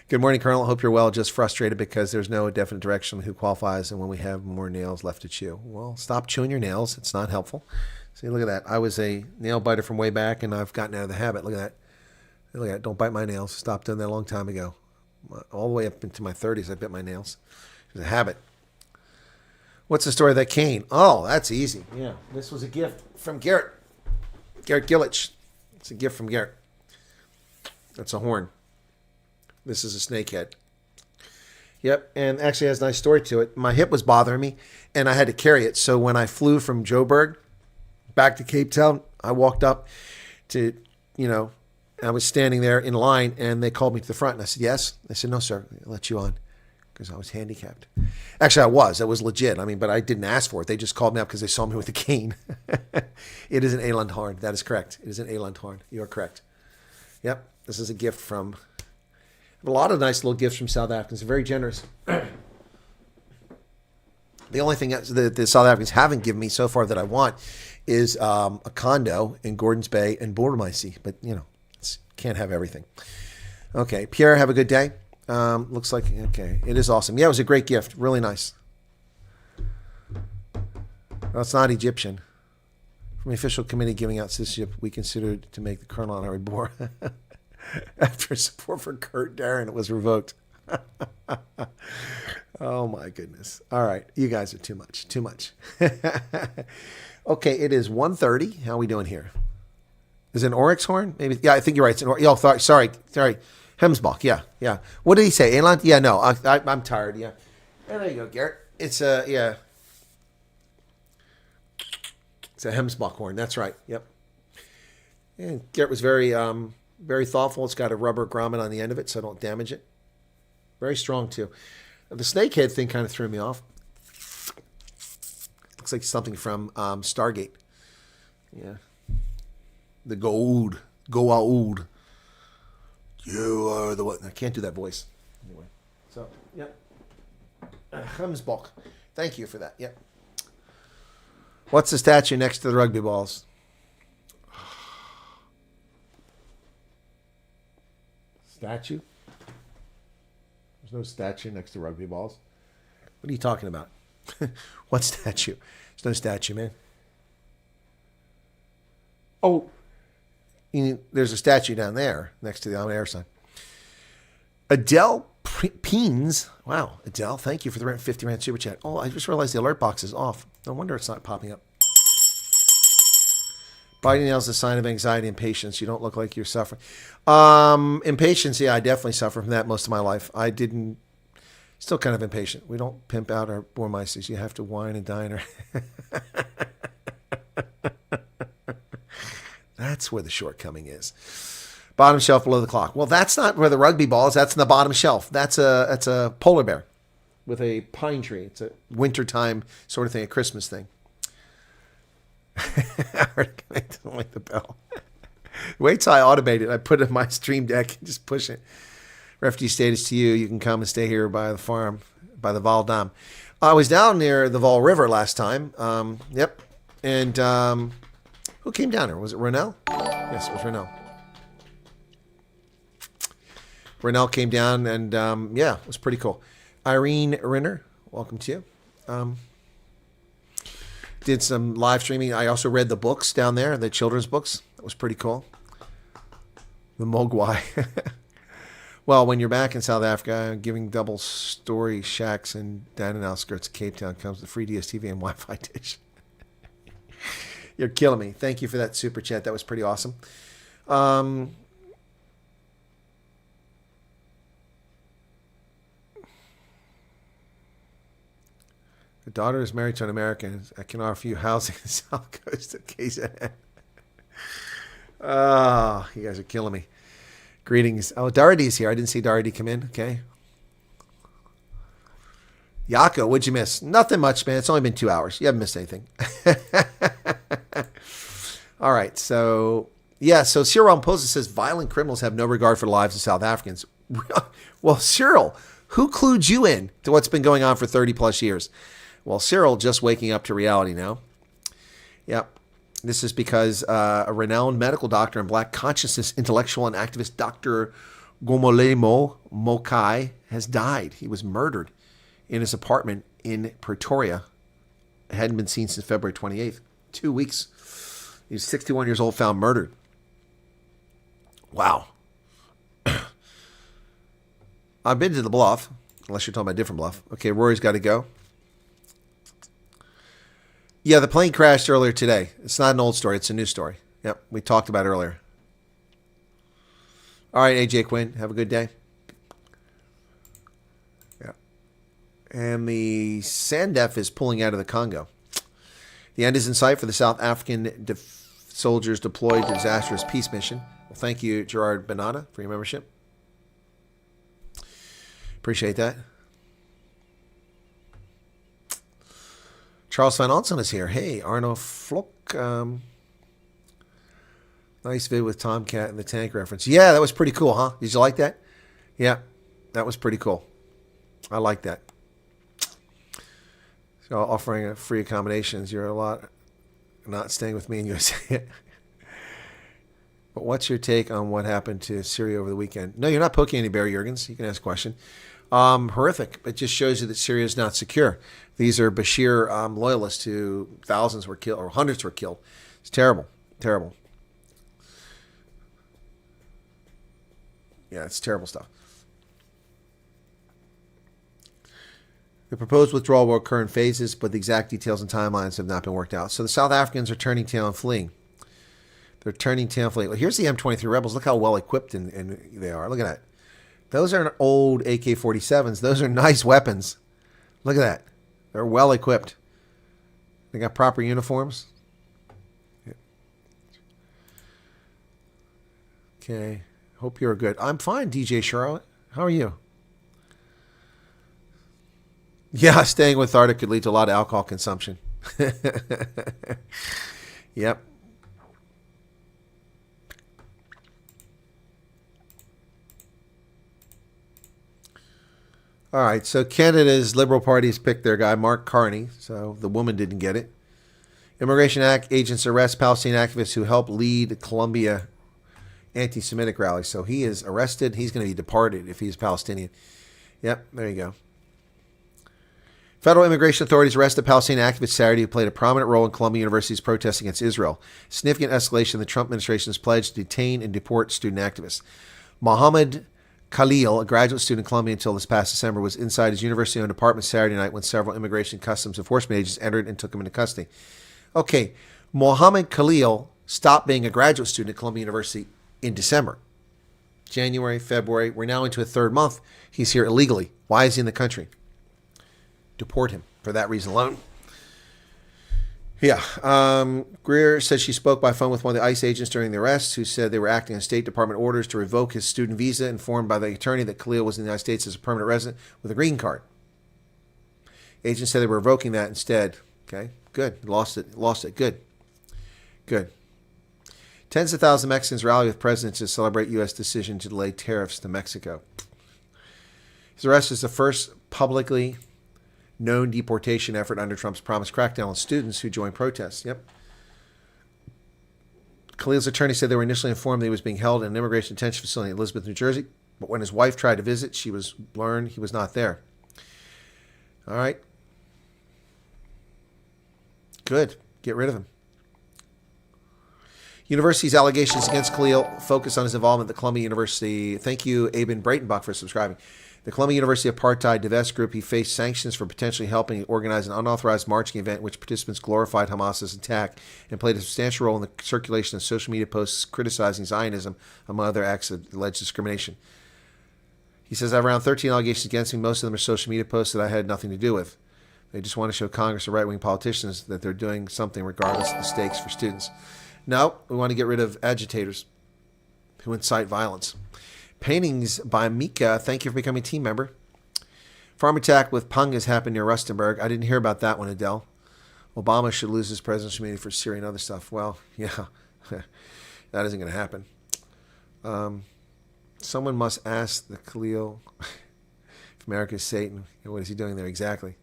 Good morning, Colonel. Hope you're well. Just frustrated because there's no definite direction on who qualifies and when we have more nails left to chew. Well, stop chewing your nails. It's not helpful. See, look at that. I was a nail biter from way back, and I've gotten out of the habit. Look at that. Look at that. Don't bite my nails. Stopped doing that a long time ago. All the way up into my 30s, I bit my nails. It's a habit. What's the story of that cane? Oh, that's easy. Yeah, this was a gift from Garrett Gillich. It's a gift from Garrett. That's a horn. This is a snake head. Yep, and actually has a nice story to it. My hip was bothering me, and I had to carry it. So when I flew from Joburg back to Cape Town, I walked up to, I was standing there in line, and they called me to the front, and I said, yes. They said, no, sir, I'll let you on, because I was handicapped. Actually, I was legit. But I didn't ask for it. They just called me up because they saw me with a cane. It is an eland horn. That is correct. It is an eland horn. You are correct. Yep, this is a gift from... a lot of nice little gifts from South Africans. They're very generous. The only thing that the South Africans haven't given me so far that I want is a condo in Gordons Bay and Buamaisi. But, Can't have everything. Okay, Pierre, have a good day. Looks like, okay, it is awesome. Yeah, it was a great gift. Really nice. Well, it's not Egyptian. From the official committee giving out citizenship, we considered to make the colonel honorary bore. After support for Kurt Darren, it was revoked. Oh my goodness. All right, you guys are too much. Too much. Okay, it is 1:30. How are we doing here? Is it an oryx horn? Maybe. Yeah, I think you're right. It's an oryx. Oh, sorry. Hemsbach. Yeah. What did he say? Eland? Yeah, no. I'm tired. Yeah. There you go, Garrett. It's yeah. It's a Hemsbach horn. That's right. Yep. And Garrett was very thoughtful. It's got a rubber grommet on the end of it, so don't damage it. Very strong too. The snakehead thing kind of threw me off. Looks like something from Stargate. Yeah. The Goa'uld. You are the one. I can't do that voice. Anyway. So, yep. Hemsbach. Thank you for that. Yep. What's the statue next to the rugby balls? Statue? There's no statue next to rugby balls. What are you talking about? What statue? There's no statue, man. Oh, there's a statue down there next to the on air sign. Adele Peens. Wow, Adele, thank you for the 50 rand super chat. Oh, I just realized the alert box is off. No wonder it's not popping up. Biting nails is a sign of anxiety and impatience. You don't look like you're suffering. Impatience, yeah, I definitely suffer from that most of my life. Still kind of impatient. We don't pimp out our Bourmeisters. You have to wine and dine her. That's where the shortcoming is. Bottom shelf below the clock. Well, that's not where the rugby ball is. That's in the bottom shelf. That's a polar bear with a pine tree. It's a wintertime sort of thing, a Christmas thing. I don't like the bell. Wait till I automate it. I put it in my Stream Deck and just push it. Refugee status to you. You can come and stay here by the farm, by the Val Dam. I was down near the Val River last time. Yep. And who came down there? Was it Renell? Yes, it was Renell. Renell came down and, yeah, it was pretty cool. Irene Renner, welcome to you. Did some live streaming. I also read the books down there, the children's books. That was pretty cool. The Mogwai. Well, when you're back in South Africa, giving double story shacks and down in outskirts of Cape Town comes the free DSTV and Wi-Fi dish. You're killing me. Thank you for that super chat. That was pretty awesome. The daughter is married to an American. I can offer you housing in the South Coast of KZN. Oh, you guys are killing me. Greetings. Oh, Dardy's here. I didn't see Dardy come in. Okay. Yako, what'd you miss? Nothing much, man. It's only been 2 hours. You haven't missed anything. All right. So, yeah. So Cyril Ramaphosa says violent criminals have no regard for the lives of South Africans. Well, Cyril, who clued you in to what's been going on for 30 plus years? Well, Cyril just waking up to reality now. Yep. This is because a renowned medical doctor and black consciousness intellectual and activist Dr. Gomolemo Mokai has died. He was murdered in his apartment in Pretoria. Hadn't been seen since February 28th. 2 weeks. He was 61 years old, found murdered. Wow. I've been to the Bluff, unless you're talking about a different Bluff. Okay, Rory's got to go. Yeah, the plane crashed earlier today. It's not an old story. It's a new story. Yep, we talked about it earlier. All right, AJ Quinn, have a good day. Yeah. And the SANDF is pulling out of the Congo. The end is in sight for the South African soldiers deployed to disastrous peace mission. Well, thank you, Gerard Banana, for your membership. Appreciate that. Charles Van Onsen is here. Hey, Arno Flock. Nice vid with Tomcat and the tank reference. Yeah, that was pretty cool, huh? Did you like that? Yeah, that was pretty cool. I like that. So offering free accommodations. You're a lot not staying with me in USA. But what's your take on what happened to Syria over the weekend? No, you're not poking any bear, Jurgens. You can ask a question. Horrific. It just shows you that Syria is not secure. These are Bashir loyalists who thousands were killed, or hundreds were killed. It's terrible. Terrible. Yeah, it's terrible stuff. The proposed withdrawal will occur in phases, but the exact details and timelines have not been worked out. So the South Africans are turning tail and fleeing. They're turning tail and fleeing. Well, here's the M23 rebels. Look how well equipped they are. Look at that. Those aren't old AK-47s. Those are nice weapons. Look at that. They're well equipped. They got proper uniforms. Yeah. Okay. Hope you're good. I'm fine, DJ Charlotte. How are you? Yeah, staying with Arctic could lead to a lot of alcohol consumption. Yep. All right, so Canada's Liberal Party has picked their guy, Mark Carney, so the woman didn't get it. Immigration agents arrest Palestinian activists who helped lead Colombia anti-Semitic rally. So he is arrested. He's going to be deported if he's Palestinian. Yep, there you go. Federal immigration authorities arrested Palestinian activists Saturday who played a prominent role in Columbia University's protests against Israel. Significant escalation in the Trump administration's pledge to detain and deport student activists. Mohammed Khalil, a graduate student in Columbia until this past December, was inside his university-owned apartment Saturday night when several immigration customs enforcement agents entered and took him into custody. Okay, Mohammed Khalil stopped being a graduate student at Columbia University in December. January, February, we're now into a third month. He's here illegally. Why is he in the country? Deport him for that reason alone. Yeah. Greer says she spoke by phone with one of the ICE agents during the arrest who said they were acting on State Department orders to revoke his student visa, informed by the attorney that Khalil was in the United States as a permanent resident with a green card. Agents said they were revoking that instead. Okay, good. Lost it. Good. Tens of thousands of Mexicans rally with presidents to celebrate U.S. decision to delay tariffs to Mexico. His arrest is the first publicly known deportation effort under Trump's promised crackdown on students who joined protests. Yep. Khalil's attorney said they were initially informed that he was being held in an immigration detention facility in Elizabeth, New Jersey, but when his wife tried to visit, she was learned he was not there. All right. Good. Get rid of him. University's allegations against Khalil focus on his involvement at the Columbia University. Thank you, Aben Breitenbach, for subscribing. The Columbia University Apartheid Divest Group, he faced sanctions for potentially helping organize an unauthorized marching event in which participants glorified Hamas's attack and played a substantial role in the circulation of social media posts criticizing Zionism, among other acts of alleged discrimination. He says, I have around 13 allegations against me. Most of them are social media posts that I had nothing to do with. They just want to show Congress or right-wing politicians that they're doing something regardless of the stakes for students. No, we want to get rid of agitators who incite violence. Paintings by Mika. Thank you for becoming a team member. Farm attack with Pungas happened near Rustenburg. I didn't hear about that one, Adele. Obama should lose his presidential immunity for Syria and other stuff. Well, yeah, that isn't going to happen. Someone must ask the Khalil if America is Satan. What is he doing there exactly?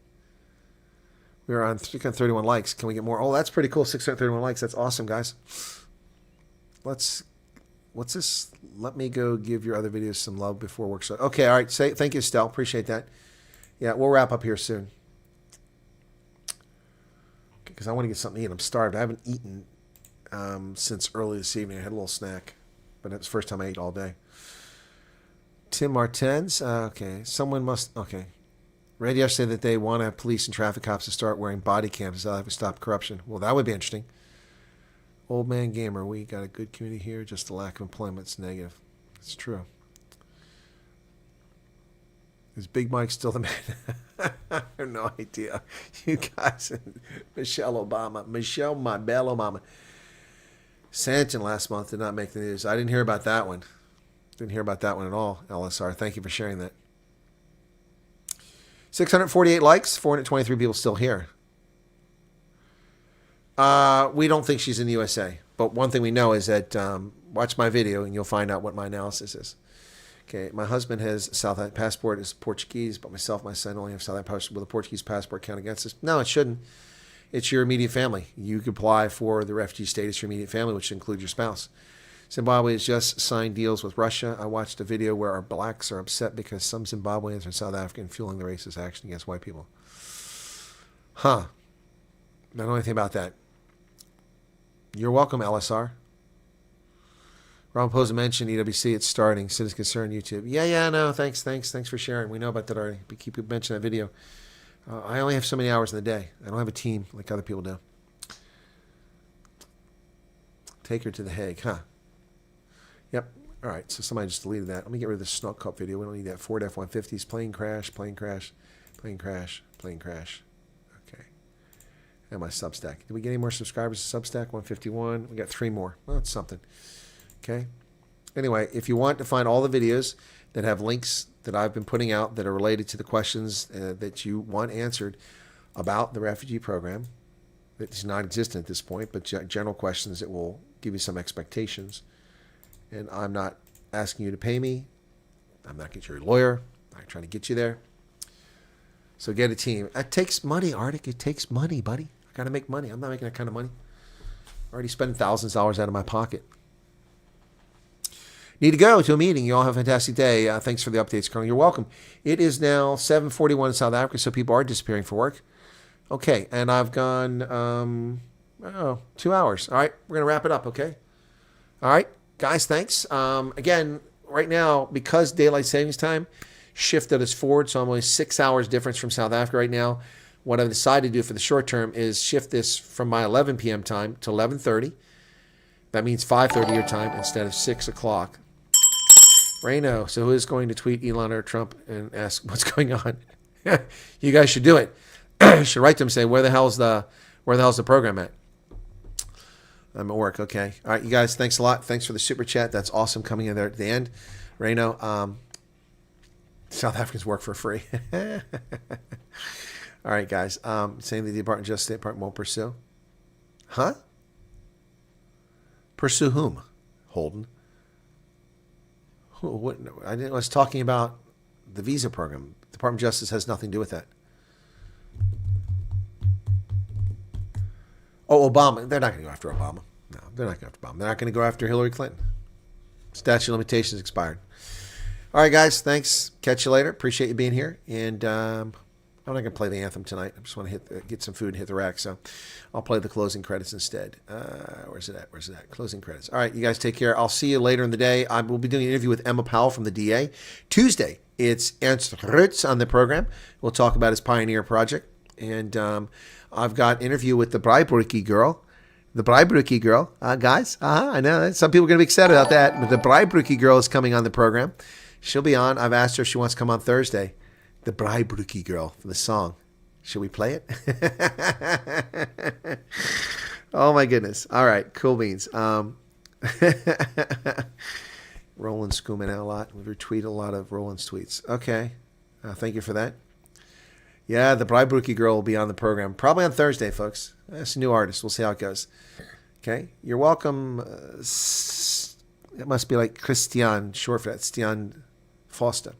We are on 631 likes. Can we get more? Oh, that's pretty cool. 631 likes. That's awesome, guys. What's this? Let me go give your other videos some love before work. So, okay, all right. Thank you, Estelle. Appreciate that. Yeah, we'll wrap up here soon. Because I want to get something to eat. I'm starved. I haven't eaten since early this evening. I had a little snack. But it's the first time I ate all day. Tim Martens. Okay. Someone must... Okay. Radio said that they want police and traffic cops to start wearing body cams so that would stop corruption. Well, that would be interesting. Old man gamer, we got a good community here. Just the lack of employment's negative. It's true. Is Big Mike still the man? I have no idea. You guys, Michelle, my belle Obama. Santon last month did not make the news. I didn't hear about that one. Didn't hear about that one at all, LSR. Thank you for sharing that. 648 likes, 423 people still here. We don't think she's in the USA. But one thing we know is that watch my video and you'll find out what my analysis is. Okay, my husband has South African passport, is Portuguese, but myself, my son only have South African passport. Will the Portuguese passport count against us? No, it shouldn't. It's your immediate family. You can apply for the refugee status for your immediate family, which includes your spouse. Zimbabwe has just signed deals with Russia. I watched a video where our blacks are upset because some Zimbabweans are South African fueling the racist action against white people. Huh. I don't know anything about that. You're welcome, LSR. Ron Posa mentioned EWC. It's starting. Citizen Concern YouTube. Yeah, no, thanks for sharing. We know about that already. We keep mentioning that video. I only have so many hours in the day. I don't have a team like other people do. Take her to The Hague, huh? Yep. All right, so somebody just deleted that. Let me get rid of the Snook Cup video. We don't need that. Ford F-150s. Plane crash. Okay. And my Substack. Did we get any more subscribers to Substack? 151. We got 3 more. Well, that's something. Okay. Anyway, if you want to find all the videos that have links that I've been putting out that are related to the questions that you want answered about the refugee program, it's non-existent at this point, but general questions that will give you some expectations. And I'm not asking you to pay me. I'm not getting your lawyer. I'm not trying to get you there. So get a team. It takes money, Arctic. It takes money, buddy. I got to make money. I'm not making that kind of money. I already spent thousands of dollars out of my pocket. Need to go to a meeting. You all have a fantastic day. Thanks for the updates, Colonel. You're welcome. It is now 7:41 in South Africa, so people are disappearing for work. Okay, and I've gone 2 hours. All right, we're going to wrap it up, okay? All right, guys, thanks. Again, right now, because daylight savings time shifted us forward, so I'm only 6 hours difference from South Africa right now. What I've decided to do for the short term is shift this from my 11 p.m. time to 11:30. That means 5:30 your time instead of 6 o'clock. Rayno, so who is going to tweet Elon or Trump and ask what's going on? You guys should do it. Should write to them and say, where the hell's the program at? I'm at work. Okay. All right, you guys, thanks a lot. Thanks for the super chat. That's awesome coming in there at the end. Rayno, South Africans work for free. All right, guys. Saying the Department of Justice, State Department won't pursue. Huh? Pursue whom? Holden. What? I was talking about the visa program. The Department of Justice has nothing to do with that. Oh, Obama. They're not going to go after Obama. No, they're not going to go after Obama. They're not going to go after Hillary Clinton. Statute of limitations expired. All right, guys. Thanks. Catch you later. Appreciate you being here. And I'm not going to play the anthem tonight. I just want to get some food and hit the rack. So I'll play the closing credits instead. Where's it at? Closing credits. All right, you guys take care. I'll see you later in the day. I will be doing an interview with Emma Powell from the DA. Tuesday, it's Ernst Rutz on the program. We'll talk about his Pioneer project. And I've got an interview with the Breibrücke girl. The Breibrücke girl, guys. I know some people are going to be excited about that. But the Breibrücke girl is coming on the program. She'll be on. I've asked her if she wants to come on Thursday. The Breibrücke girl for the song. Should we play it? Oh my goodness. All right, cool beans. Roland Schumann out a lot. We retweet a lot of Roland's tweets. Okay. Thank you for that. Yeah, the Breibrücke girl will be on the program. Probably on Thursday, folks. That's a new artist. We'll see how it goes. Okay. You're welcome. It must be like Christian, short for that. Stian Foster.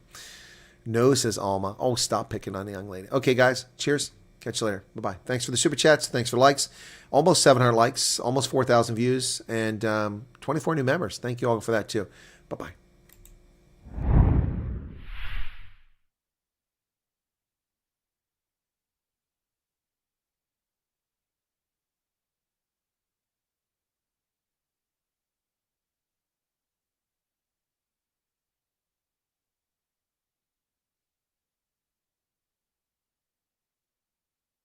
No, says Alma. Oh, stop picking on the young lady. Okay, guys. Cheers. Catch you later. Bye-bye. Thanks for the super chats. Thanks for the likes. Almost 700 likes. Almost 4,000 views. And 24 new members. Thank you all for that, too. Bye-bye.